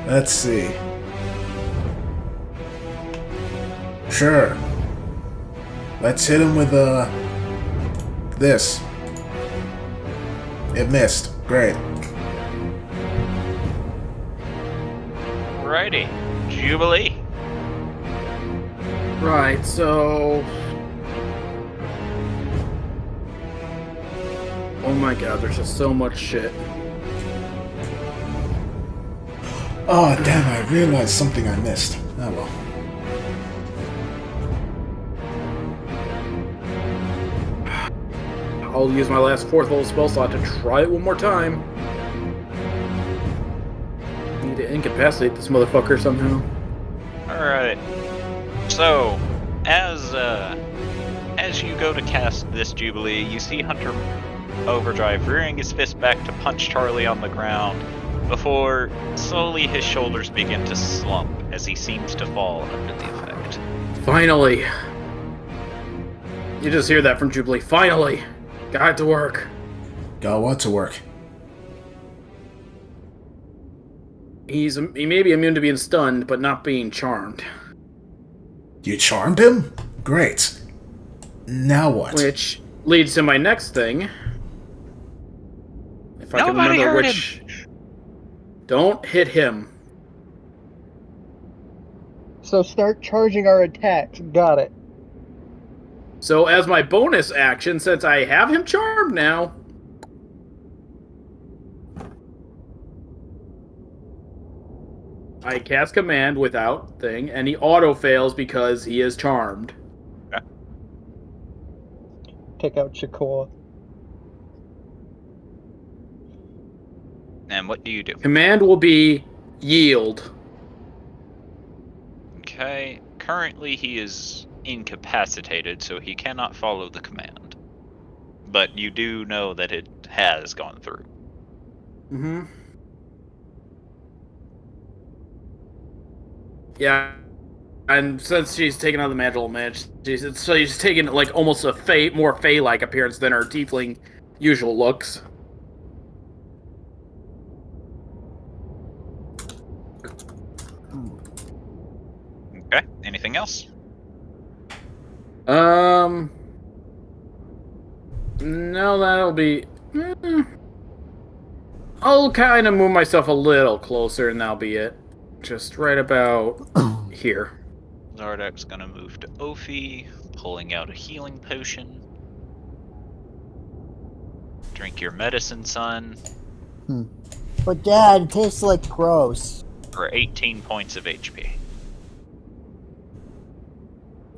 Let's see. Sure. Let's hit him with this. It missed. Great. Alrighty. Jubilee. Right, so... Oh my god, there's just so much shit. Oh, damn, I realized something I missed. Oh well. I'll use my last 4th level spell slot to try it one more time. Need to incapacitate this motherfucker somehow. Alright. So, as you go to cast this Jubilee, you see Hunter Overdrive rearing his fist back to punch Charlie on the ground, before slowly his shoulders begin to slump as he seems to fall under the effect. Finally. You just hear that from Jubilee. Finally. Got to work. Got what to work? He may be immune to being stunned, but not being charmed. You charmed him? Great. Now what? Which leads to my next thing. If I can Nobody remember heard which... Don't hit him. So start charging our attacks. Got it. So as my bonus action, since I have him charmed now... I cast command without thing, and he auto-fails because he is charmed. Take out Shakur. And what do you do? Command will be yield. Okay. Currently he is incapacitated, so he cannot follow the command. But you do know that it has gone through. Mm-hmm. Yeah. And since she's taken on the magical match, she's taken like almost a more Fey-like appearance than her tiefling usual looks. Okay. Anything else? No, that'll be... I'll kind of move myself a little closer, and that'll be it. Just right about here. Zardak's gonna move to Ophi, pulling out a healing potion. Drink your medicine, son, But Dad, it tastes like gross. for 18 points of HP.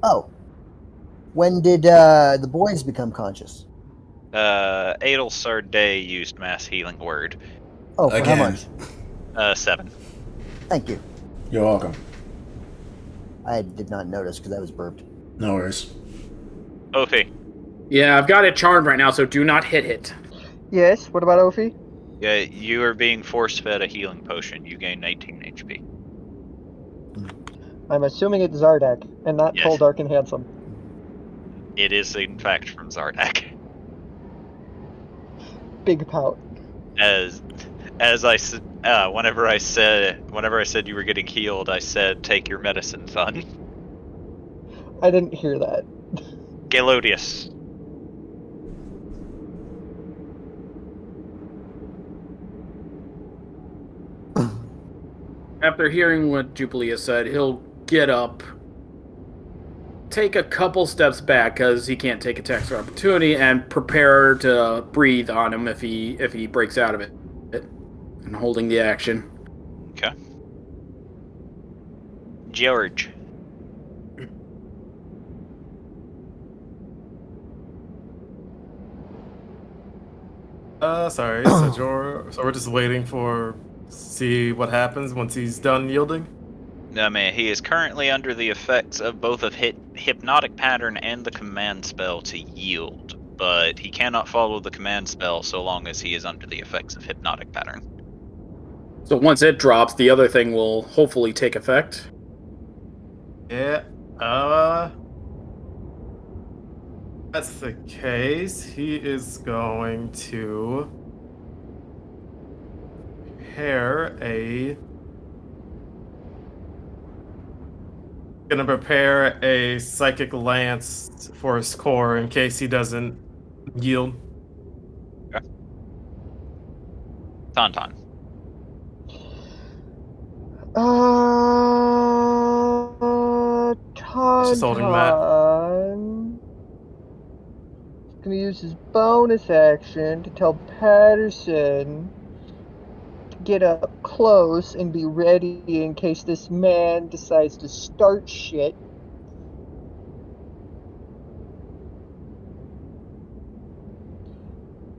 Oh. When did the boys become conscious? Adel Sarday used mass healing word. Oh, for Again. how much? 7. Thank you. You're welcome. I did not notice because I was burped. No worries. Ophi. Yeah, I've got it charmed right now, so do not hit it. Yes, what about Ophi? Yeah, you are being force-fed a healing potion. You gain 19 HP. I'm assuming it's Zardak, and not Yes. Tall, Dark, and Handsome. It is, in fact, from Zardak. Big pout. As whenever I said you were getting healed, I said, "Take your medicine, son." I didn't hear that. Galodius. After hearing what Jubilee has said, he'll get up, take a couple steps back because he can't take attacks of opportunity, and prepare to breathe on him if he breaks out of it. And holding the action. Okay. George. Sorry. So we're just waiting for see what happens once he's done yielding. I mean, he is currently under the effects of both of hypnotic pattern and the command spell to yield, but he cannot follow the command spell so long as he is under the effects of hypnotic pattern. So once it drops, the other thing will hopefully take effect. Yeah. That's the case. He is going to prepare a gonna prepare a psychic lance for his core in case he doesn't yield. Tauntaun. She's holding Matt. Tauntaun is gonna use his bonus action to tell Patterson to get up close and be ready in case this man decides to start shit.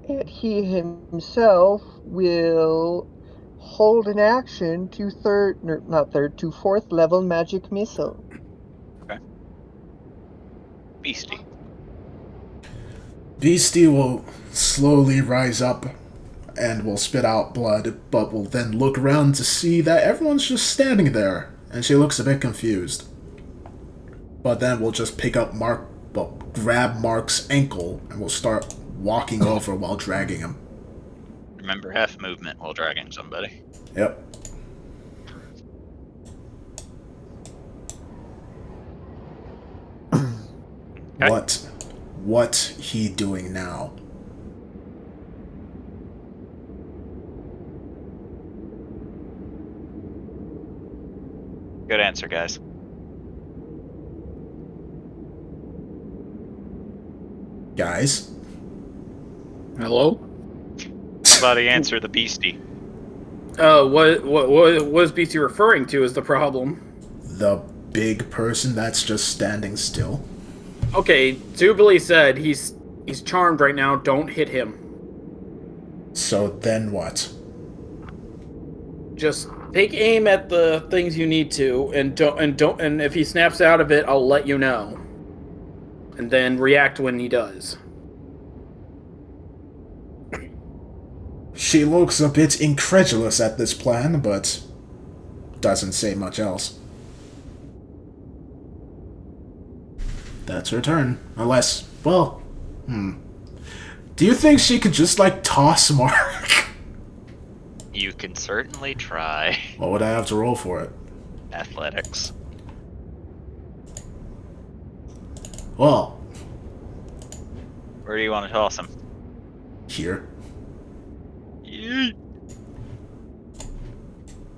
And he himself will hold an action to to 4th level magic missile. Beastie. Beastie will slowly rise up and will spit out blood, but will then look around to see that everyone's just standing there, and she looks a bit confused. But then we'll just grab Mark's ankle, and we'll start walking over while dragging him. Remember, half movement while dragging somebody. Yep. Okay. What he doing now? Good answer, guys. Guys? Hello? Somebody answer the beastie. What is BC referring to is the problem? The big person that's just standing still? Okay, Jubilee said he's charmed right now, don't hit him. So then what? Just take aim at the things you need to, and if he snaps out of it, I'll let you know. And then react when he does. She looks a bit incredulous at this plan, but doesn't say much else. That's her turn. Unless, well, Do you think she could just, like, toss Mark? You can certainly try. What would I have to roll for it? Athletics. Well, Where do you want to toss him? here. Yeet.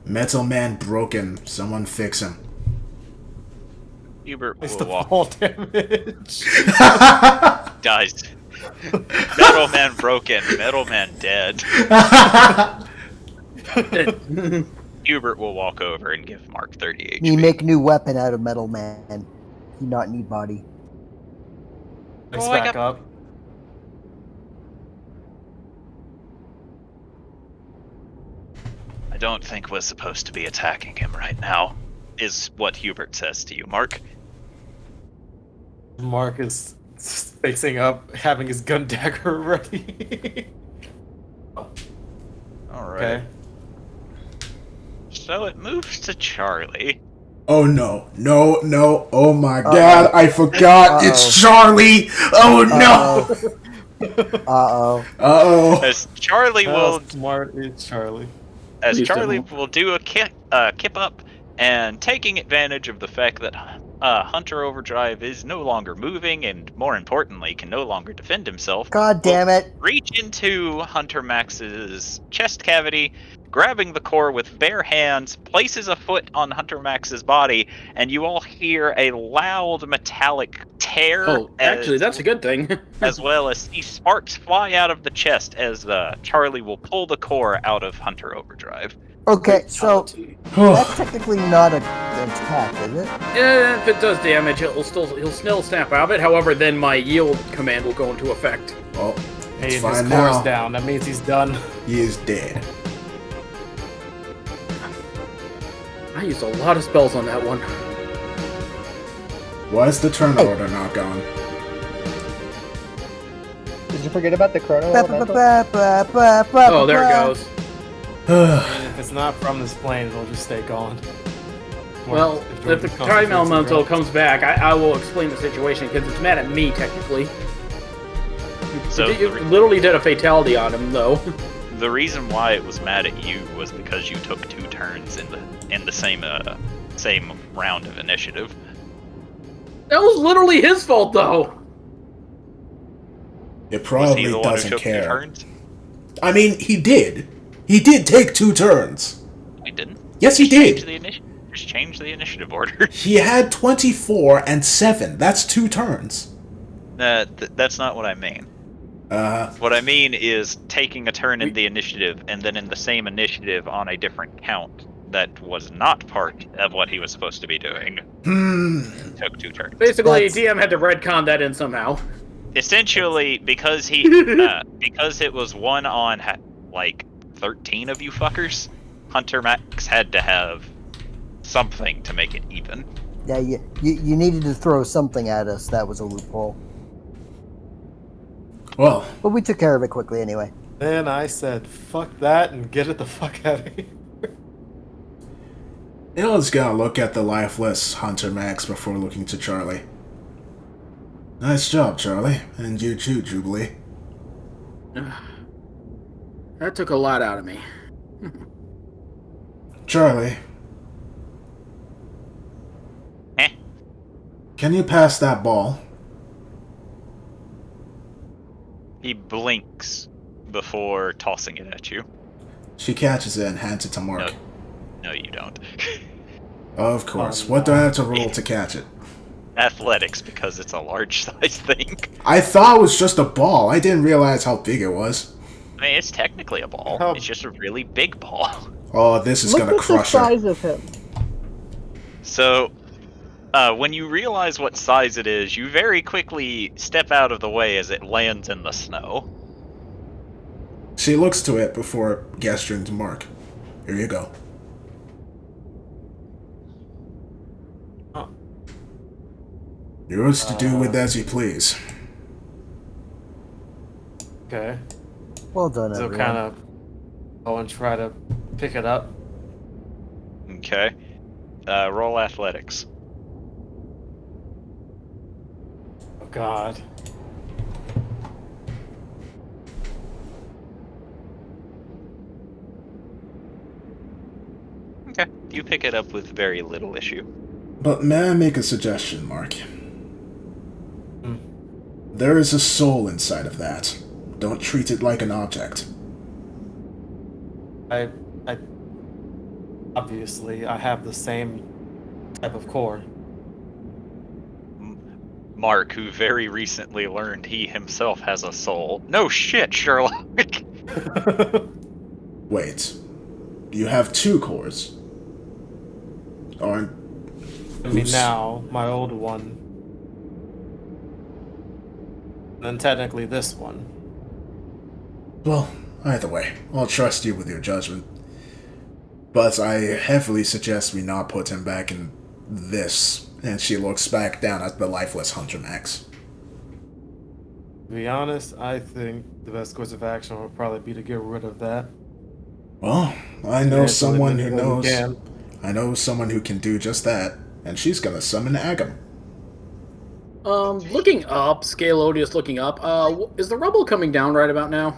Metal Man broken. Someone fix him. Hubert It's will the walk. fall damage. Guys. Metal Man broken. Metal Man dead. Hubert will walk over and give Mark 30 Me HP. make new weapon out of Metal Man. He not need body. Let's Oh, I back got- up. I don't think we're supposed to be attacking him right now, is what Hubert says to you, Mark. Mark is facing up, having his gun dagger ready. Alright. Okay. So it moves to Charlie. Oh no, no, no, oh my god, I forgot, it's Charlie! Oh no! Uh-oh. Uh-oh. As Charlie How will smart is Charlie? As Please Charlie don't. will do a kip up, and taking advantage of the fact that Hunter Overdrive is no longer moving, and more importantly, can no longer defend himself. God damn it. Reach into Hunter Max's chest cavity, grabbing the core with bare hands, places a foot on Hunter Max's body, and you all hear a loud metallic tear. Oh, actually, that's a good thing. As well as see sparks fly out of the chest as Charlie will pull the core out of Hunter Overdrive. Okay, so Fatality. that's technically not an attack, is it? Yeah, if it does damage, he'll still snap out of it. However, then my yield command will go into effect. Well, Hey, it's his fine core's now. down. That means he's done. He is dead. I used a lot of spells on that one. Why is the turn order not gone? Did you forget about the chrono Ba, ba, elemental? ba, ba, ba, ba, Oh, there it ba. goes. And if it's not from this plane, it'll just stay gone. Well, if the time elemental comes back, I will explain the situation because it's mad at me technically. So You literally did a fatality on him, though. the reason why it was mad at you was because you took 2 turns in the same round of initiative. That was literally his fault, though. It Was probably he the one who doesn't took 2 care. turns? I mean, he did. He did take 2 turns. I didn't. Yes, he Change did. the Just change the initiative order. He had 24 and 7. That's 2 turns. That's not what I mean. What I mean is taking a turn in the initiative, and then in the same initiative on a different count that was not part of what he was supposed to be doing. Took 2 turns. Basically, That's- DM had to retcon that in somehow. Essentially, because because it was 1 on like 13 of you fuckers, Hunter Max had to have something to make it even. Yeah, you needed to throw something at us. That was a loophole. Well, But we took care of it quickly anyway. Then I said, fuck that and get it the fuck out of here. Il's gonna look at the lifeless Hunter Max before looking to Charlie. Nice job, Charlie. And you too, Jubilee. That took a lot out of me. Charlie. Eh. Can you pass that ball? He blinks before tossing it at you. She catches it and hands it to Mark. No, you don't. Of course. What do I have to roll to catch it? Athletics, because it's a large size thing. I thought it was just a ball. I didn't realize how big it was. I mean, it's technically a ball. How- It's just a really big ball. Oh, this is Look gonna at the crush her. size of him. So, when you realize what size it is, you very quickly step out of the way as it lands in the snow. She looks to it before gesturing to Mark. Here you go. Oh. Yours to do with as you please. Okay. Well done, So everyone. kind of go and try to pick it up. Okay. Roll athletics. Oh god. Okay. You pick it up with very little issue. But may I make a suggestion, Mark? There is a soul inside of that. Don't treat it like an object. I obviously I have the same type of core. Mark, who very recently learned he himself has a soul. No shit, Sherlock. Wait. You have 2 cores. Aren't... I mean Oops. now, my old one. And then technically this one. Well, either way, I'll trust you with your judgment. But I heavily suggest we not put him back in this. And she looks back down at the lifeless Hunter Max. To be honest, I think the best course of action would probably be to get rid of that. Well, I know Yeah, someone so who that we knows... can. I know someone who can do just that. And she's gonna summon Agam. Looking up, Scalodius looking up. Is the rubble coming down right about now?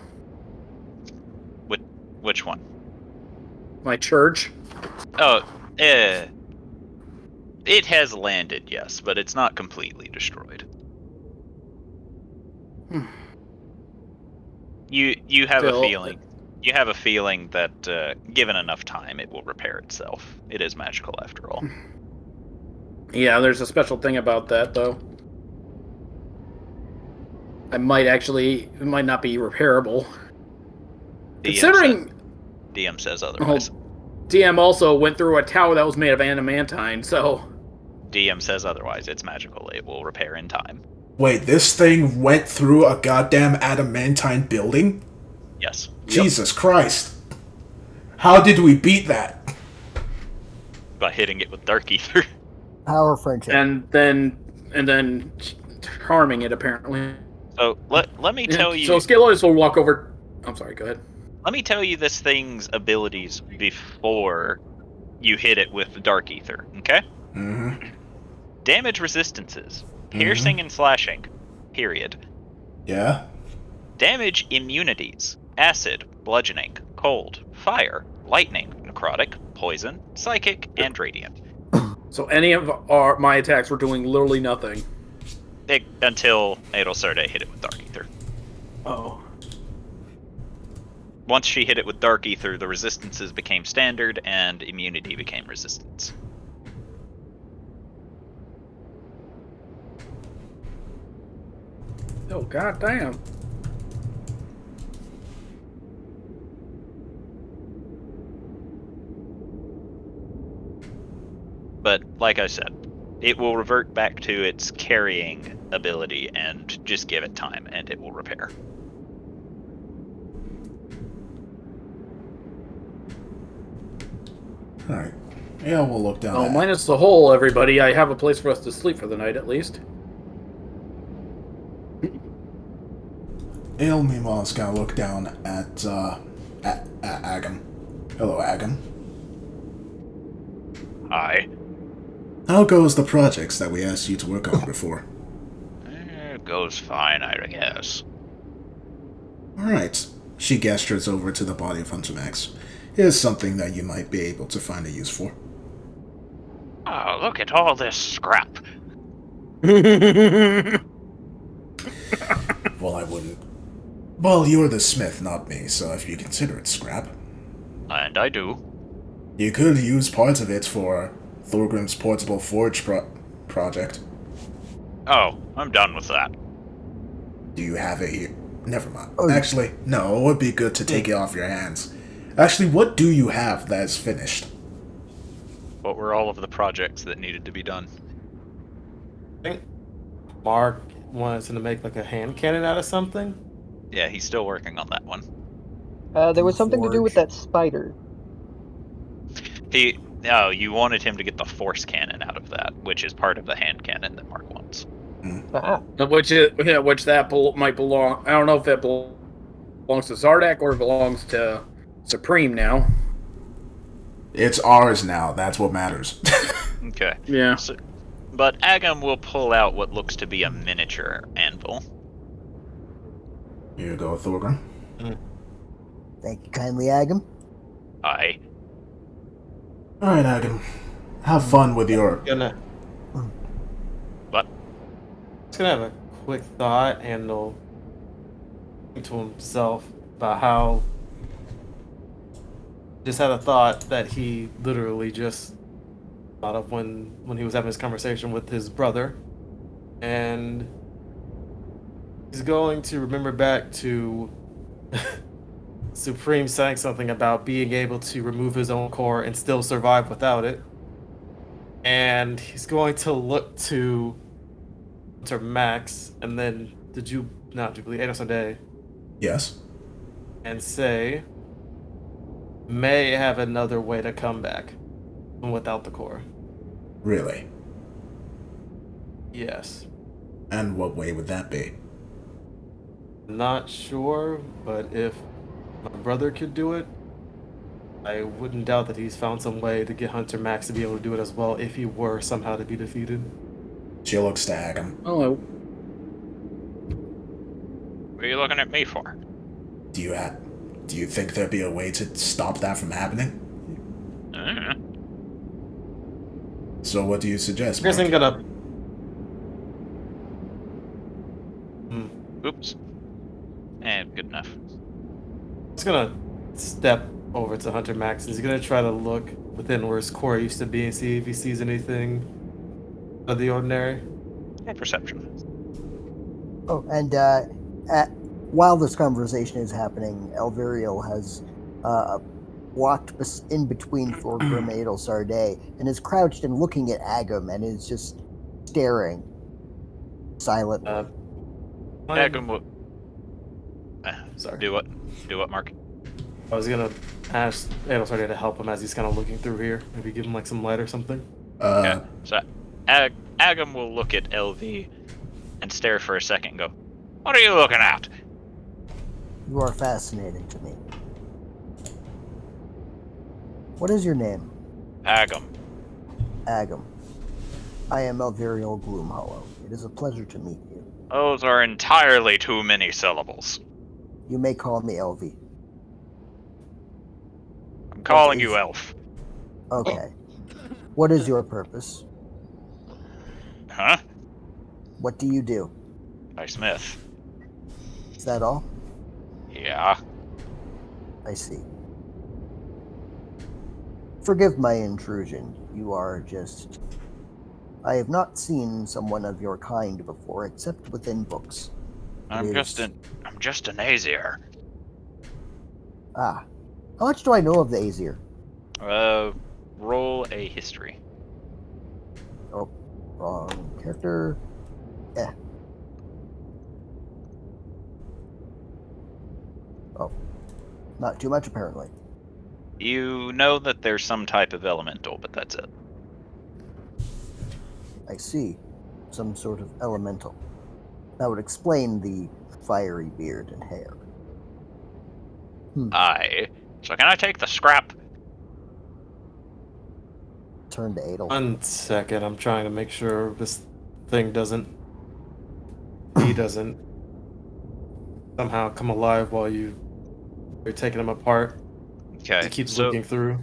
Which one? My church. Oh, it has landed, yes, but it's not completely destroyed. You have Still- a feeling. You have a feeling that given enough time, it will repair itself. It is magical after all. Yeah, there's a special thing about that, though. It might not be repairable. Considering DM says otherwise. DM also went through a tower that was made of adamantine, so DM says otherwise. It's magical. It will repair in time. Wait, this thing went through a goddamn adamantine building? Yes. Jesus Christ. How did we beat that? By hitting it with Dark Ether. Power friendship. and then harming it apparently. So let me tell you. So Scalodius will walk over. I'm sorry. Go ahead. Let me tell you this thing's abilities before you hit it with Dark Ether. Okay. Mm-hmm. Damage resistances, piercing and slashing. Period. Yeah? Damage immunities: acid, bludgeoning, cold, fire, lightning, necrotic, poison, psychic, and radiant. So any of my attacks were doing literally nothing. Until Adel Sarday hit it with Dark Ether. Oh. Once she hit it with Dark Ether, the resistances became standard and immunity became resistance. Oh, goddamn. But like I said, it will revert back to its carrying ability and just give it time and it will repair. Alright. Yeah, we'll look down Oh, at minus the hole, everybody. I have a place for us to sleep for the night, at least. Ale, meanwhile, is gonna look down at Agam. Hello, Agam. Hi. How goes the projects that we asked you to work on before? It goes fine, I guess. Alright. She gestures over to the body of Hunter Max. Here's something that you might be able to find a use for. Oh, look at all this scrap. Well, I wouldn't. Well, you're the smith, not me, so if you consider it scrap. And I do. You could use parts of it for Thorgrim's portable forge project. Oh, I'm done with that. Do you have it here? Never mind. Oh, Actually, no, it would be good to take it off your hands. Actually, what do you have that is finished? What were all of the projects that needed to be done? I think Mark wanted to make like a hand cannon out of something. Yeah, he's still working on that one. There was something to do with Forge. that spider. You wanted him to get the force cannon out of that, which is part of the hand cannon that Mark wants. Ah, Which that might belong. I don't know if that belongs to Zardak or belongs to Supreme now. It's ours now, that's what matters. Okay. Yeah. So, but Agam will pull out what looks to be a miniature anvil. Here you go, Thorgrim. Thank you kindly, Agam. Aye. Alright, Agam. Have fun with your... Gonna What? He's gonna have a quick thought and he'll think to himself about how just had a thought that he literally just thought of when he was having his conversation with his brother, and he's going to remember back to Supreme saying something about being able to remove his own core and still survive without it, and he's going to look to Max and then Day Yes? and say, may have another way to come back without the core. Really? Yes. And what way would that be? Not sure, but if my brother could do it, I wouldn't doubt that he's found some way to get Hunter Max to be able to do it as well if he were somehow to be defeated. She looks to Agam. Oh, What are you looking at me for? Do you think there'd be a way to stop that from happening? So what do you suggest, I guess I'm Mark? gonna... Oops. Good enough. He's gonna step over to Hunter Max and he's gonna try to look within where his core used to be and see if he sees anything of the ordinary. Yeah, perception. Oh, and while this conversation is happening, Elviriel has walked in between Thorgrim and Adel Sarday and is crouched and looking at Agam and is just staring silently. Agam will... Sorry. Do what? Do what, Mark? I was gonna ask Adel Sarday to help him as he's kind of looking through here. Maybe give him like some light or something. Yeah. So Agam will look at LV and stare for a second and go, what are you looking at? You are fascinating to me. What is your name? Agam. Agam. I am Elviriel Gloomhollow. It is a pleasure to meet you. Those are entirely too many syllables. You may call me LV. I'm calling is- you Elf. Okay. What is your purpose? Huh? What do you do? Hi, Smith. Is that all? Yeah. I see. Forgive my intrusion. You are just... I have not seen someone of your kind before, except within books. I'm just an Azier. Ah. How much do I know of the Aesir? Roll a history. Oh, wrong character. Oh, not too much apparently. You know that there's some type of elemental, but that's it. I see. Some sort of elemental. That would explain the fiery beard and hair. Aye. So can I take the scrap? Turn to Adel. 1 second, I'm trying to make sure this thing he doesn't somehow come alive while you're taking him apart. Okay. He keeps looking through.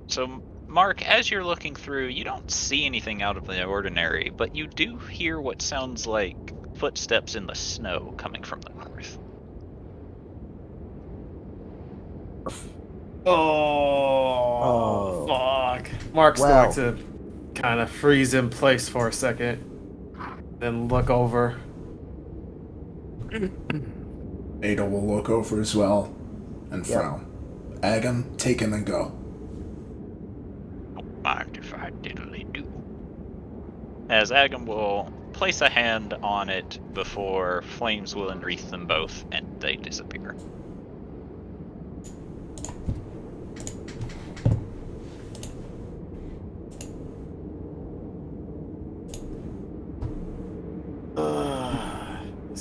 So, Mark, as you're looking through, you don't see anything out of the ordinary, but you do hear what sounds like footsteps in the snow coming from the north. Oh, fuck. Mark's Well. going to kind of freeze in place for a second, then look over. Ada will look over as well and Yep. frown. Agam, take him and go. Don't mind if I diddly do. As Agam will place a hand on it before flames will enwreath them both and they disappear.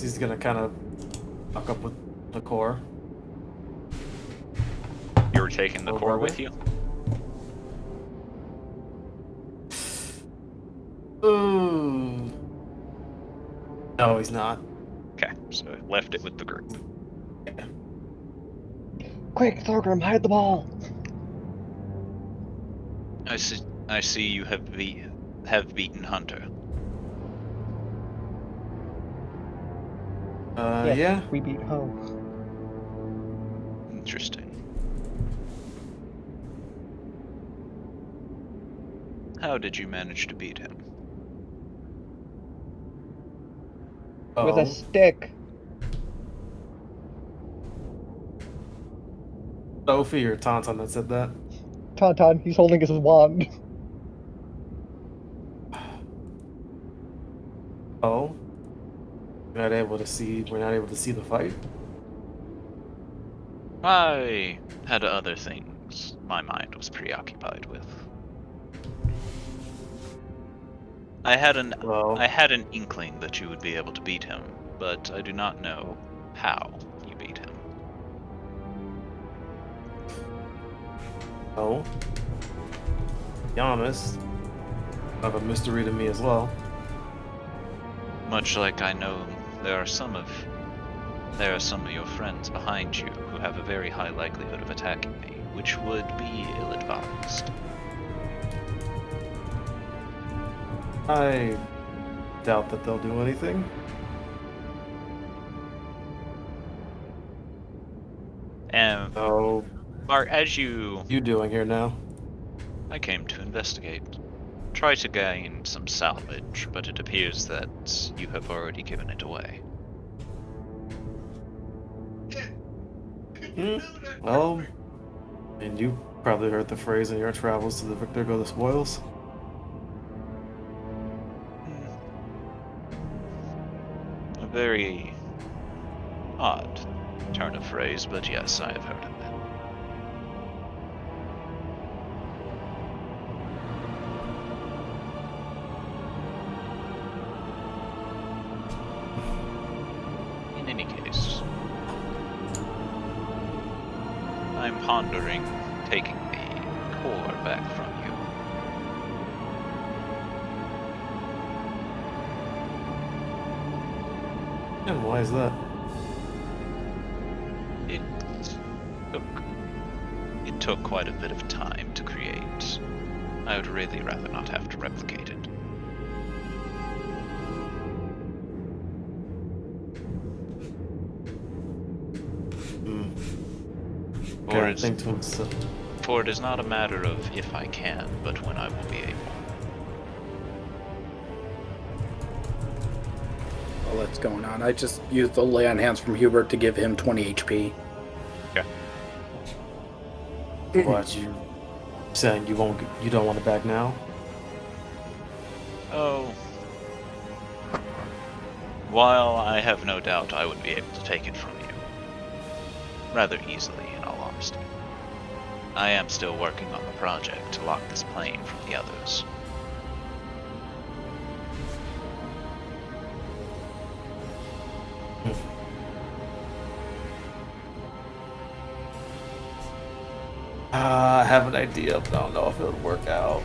He's gonna kind of fuck up with the core. You were taking the core with you? Ooh. No, he's not. Okay, so I left it with the group. Quick, Thorgrim, hide the ball. I see you have beaten Hunter. Yes, Yeah. we beat home. Interesting. How did you manage to beat him? With a stick. Sophie or Tauntaun that said that? Tauntaun, he's holding his wand. Oh. We're not able to see the fight? I had other things my mind was preoccupied with. I had an inkling that you would be able to beat him, but I do not know how you beat him. Oh. To be honest, kind of a mystery to me as well. Much like I know there are some of your friends behind you who have a very high likelihood of attacking me, which would be ill-advised. I doubt that they'll do anything. And So, Mark, as you doing here now? I came to investigate. Try to gain some salvage, but it appears that you have already given it away. Well, and you probably heard the phrase in your travels, to the victor go the spoils. A very odd turn of phrase, but yes, I have heard of it. In any case, I'm pondering taking the core back from you. And why is that? It took quite a bit of time to create. I would really rather not have to replicate it. Gotta think to himself. For it is not a matter of if I can, but when I will be able. Well, that's going on. I just used the lay on hands from Hubert to give him 20 HP. What, you saying you don't want to back now? Oh. While I have no doubt I would be able to take it from you. Rather easily, in all honesty. I am still working on the project to lock this plane from the others. I have an idea, but I don't know if it'll work out.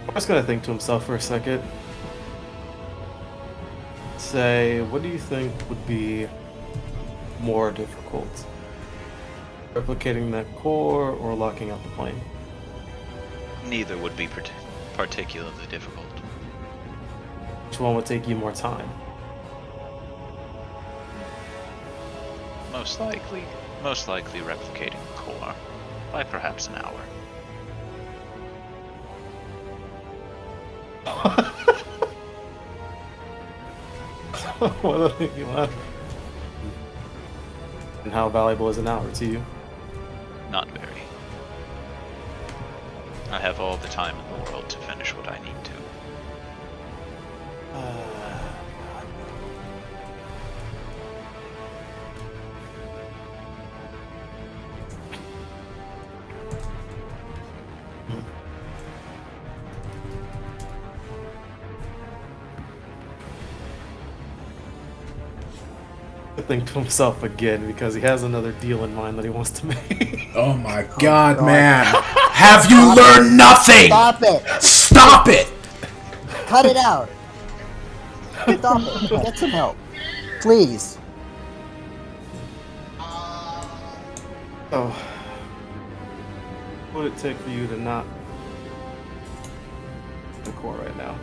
I'm just gonna think to himself for a second. Say, what do you think would be more difficult? Replicating that core or locking up the plane? Neither would be particularly difficult. Which one would take you more time? Most likely replicating the core by perhaps an hour. What do you want? And how valuable is an hour to you? Not very. I have all the time in the world to finish what I need to. Think to himself again because he has another deal in mind that he wants to make. Oh my god, man. Have you learned nothing? Stop it! Stop it! Cut it out! Stop it! Get some help. Please. Oh. What would it take for you to not the core right now?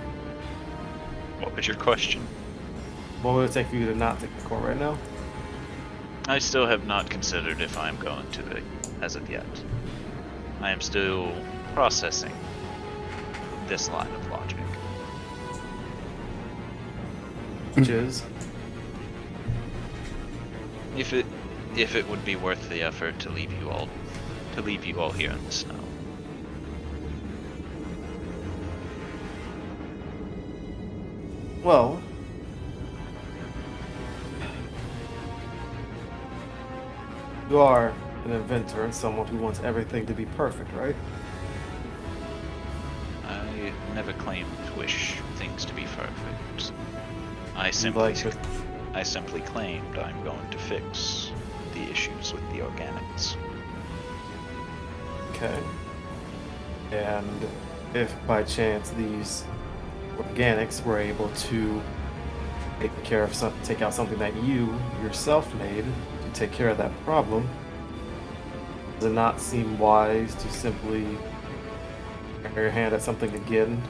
What was your question? What would it take for you to not take the core right now? I still have not considered if I am going to be, as of yet. I am still processing this line of logic. Which is? If it would be worth the effort to leave you all here in the snow. Well, you are an inventor and someone who wants everything to be perfect, right? I never claimed to wish things to be perfect. I Like simply claimed I'm going to fix the issues with the organics. Okay. And if by chance these organics were able to take out something that you yourself made to take care of that problem, does it not seem wise to simply try your hand at something again,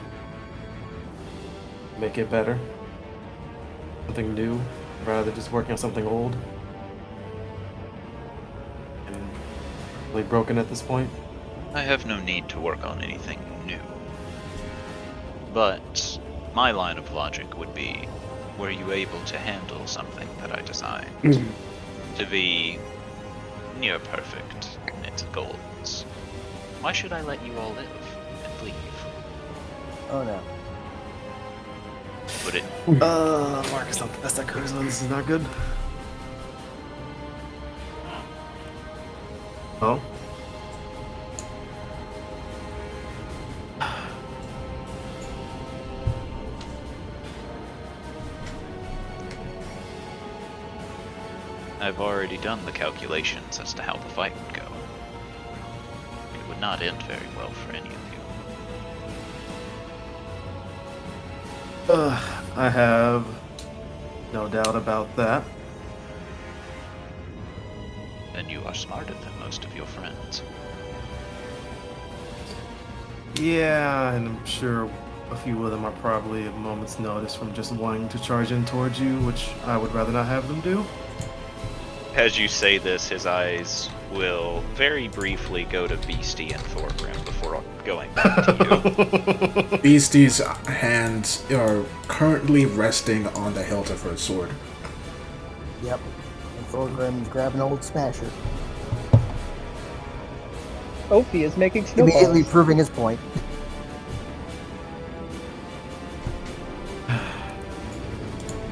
make it better, something new, rather than just working on something old and really broken at this point? I have no need to work on anything new. But my line of logic would be, were you able to handle something that I designed to be near perfect in its goals? Why should I let you all live and leave? Oh no. Would it? Marcus, that's that charisma. This is not good. Oh? I've already done the calculations as to how the fight would go. It would not end very well for any of you. I have no doubt about that. Then you are smarter than most of your friends. Yeah, and I'm sure a few of them are probably at a moment's notice from just wanting to charge in towards you, which I would rather not have them do. As you say this, his eyes will very briefly go to Beastie and Thorgrim before going back to you. Beastie's hands are currently resting on the hilt of her sword. Yep. And Thorgrim's grabbing old Smasher. Ophi is making snowballs. Immediately proving his point.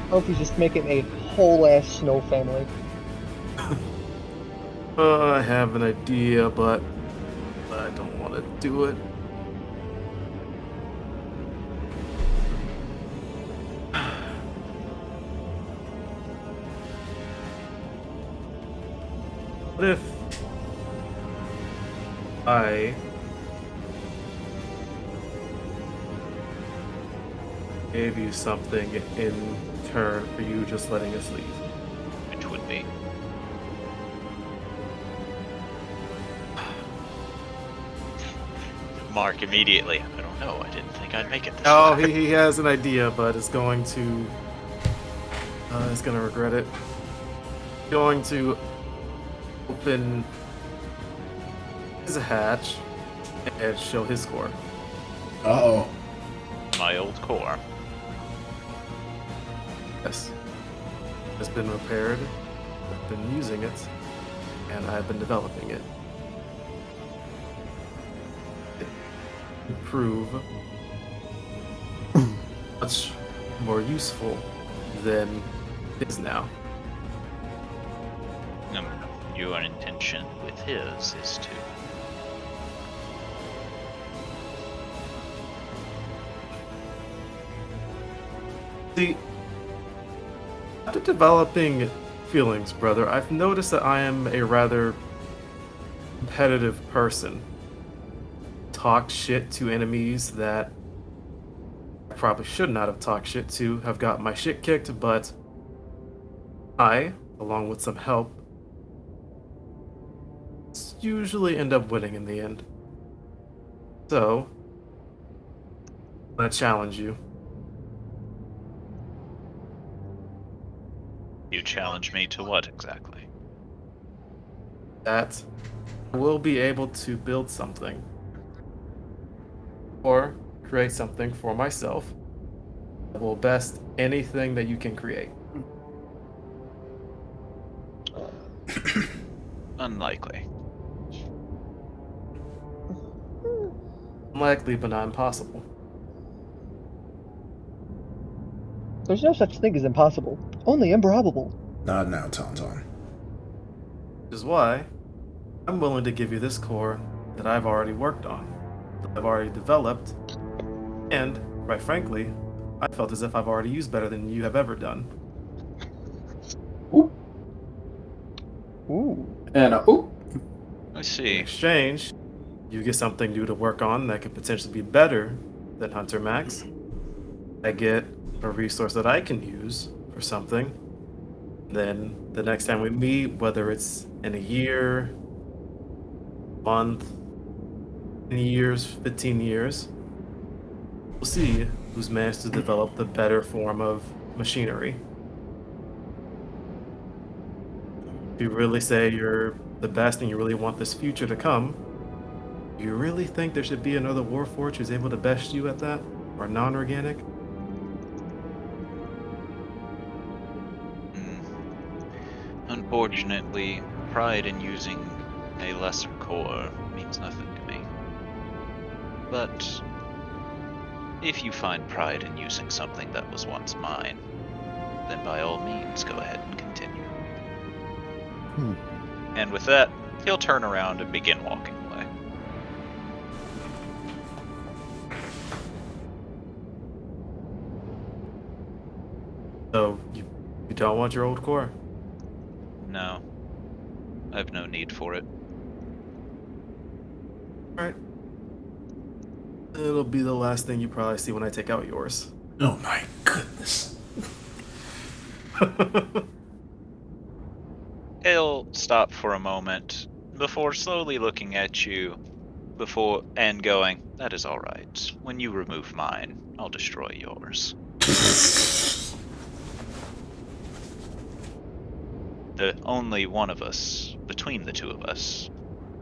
Ophi's just making a whole ass snow family. I have an idea, but I don't want to do it. What if I gave you something in turn for you just letting us leave? Which would be. Mark immediately. I don't know. I didn't think I'd make it this Oh, far. he has an idea, but is going to regret it. Going to open his hatch and show his core. Uh-oh. My old core. Yes. Has been repaired. I've been using it, and I've been developing it. To prove much more useful than it is now. Your intention with his is to. See, after developing feelings, brother, I've noticed that I am a rather competitive person. Talk shit to enemies that I probably should not have talked shit to, have got my shit kicked, but I, along with some help, usually end up winning in the end. So, I'm gonna challenge you. You challenge me to what exactly? That I will be able to build something or create something for myself that will best anything that you can create. Unlikely. Unlikely, but not impossible. There's no such thing as impossible, only improbable. Not now, Tauntaun. Which is why I'm willing to give you this core that I've already worked on, that I've already developed, and, quite frankly, I felt as if I've already used better than you have ever done. Ooh. Ooh. And ooh. I In see. exchange, you get something new to work on that could potentially be better than Hunter Max. I get a resource that I can use for something. Then the next time we meet, whether it's in a year, month, 10 years, 15 years, we'll see who's managed to develop the better form of machinery. If you really say you're the best and you really want this future to come, do you really think there should be another Warforged who's able to best you at that? Or non-organic? Unfortunately, pride in using a lesser core means nothing to me. But if you find pride in using something that was once mine, then by all means go ahead and continue. And with that, he'll turn around and begin walking away. So, you don't want your old core? No, I've no need for it. Alright. It'll be the last thing you probably see when I take out yours. Oh my goodness. He'll stop for a moment before slowly looking at you and going, "That is all right. When you remove mine, I'll destroy yours." The only one of us, between the two of us,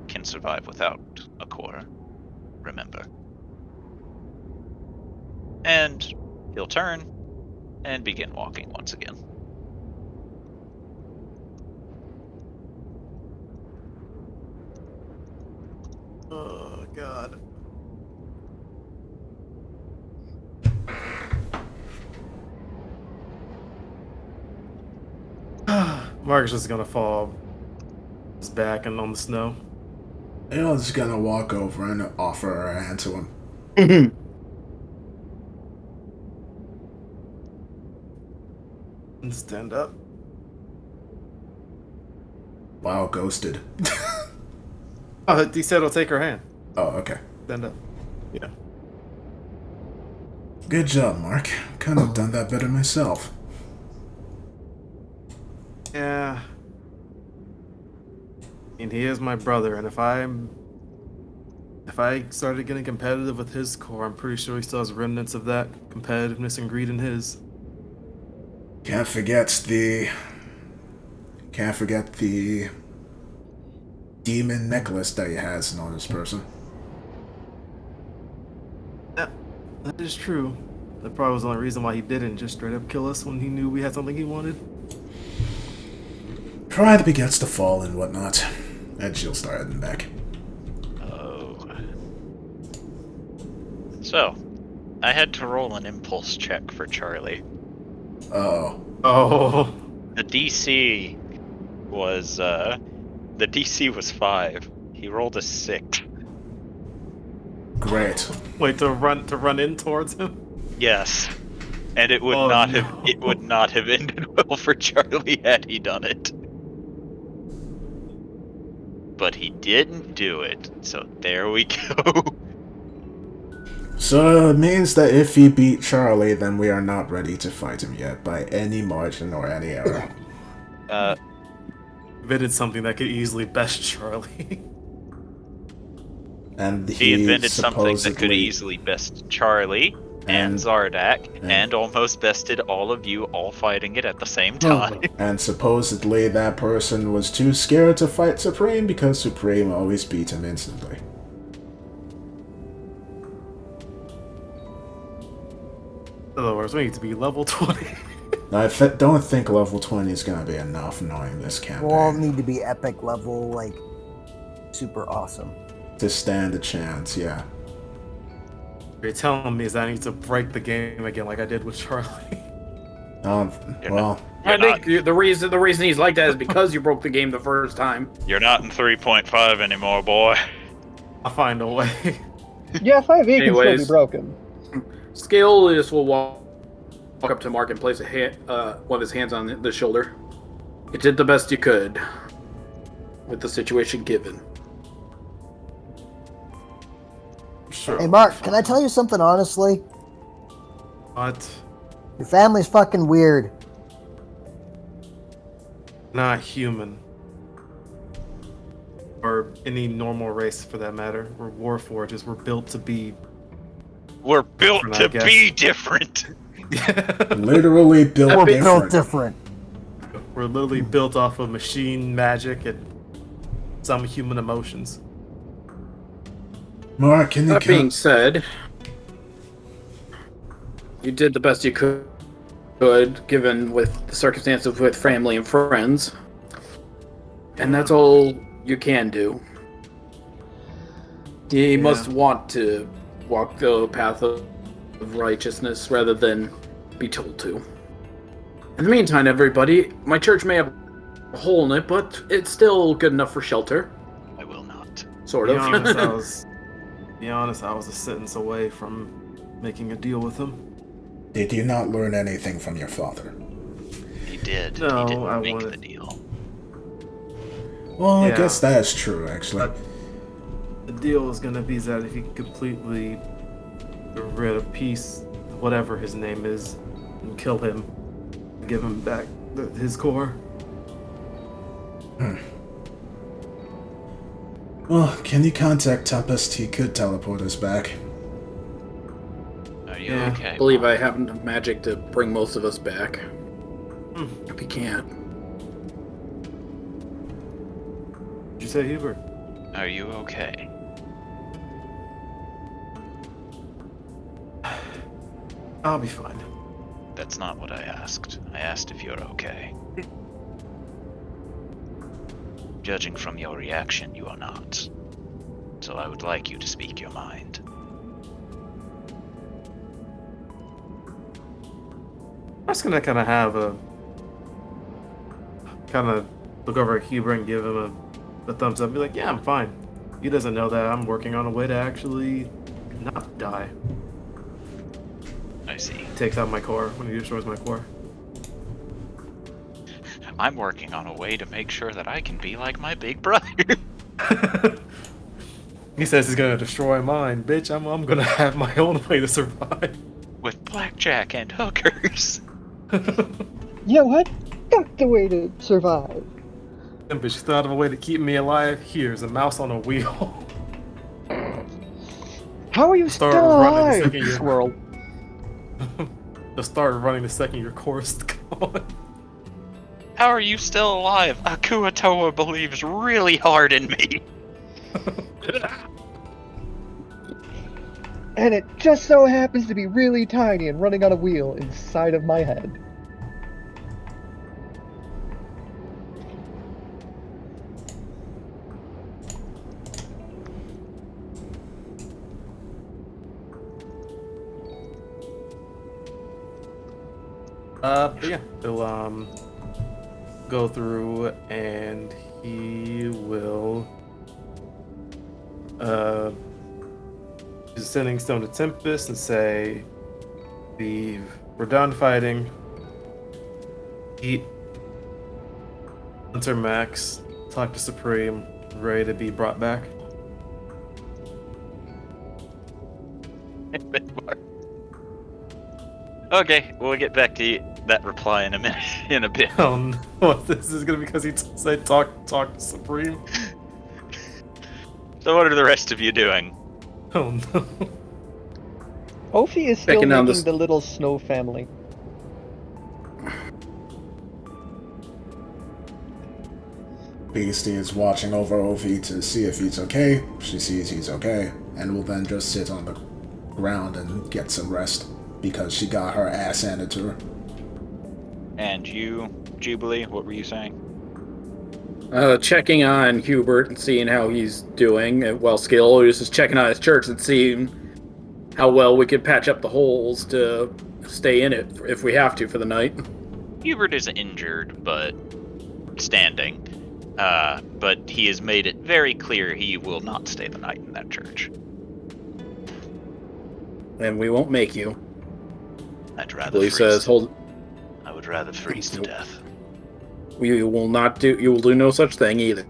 can survive without a core. Remember. And he'll turn and begin walking once again. Oh God. Mark's just gonna fall his back and on the snow. Ayla's gonna walk over and offer her hand to him. And stand up. Wow, ghosted. Oh, he said he'll take her hand. Oh, okay. Stand up. Yeah. Good job, Mark. Could have done that better myself. Yeah. I mean, he is my brother, and if I started getting competitive with his core, I'm pretty sure he still has remnants of that competitiveness and greed in his. Can't forget the demon necklace that he has on his person. Yeah, that is true. That probably was the only reason why he didn't just straight up kill us when he knew we had something he wanted. Pride begins to fall and whatnot. And she'll start heading back. Oh. So, I had to roll an impulse check for Charlie. Oh. Oh. The DC was 5. He rolled a 6. Great. Wait, to run in towards him? Yes. And it would it would not have ended well for Charlie had he done it. But he didn't do it, so there we go. So it means that if he beat Charlie, then we are not ready to fight him yet by any margin or any error. Invented something that could easily best Charlie. And he invented something that could easily best Charlie and Zardak and almost bested all of you all fighting it at the same time. And supposedly that person was too scared to fight Supreme because Supreme always beat him instantly. In other words, we need to be level 20. I don't think level 20 is going to be enough knowing this campaign. We'll all need to be epic level, like, super awesome. To stand a chance, yeah. What you're telling me is that I need to break the game again like I did with Charlie. Well... I think the reason he's like that is because you broke the game the first time. You're not in 3.5 anymore, boy. I'll find a way. Yeah, 5e can still be Anyways. broken. Scaleus will walk up to Mark and place one of his hands on the shoulder. You did the best you could with the situation given. Sure. Hey, Mark, can I tell you something honestly? What? Your family's fucking weird. Not human. Or any normal race for that matter. We're warforges. We're built to be... We're built Different, to I guess. be different. Literally built We're different. built different. We're literally built off of machine magic and some human emotions. Mark, can you That being said, you did the best you could, given with the circumstances with family and friends. And that's all you can do. You must want to walk the path of righteousness rather than be told to. In the meantime, everybody, my church may have a hole in it, but it's still good enough for shelter. I will not. Sort Be of. honest, I was a sentence away from making a deal with him. Did you not learn anything from your father? He did. No, he didn't I make wanted- the deal. Well, I Yeah. guess that is true, actually. The deal is gonna be that if he completely get rid of Peace, whatever his name is, and kill him, give him back his core. Well, can you contact Tempest? He could teleport us back. Are you Yeah, okay? I believe I have enough magic to bring most of us back. If he can't. Did you say Hubert? Are you okay? I'll be fine. That's not what I asked. I asked if you're okay. Judging from your reaction, you are not. So I would like you to speak your mind. I'm just gonna kind of have a look over at Huber and give him a thumbs up. Be like, yeah, I'm fine. He doesn't know that I'm working on a way to actually not die. I see. He takes out my core when he destroys my core. I'm working on a way to make sure that I can be like my big brother. He says he's gonna destroy mine, bitch. I'm gonna have my own way to survive. With blackjack and hookers. You know what? That's the way to survive. But she thought of a way to keep me alive. Here's a mouse on a wheel. How are you Start still running the alive? second you're- Squirrel. Just start running the second your core's gone. How are you still alive? Akuatoa believes really hard in me. And it just so happens to be really tiny and running on a wheel inside of my head. But yeah, he'll go through and he will use Sending Stone to Tempest and say, we're done fighting. Eat Hunter Max, talk to Supreme, ready to be brought back. Okay, we'll get back to that reply in a minute, in a bit. Oh no, what, this is gonna be because he said talk to Supreme? So what are the rest of you doing? Oh no. Ophi is still Checking on making this- the little snow family. Beastie is watching over Ovi to see if he's okay. She sees he's okay, and will then just sit on the ground and get some rest because she got her ass handed to her. And you, Jubilee, what were you saying? Checking on Hubert and seeing how he's doing, while Skillos is checking on his church and seeing how well we could patch up the holes to stay in it if we have to for the night. Hubert is injured, but standing. But he has made it very clear he will not stay the night in that church. And we won't make you. I'd rather Jubilee freeze. says, "Hold. I would rather freeze to death. You will not do. You will do no such thing either."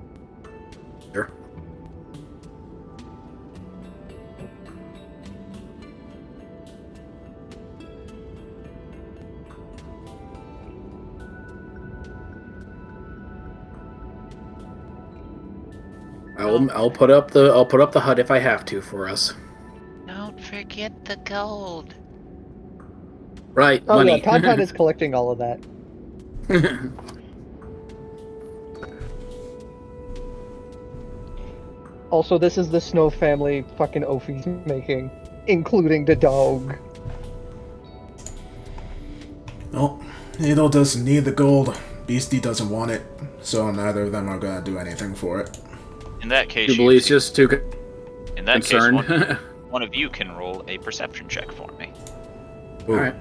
I'll put up the hut if I have to for us. Don't forget the gold. Right, Oh money. yeah, Tauntaun is collecting all of that. Also, this is the snow family fucking Ophi's making, including the dog. No, Needle doesn't need the gold. Beastie doesn't want it, so neither of them are gonna do anything for it. In that case, Jubilee's just too in that concerned. case, one of you can roll a perception check for me. Ooh. Alright.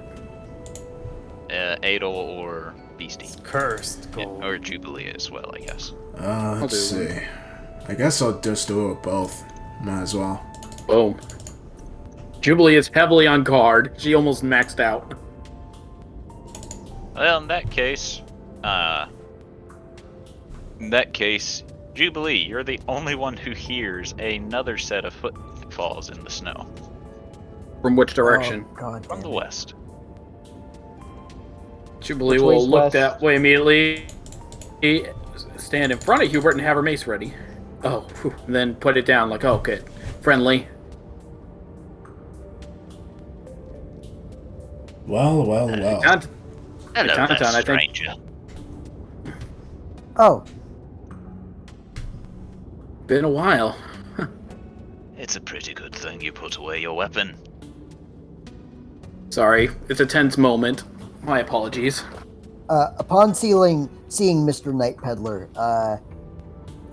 Adel or Beastie. Cursed gold. Or Jubilee as well, I guess. Let's do see. I guess I'll just do it both. Might as well. Boom. Jubilee is heavily on guard. She almost maxed out. Well, in that case, Jubilee, you're the only one who hears another set of footfalls in the snow From which direction? Oh, God from the damn it. west. Jubilee Which will way's look west? that way immediately. stand in front of Hubert and have her mace ready. Oh, whew, and then put it down like, oh, okay, friendly. Well. Hello Tauntaun, there, I think. stranger. Oh, Been a while. It's a pretty good thing you put away your weapon. Sorry, it's a tense moment. My apologies. upon seeing Mr. Night Peddler,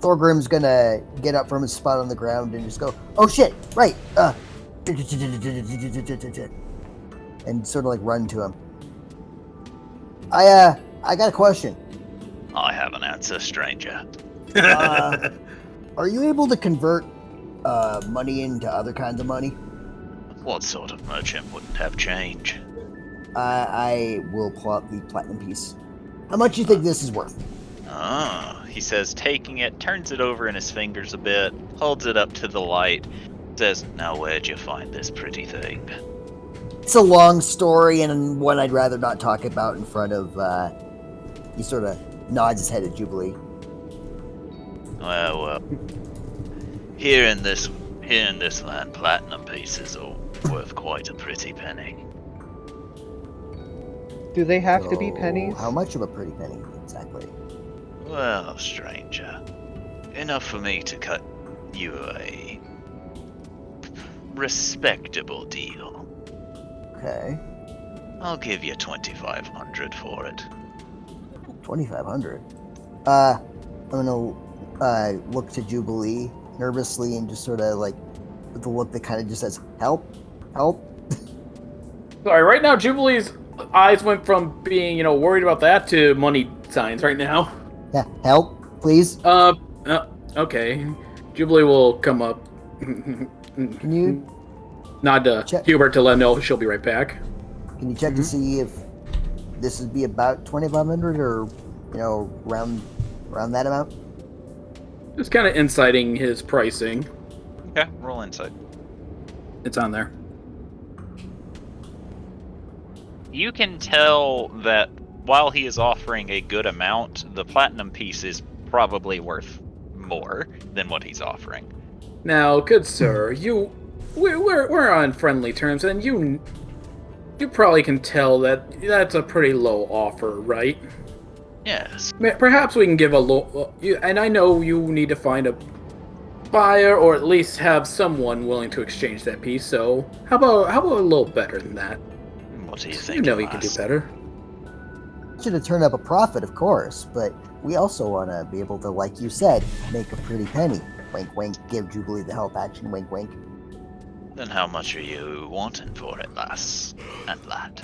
Thorgrim's gonna get up from his spot on the ground and just go, "Oh shit! Right!" And sort of like run to him. I got a question. I have an answer, stranger. Are you able to convert money into other kinds of money? What sort of merchant wouldn't have change? I will pull out the platinum piece. How much do you think this is worth? Ah, he says, taking it, turns it over in his fingers a bit, holds it up to the light, says, "Now where'd you find this pretty thing?" It's a long story and one I'd rather not talk about in front of. He sort of nods his head at Jubilee. Well, here in this land, platinum pieces are worth quite a pretty penny. Do they have to be So, pennies? How much of a pretty penny, exactly? Well, stranger, enough for me to cut you a respectable deal. Okay, I'll give you 2,500 for it. 2,500. I'm gonna look to Jubilee nervously and just sort of like with the look that kind of just says, "Help, help." Sorry, right now Jubilee's eyes went from being, worried about that to money signs right now. Yeah, help, please. Okay. Jubilee will come up. Can you Nod to Check. Hubert to let him know she'll be right back. check to see if this would be about 2,500 or around that amount? Just kind of inciting his pricing. Okay, roll insight. It's on there. You can tell that while he is offering a good amount, the platinum piece is probably worth more than what he's offering. Now, good sir, we're on friendly terms, and you probably can tell that that's a pretty low offer, right? Yes. Perhaps we can give a low. And I know you need to find a buyer, or at least have someone willing to exchange that piece. So how about a little better than that? What do you think? You know you can do better. Should have turned up a profit, of course, but we also want to be able to, like you said, make a pretty penny. Wink, wink. Give Jubilee the help action. Wink, wink. Then how much are you wanting for it, lass and lad?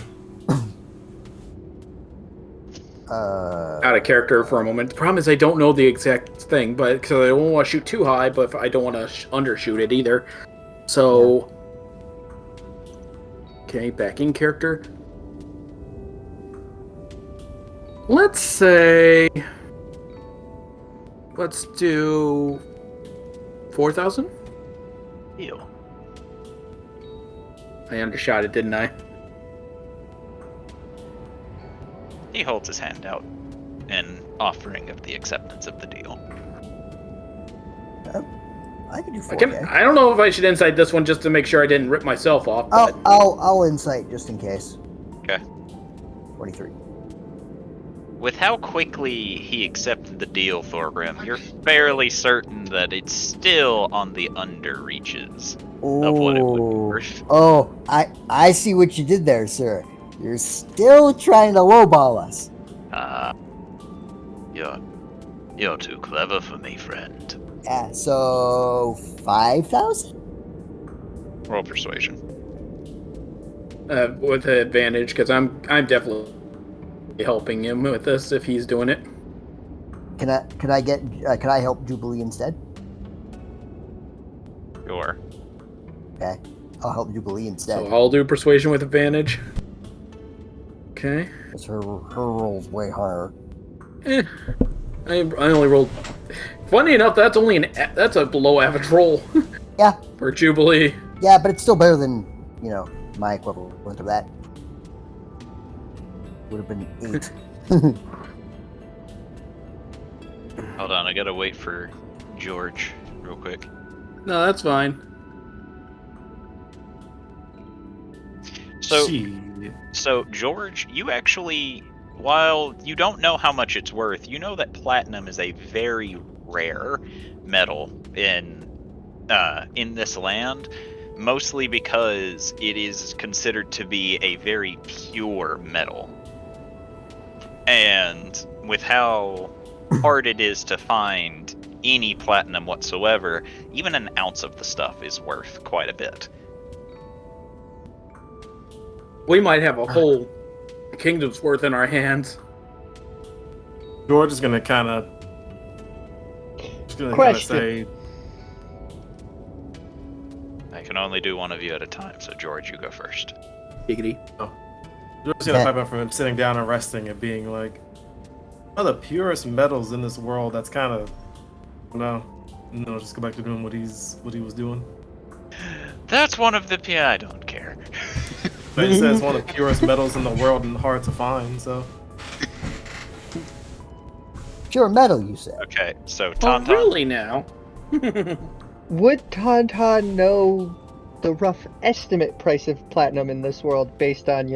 Out of character for a moment. The problem is I don't know the exact thing, but because I don't want to shoot too high, but I don't want to undershoot it either. So, okay, back in character. Let's do 4,000. Deal. I undershot it, didn't I? He holds his hand out in offering of the acceptance of the deal. I can do 4K. I don't know if I should insight this one just to make sure I didn't rip myself off. But... I'll insight just in case. Okay. 23. With how quickly he accepted the deal, Thorgrim, you're fairly certain that it's still on the under reaches of what it would be worth. Oh, I see what you did there, sir. You're still trying to lowball us. You're too clever for me, friend. Yeah, so 5,000? Roll persuasion. With an advantage, because I'm definitely helping him with this if he's doing it. Can I help Jubilee instead? Sure. Okay, I'll help Jubilee instead. So I'll do persuasion with advantage. Okay. Because her roll's way higher. I only rolled. Funny enough, that's a below average roll. Yeah. For Jubilee. Yeah, but it's still better than my equivalent of that. Would have been 8. Hold on, I gotta wait for George real quick. No, that's fine. So, She. so George, you actually, while you don't know how much it's worth, you know that platinum is a very rare metal in this land, mostly because it is considered to be a very pure metal. And with how hard it is to find any platinum whatsoever, even an ounce of the stuff is worth quite a bit. We might have a whole kingdom's worth in our hands. George is gonna kind of. Question. Say. I can only do one of you at a time, so George, you go first. Giggity. George is gonna pipe up from him sitting down and resting and being like, one of the purest metals in this world. That's kind of. No, just go back to doing what he was doing. That's one of the I don't care. But he says one of the purest metals in the world and hard to find. So. Pure metal, you said. Okay, so Oh, Tauntaun. really now? Would Tauntaun know the rough estimate price of platinum in this world based on,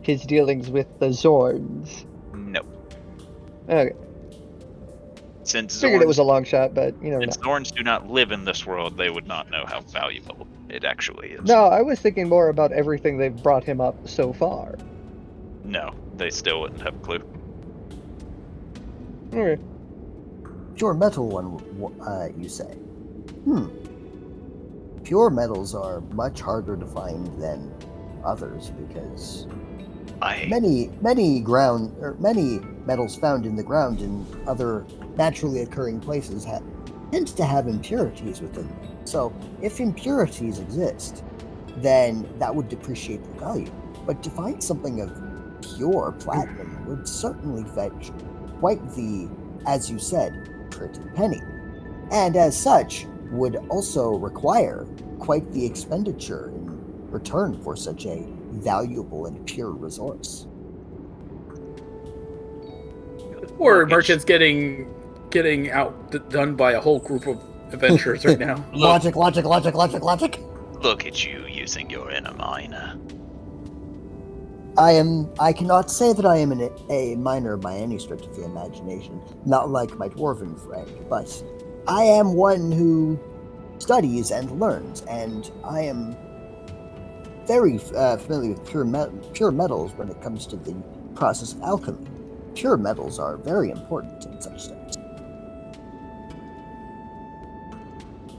his dealings with the Zorns? No. Okay. Since Figured it was a Zorns, long shot, but you never know. since Zorns do not live in this world, they would not know how valuable it actually is. No, I was thinking more about everything they've brought him up so far. No, they still wouldn't have a clue. Okay. Pure metal one, you say? Pure metals are much harder to find than others because many metals found in the ground in other naturally occurring places tends to have impurities within them. So if impurities exist, then that would depreciate the value. But to find something of pure platinum would certainly fetch quite the, as you said, pretty penny. And as such, would also require quite the expenditure in return for such a valuable and pure resource. Or merchants getting outdone by a whole group of adventurers right now. Logic. Look at you using your inner miner. I cannot say that I am a miner by any stretch of the imagination, not like my dwarven friend, but I am one who studies and learns, and I am very familiar with pure metals when it comes to the process of alchemy. Pure metals are very important in such steps.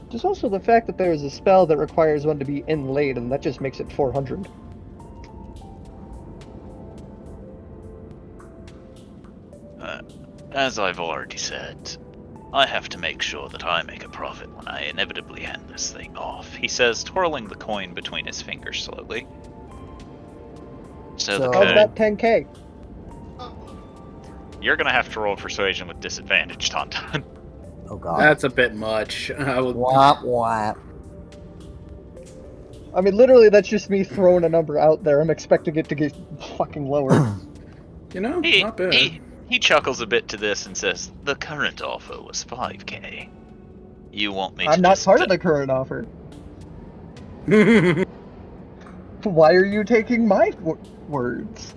There's also the fact that there is a spell that requires one to be inlaid, and that just makes it 400. As I've already said, I have to make sure that I make a profit when I inevitably hand this thing off, he says, twirling the coin between his fingers slowly. So the How's coin... that 10k? You're gonna have to roll persuasion with disadvantage, Tauntaun. Oh god. That's a bit much. I would... Whop whop. I mean, literally, that's just me throwing a number out there. I'm expecting it to get fucking lower. Not bad. He chuckles a bit to this and says, the current offer was 5k. You want me to I'm not part of the current offer. Why are you taking my words?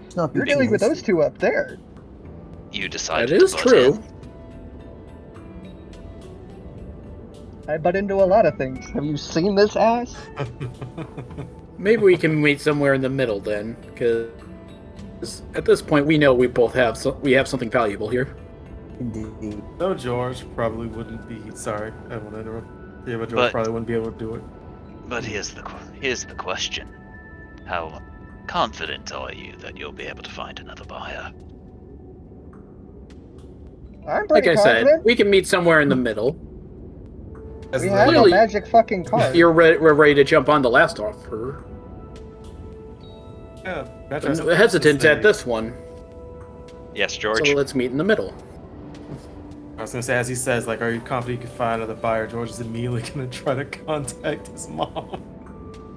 It's not You're because- dealing with those two up there. You decided That is to butt true. in. I butt into a lot of things. Have you seen this ass? Maybe we can meet somewhere in the middle then, because at this point we know we both have something valuable here. Indeed. No, George probably wouldn't be. Sorry, I won't interrupt. Yeah, but George probably wouldn't be able to do it. But here's the question. How confident are you that you'll be able to find another buyer? I'm Like pretty I said, confident. we can meet somewhere in the middle. As We the- have a Clearly- magic fucking card. We're ready to jump on the last offer. yeah, I'm that's hesitant at this one, Yes, George? so let's meet in the middle. I was gonna say, as he says, like, are you confident you can find another buyer? George is immediately gonna try to contact his mom.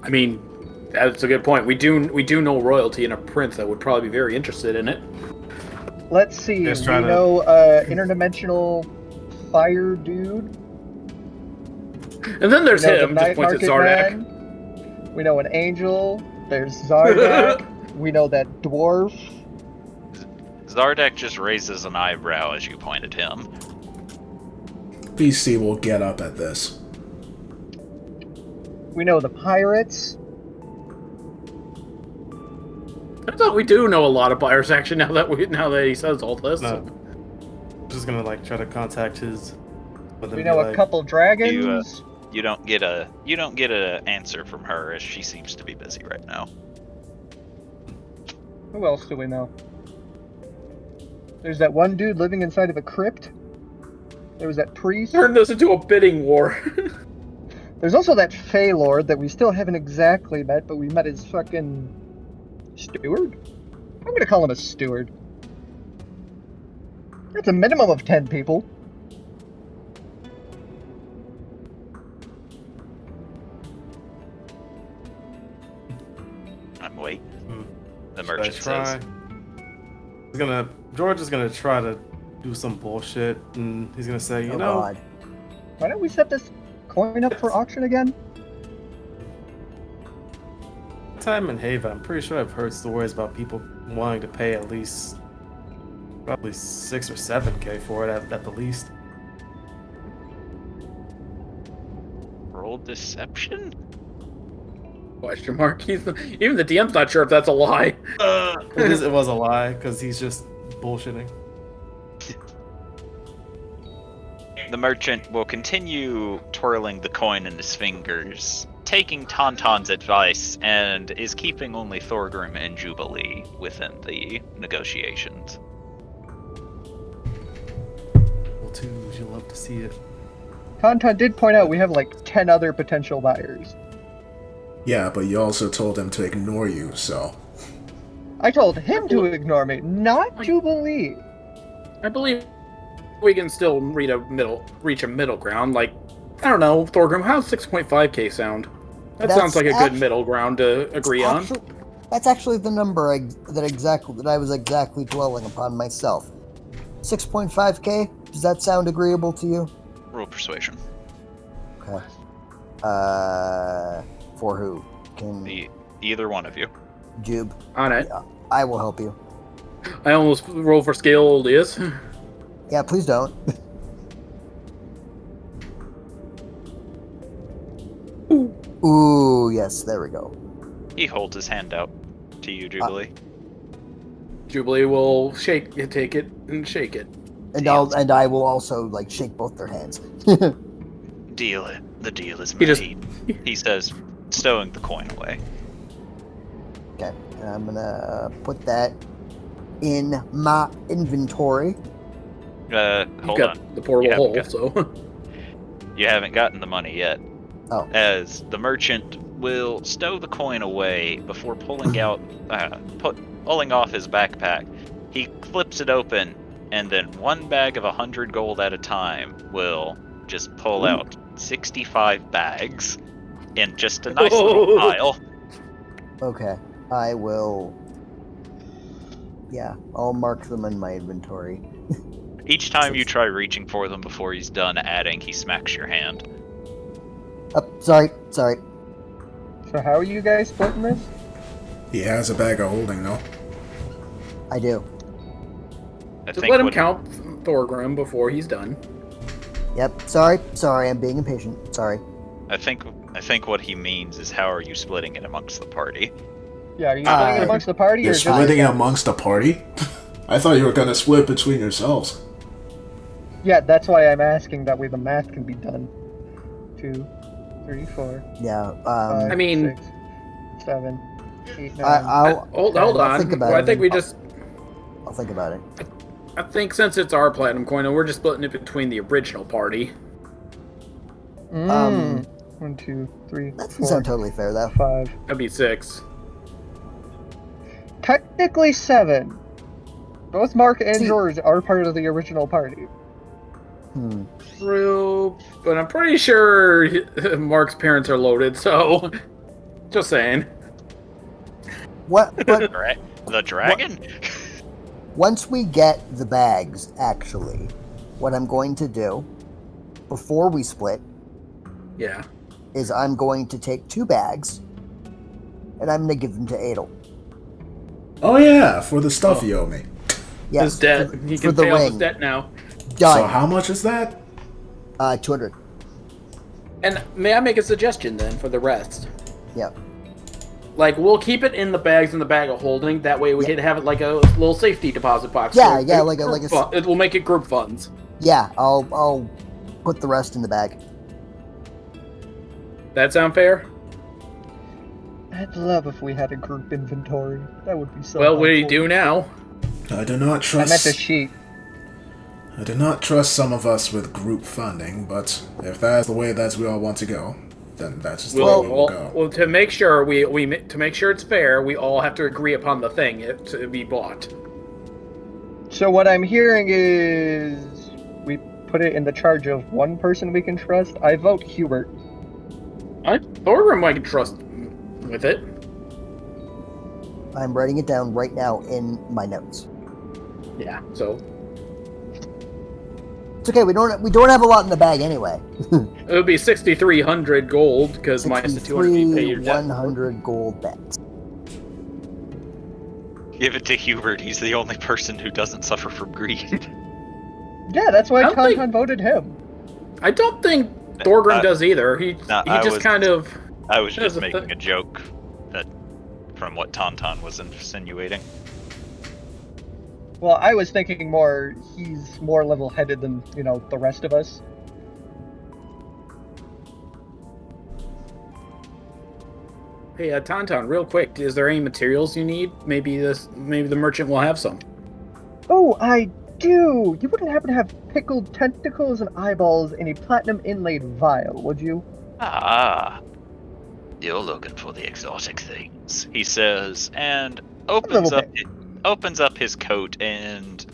I mean, that's a good point. We do know royalty and a prince that would probably be very interested in it. Let's see. Just We try to- know interdimensional fire dude. And then there's We know the him, just night points at market Zardak. man. We know an angel. There's Zardak. We know that dwarf. Zardak just raises an eyebrow as you point at him. BC will get up at this. We know the pirates. I thought we do know a lot of buyers action now that he says all this. No. Just gonna like try to contact his. But then We be know a like, couple dragons. You don't get a answer from her as she seems to be busy right now. Who else do we know? There's that one dude living inside of a crypt. There was that priest. Turn this into a bidding war. There's also that Fey Lord that we still haven't exactly met, but we met his fucking steward? I'm gonna call him a steward. That's a minimum of 10 people. I'm waiting. The should I merchant says. George is gonna try to do some bullshit, and he's gonna say, you know, God. Why don't we set this coin up for auction again? time in Haven, I'm pretty sure I've heard stories about people wanting to pay at least probably 6 or 7K for it at the least. Roll deception? Question mark. Even the DM's not sure if that's a lie. It was a lie because he's just bullshitting. The merchant will continue twirling the coin in his fingers, taking Tauntaun's advice, and is keeping only Thorgrim and Jubilee within the negotiations. Well, too, you'll love to see it. Tauntaun did point out we have like 10 other potential buyers. Yeah, but you also told him to ignore you, so... I told him to ignore me, not Jubilee. I believe we can still reach a middle ground. Like, I don't know, Thorgrim, how's 6.5k sound? That sounds like a good middle ground to agree on. That's actually the number that I was exactly dwelling upon myself. 6.5k. Does that sound agreeable to you? Roll persuasion. Okay. For who? Can Either one of you. Jube? On it. I will help you. I almost roll for scale this. Yeah, please don't. Ooh, yes, there we go. He holds his hand out to you, Jubilee. Jubilee will take it and shake it. And I will also like shake both their hands. The deal is He just- made. He says, stowing the coin away. Okay, and I'm gonna put that in my inventory. Hold You've got on. the portable Yeah, hole, okay. so. You haven't gotten the money yet. Oh. As the merchant will stow the coin away before pulling out, pulling off his backpack. He flips it open, and then one bag of 100 gold at a time will just pull out 65 bags in just a nice little pile. Okay, I will. Yeah, I'll mark them in my inventory. Each time you try reaching for them before he's done adding, he smacks your hand. Oh, sorry. So how are you guys splitting this? He has a bag of holding, no? I do. I Just think let him what- count Thorgrim before he's done. Yep. Sorry. I'm being impatient. Sorry. I think what he means is how are you splitting it amongst the party? Yeah, are you splitting it amongst the party You're or just... splitting it amongst the party? I thought you were gonna split between yourselves. Yeah, that's why I'm asking. That way the math can be done. 2, 3, 4, Yeah. 5, I mean- 6, 7, 8, 9. I'll Hold I'll on. think about I it think we and just. I'll think about it. I think since it's our platinum coin, we're just splitting it between the original party. 1, 2, 3, That doesn't 4, sound totally fair, though. 5. That'd be 6. Technically 7. Both Mark and See- George are part of the original party. True, but I'm pretty sure Mark's parents are loaded, so. Just saying. What? But The dragon? Once we get the bags, actually, what I'm going to do before we split Yeah. is I'm going to take 2 bags and I'm going to give them to Adel. Oh yeah, for the stuff Oh. you owe me. Yes, His debt. for, He for can the pay off his ring. debt now. Done. So how much is that? 200. And may I make a suggestion then for the rest? Yep. Like, we'll keep it in the bags in the bag of holding. That way we can have it like a little safety deposit box. Yeah, So yeah, it will make it group funds. Yeah, I'll put the rest in the bag. That sound fair? I'd love if we had a group inventory. That would be so Well, what do you helpful. do now? I do not I meant trust. a sheet. I do not trust some of us with group funding, but if that's the way that we all want to go, then that's just the way we will go. Well, to make sure to make sure it's fair, we all have to agree upon the thing to be bought. So what I'm hearing is we put it in the charge of one person we can trust. I vote Hubert. Thorgrim I can trust with it. I'm writing it down right now in my notes. Yeah. So It's okay. We don't have a lot in the bag anyway. it would be 6,300 gold because minus the 200 you pay your debt. 100 gold bets. Give it to Hubert. He's the only person who doesn't suffer from greed. Yeah, that's why I don't think- Tauntaun voted him. I don't think Thorgrim does either. He I just was- kind of. I was There's just a making a joke that from what Tauntaun was insinuating. Well, I was thinking more, he's more level-headed than, the rest of us. Hey, Tauntaun, real quick, is there any materials you need? Maybe the merchant will have some. Oh, I do! You wouldn't happen to have pickled tentacles and eyeballs in a platinum inlaid vial, would you? Ah, you're looking for the exotic things, he says, and opens up his coat, and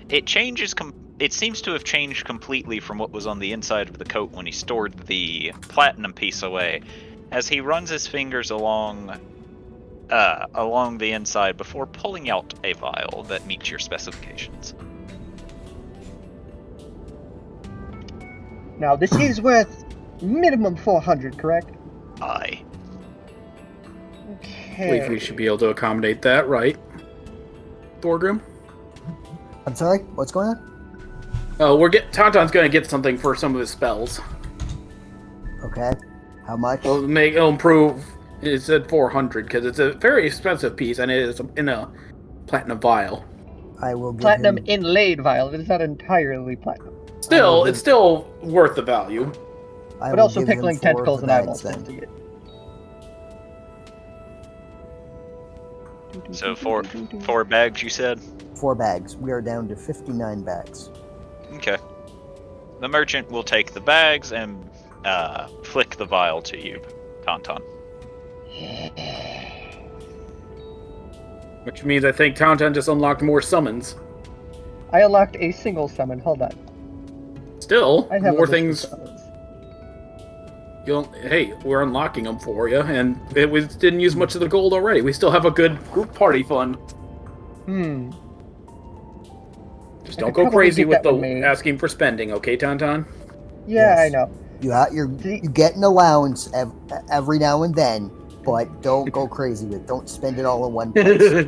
it changes. It seems to have changed completely from what was on the inside of the coat when he stored the platinum piece away, as he runs his fingers along the inside before pulling out a vial that meets your specifications. Now, this is worth minimum 400, correct? Aye. I believe we should be able to accommodate that, right? Thorgrim? I'm sorry. What's going on? Oh, Tauntaun's gonna get something for some of his spells. Okay. How much? It'll improve. It said 400 because it's a very expensive piece and it is in a platinum vial. I will give Platinum him, inlaid vial. It is not entirely platinum. Still, it's still worth the value. I But will also give him pickling 4 tentacles of and the eyeballs bags tends to get. So four bags, you said? 4 bags. We are down to 59 bags. Okay. The merchant will take the bags and flick the vial to you, Tauntaun. Which means I think Tauntaun just unlocked more summons. I unlocked a single summon. Hold on. Still, I have more a list of things. summons. Hey, we're unlocking them for you, and we didn't use much of the gold already. We still have a good group party fund. Just I don't could go probably crazy get with that the one made. asking for spending, okay, Tauntaun? Yeah, Yes. I know. You get an allowance every now and then, but don't go crazy with it. Don't spend it all in one place.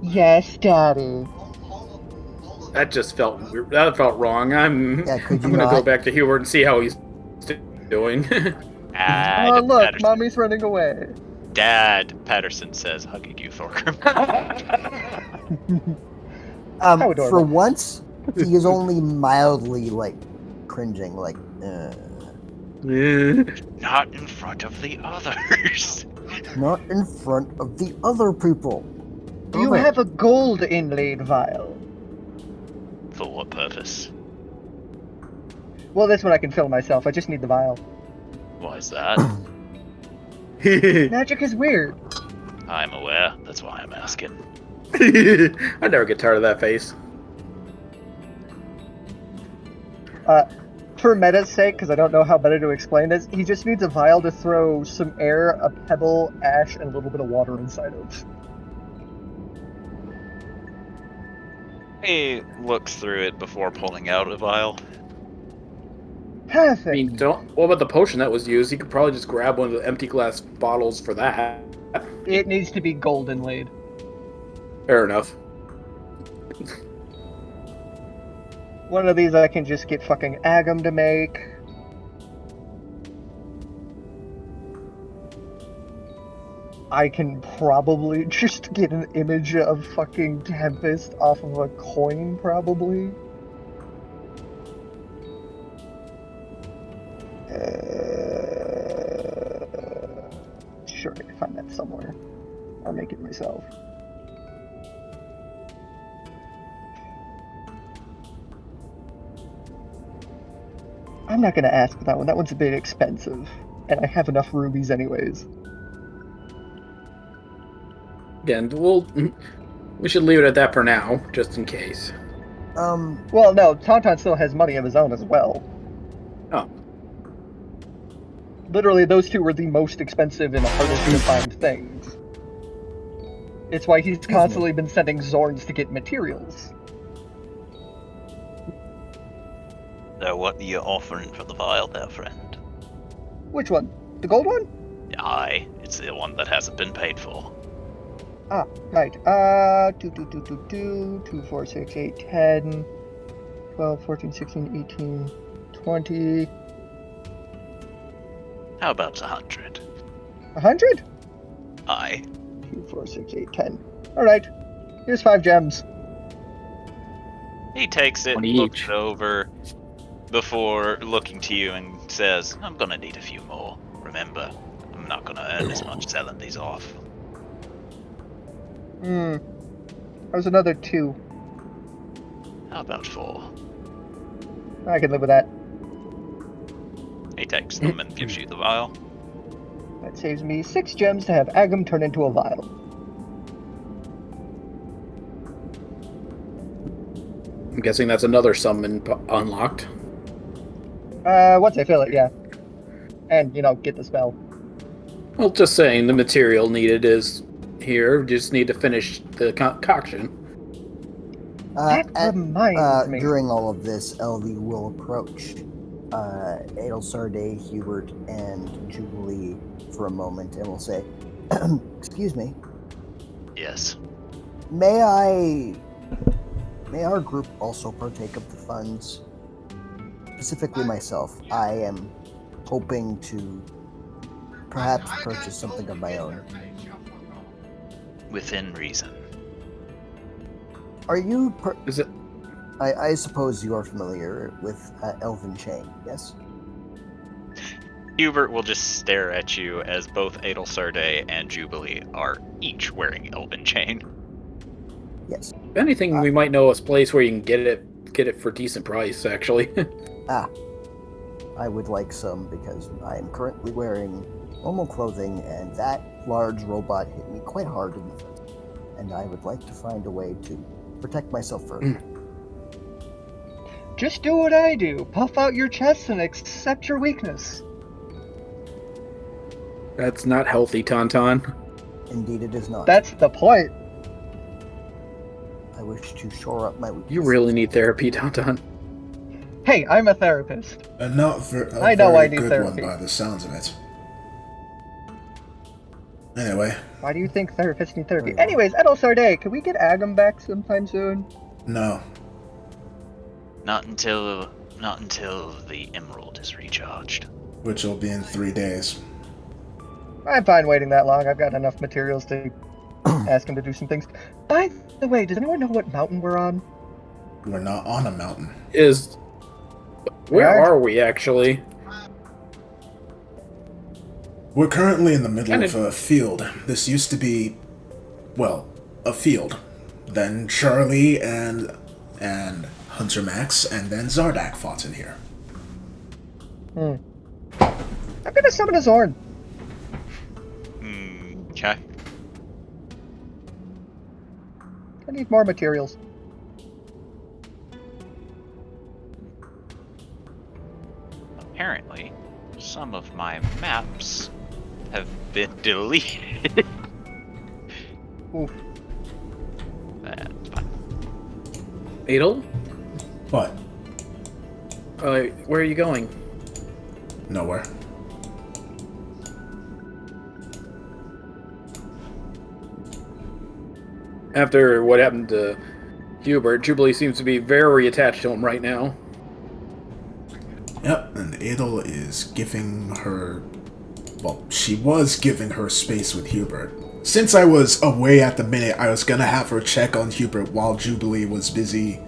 Yes, Daddy. That just felt weird. That felt wrong. I'm could you gonna go not? back to Hubert and see how he's doing. Oh, look, Patterson. Mommy's running away. Dad, Patterson says, hugging you, Thorgrim. How For adorable. once, he is only mildly cringing. Not in front of the others. Not in front of the other people. Do you have a gold inlaid vial? For what purpose? Well, this one I can fill myself. I just need the vial. Why is that? Magic is weird. I'm aware. That's why I'm asking. I never get tired of that face. For meta's sake, because I don't know how better to explain this, he just needs a vial to throw some air, a pebble, ash, and a little bit of water inside of. He looks through it before pulling out a vial. Perfect. I mean, what about the potion that was used? He could probably just grab one of the empty glass bottles for that. It needs to be gold inlaid. Fair enough. One of these I can just get fucking Agam to make. I can probably just get an image of fucking Tempest off of a coin, probably. Sure, I can find that somewhere. I'll make it myself. I'm not gonna ask for that one. That one's a bit expensive. And I have enough rubies anyways. Again, we should leave it at that for now, just in case. Well, no, Tauntaun still has money of his own as well. Oh. Literally, those two were the most expensive and hardest to find things. It's why he's constantly been sending Zorns to get materials. So what are you offering for the vial there, friend? Which one? The gold one? Aye, it's the one that hasn't been paid for. Ah, right. 2, 4, 6, 8, 10, 12, 14, 16, 18, 20. How about 100? 100? Aye. 2, 4, 6, 8, 10. Alright. Here's 5 gems. He takes it, 20 looks each. it over before looking to you and says, I'm gonna need a few more. Remember, I'm not gonna earn as much selling these off. There's another 2. How about 4? I can live with that. He takes them and gives you the vial. That saves me 6 gems to have Agam turn into a vial. I'm guessing that's another summon unlocked. Once I fill it, yeah. And, get the spell. Well, just saying, the material needed is here. We just need to finish the concoction. That reminds me. During all of this, LV will approach Adelsarde, Hubert, and Jubilee for a moment and will say, excuse me, Yes. may our group also partake of the funds? Specifically myself, I am hoping to perhaps purchase something of my own. Within reason. Are you... Is it? I suppose you are familiar with Elven Chain, yes? Hubert will just stare at you as both Adelsarde and Jubilee are each wearing Elven Chain. Yes. If anything, we might know a place where you can get it for decent price, actually. I would like some because I am currently wearing normal clothing and that large robot hit me quite hard in the face. And I would like to find a way to protect myself further. Just do what I do. Puff out your chest and accept your weakness. That's not healthy, Tauntaun. Indeed it is not. That's the point. I wish to shore up my weakness. You really need therapy, Tauntaun. Hey, I'm a therapist. And not a I know very I need good therapy. one by the sounds of it. Anyway, Why do you think therapists need therapy? Very well. Anyways, Adelsarde, can we get Agam back sometime soon? no. Not until the emerald is recharged. Which will be in 3 days. I'm fine waiting that long. I've got enough materials to ask him to do some things. By the way, does anyone know what mountain we're on? We're not on a mountain. Where Right. are we, actually? We're currently in the middle Kinda- of a field. This used to be, well, a field. Then Charlie and Hunter Max and then Zardak fought in here. I'm gonna summon a Zorn. Okay. I need more materials. Apparently, some of my maps have been deleted. Oof. That's fine. Adel? What? Where are you going? Nowhere. After what happened to Hubert, Jubilee seems to be very attached to him right now. Yep, and Adel is giving her... Well, she was giving her space with Hubert. Since I was away at the minute, I was gonna have her check on Hubert while Jubilee was busy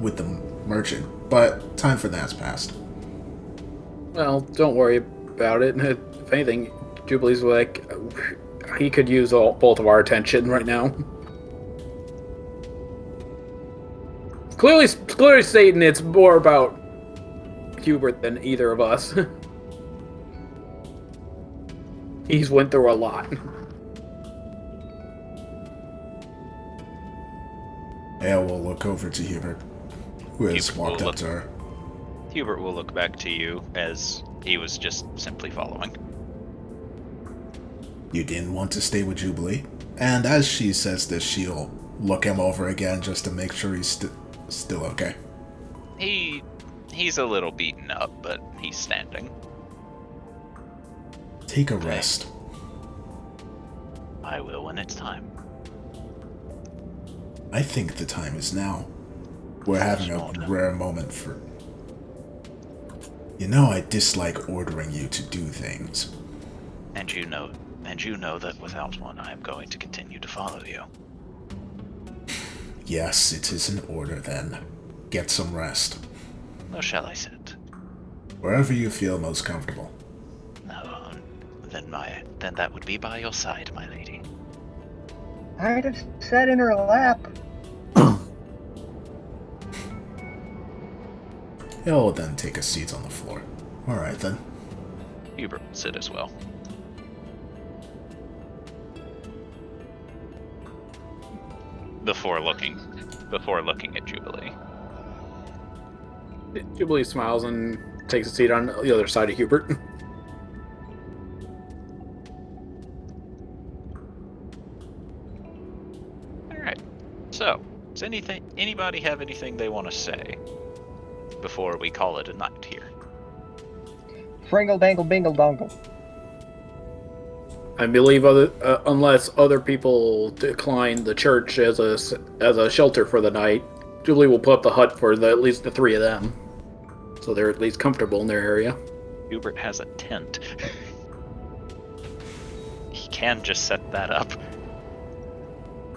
with the merchant. But time for that's passed. Well, don't worry about it. If anything, Jubilee's like, he could use both of our attention right now. Clearly stating it's more about Hubert than either of us. He's went through a lot. Ale will look over to Hubert, who has Hubert walked will up to her. Hubert will look back to you as he was just simply following. You didn't want to stay with Jubilee? And as she says this, she'll look him over again just to make sure he's still okay. He's a little beaten up, but he's standing. Take a rest. I will when it's time. I think the time is now. We're having a rare moment for... You know I dislike ordering you to do things. And you know that without one, I am going to continue to follow you. Yes, it is an order then. Get some rest. Where shall I sit? Wherever you feel most comfortable. No, then that would be by your side, my lady. I just sat in her lap. He'll then take a seat on the floor. Alright then. Hubert will sit as well. Before looking at Jubilee. Jubilee smiles and takes a seat on the other side of Hubert. Alright. So, does anybody have anything they want to say before we call it a night here? Fringle dangle bingle dongle. I believe unless other people decline the church as a shelter for the night, Jubilee will put up the hut for at least the three of them, so they're at least comfortable in their area. Hubert has a tent. He can just set that up.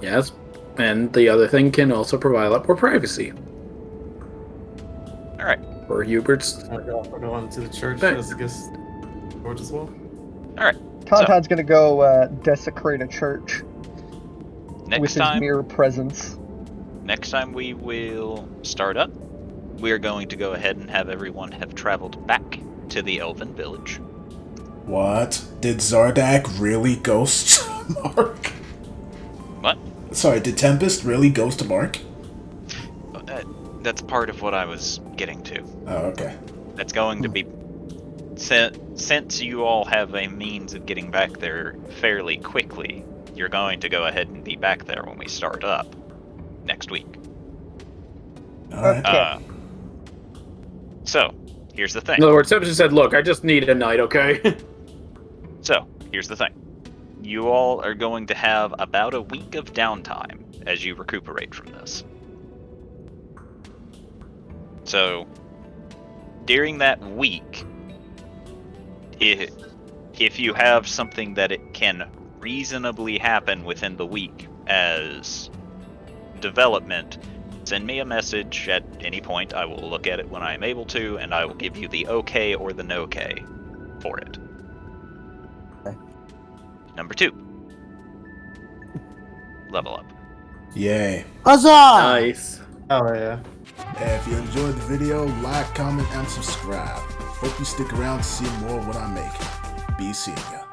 Yes, and the other thing can also provide a lot more privacy. All right. For Hubert's. We're going to the church Thanks. as a guest George as well. All right. Tauntaun's gonna go desecrate a church with Next his time, mere presence. next time we will start up. We are going to go ahead and have everyone have traveled back to the Elven Village. What? Did Zardak really ghost Mark? What? Sorry, did Tempest really ghost Mark? That's part of what I was getting to. Oh, okay. That's going to be... Since you all have a means of getting back there fairly quickly, you're going to go ahead and be back there when we start up next week. Alright. Okay. So, here's the thing. In other words, Simpson said, "Look, I just need a night, okay?" So, here's the thing. You all are going to have about a week of downtime as you recuperate from this. So, during that week, if you have something that it can reasonably happen within the week as development, send me a message at any point. I will look at it when I am able to, and I will give you the okay or the no-K for it. Okay. Number 2. Level up. Yay. Huzzah! Nice. Oh yeah. If you enjoyed the video, like, comment, and subscribe. Hope you stick around to see more of what I make. Be seeing ya.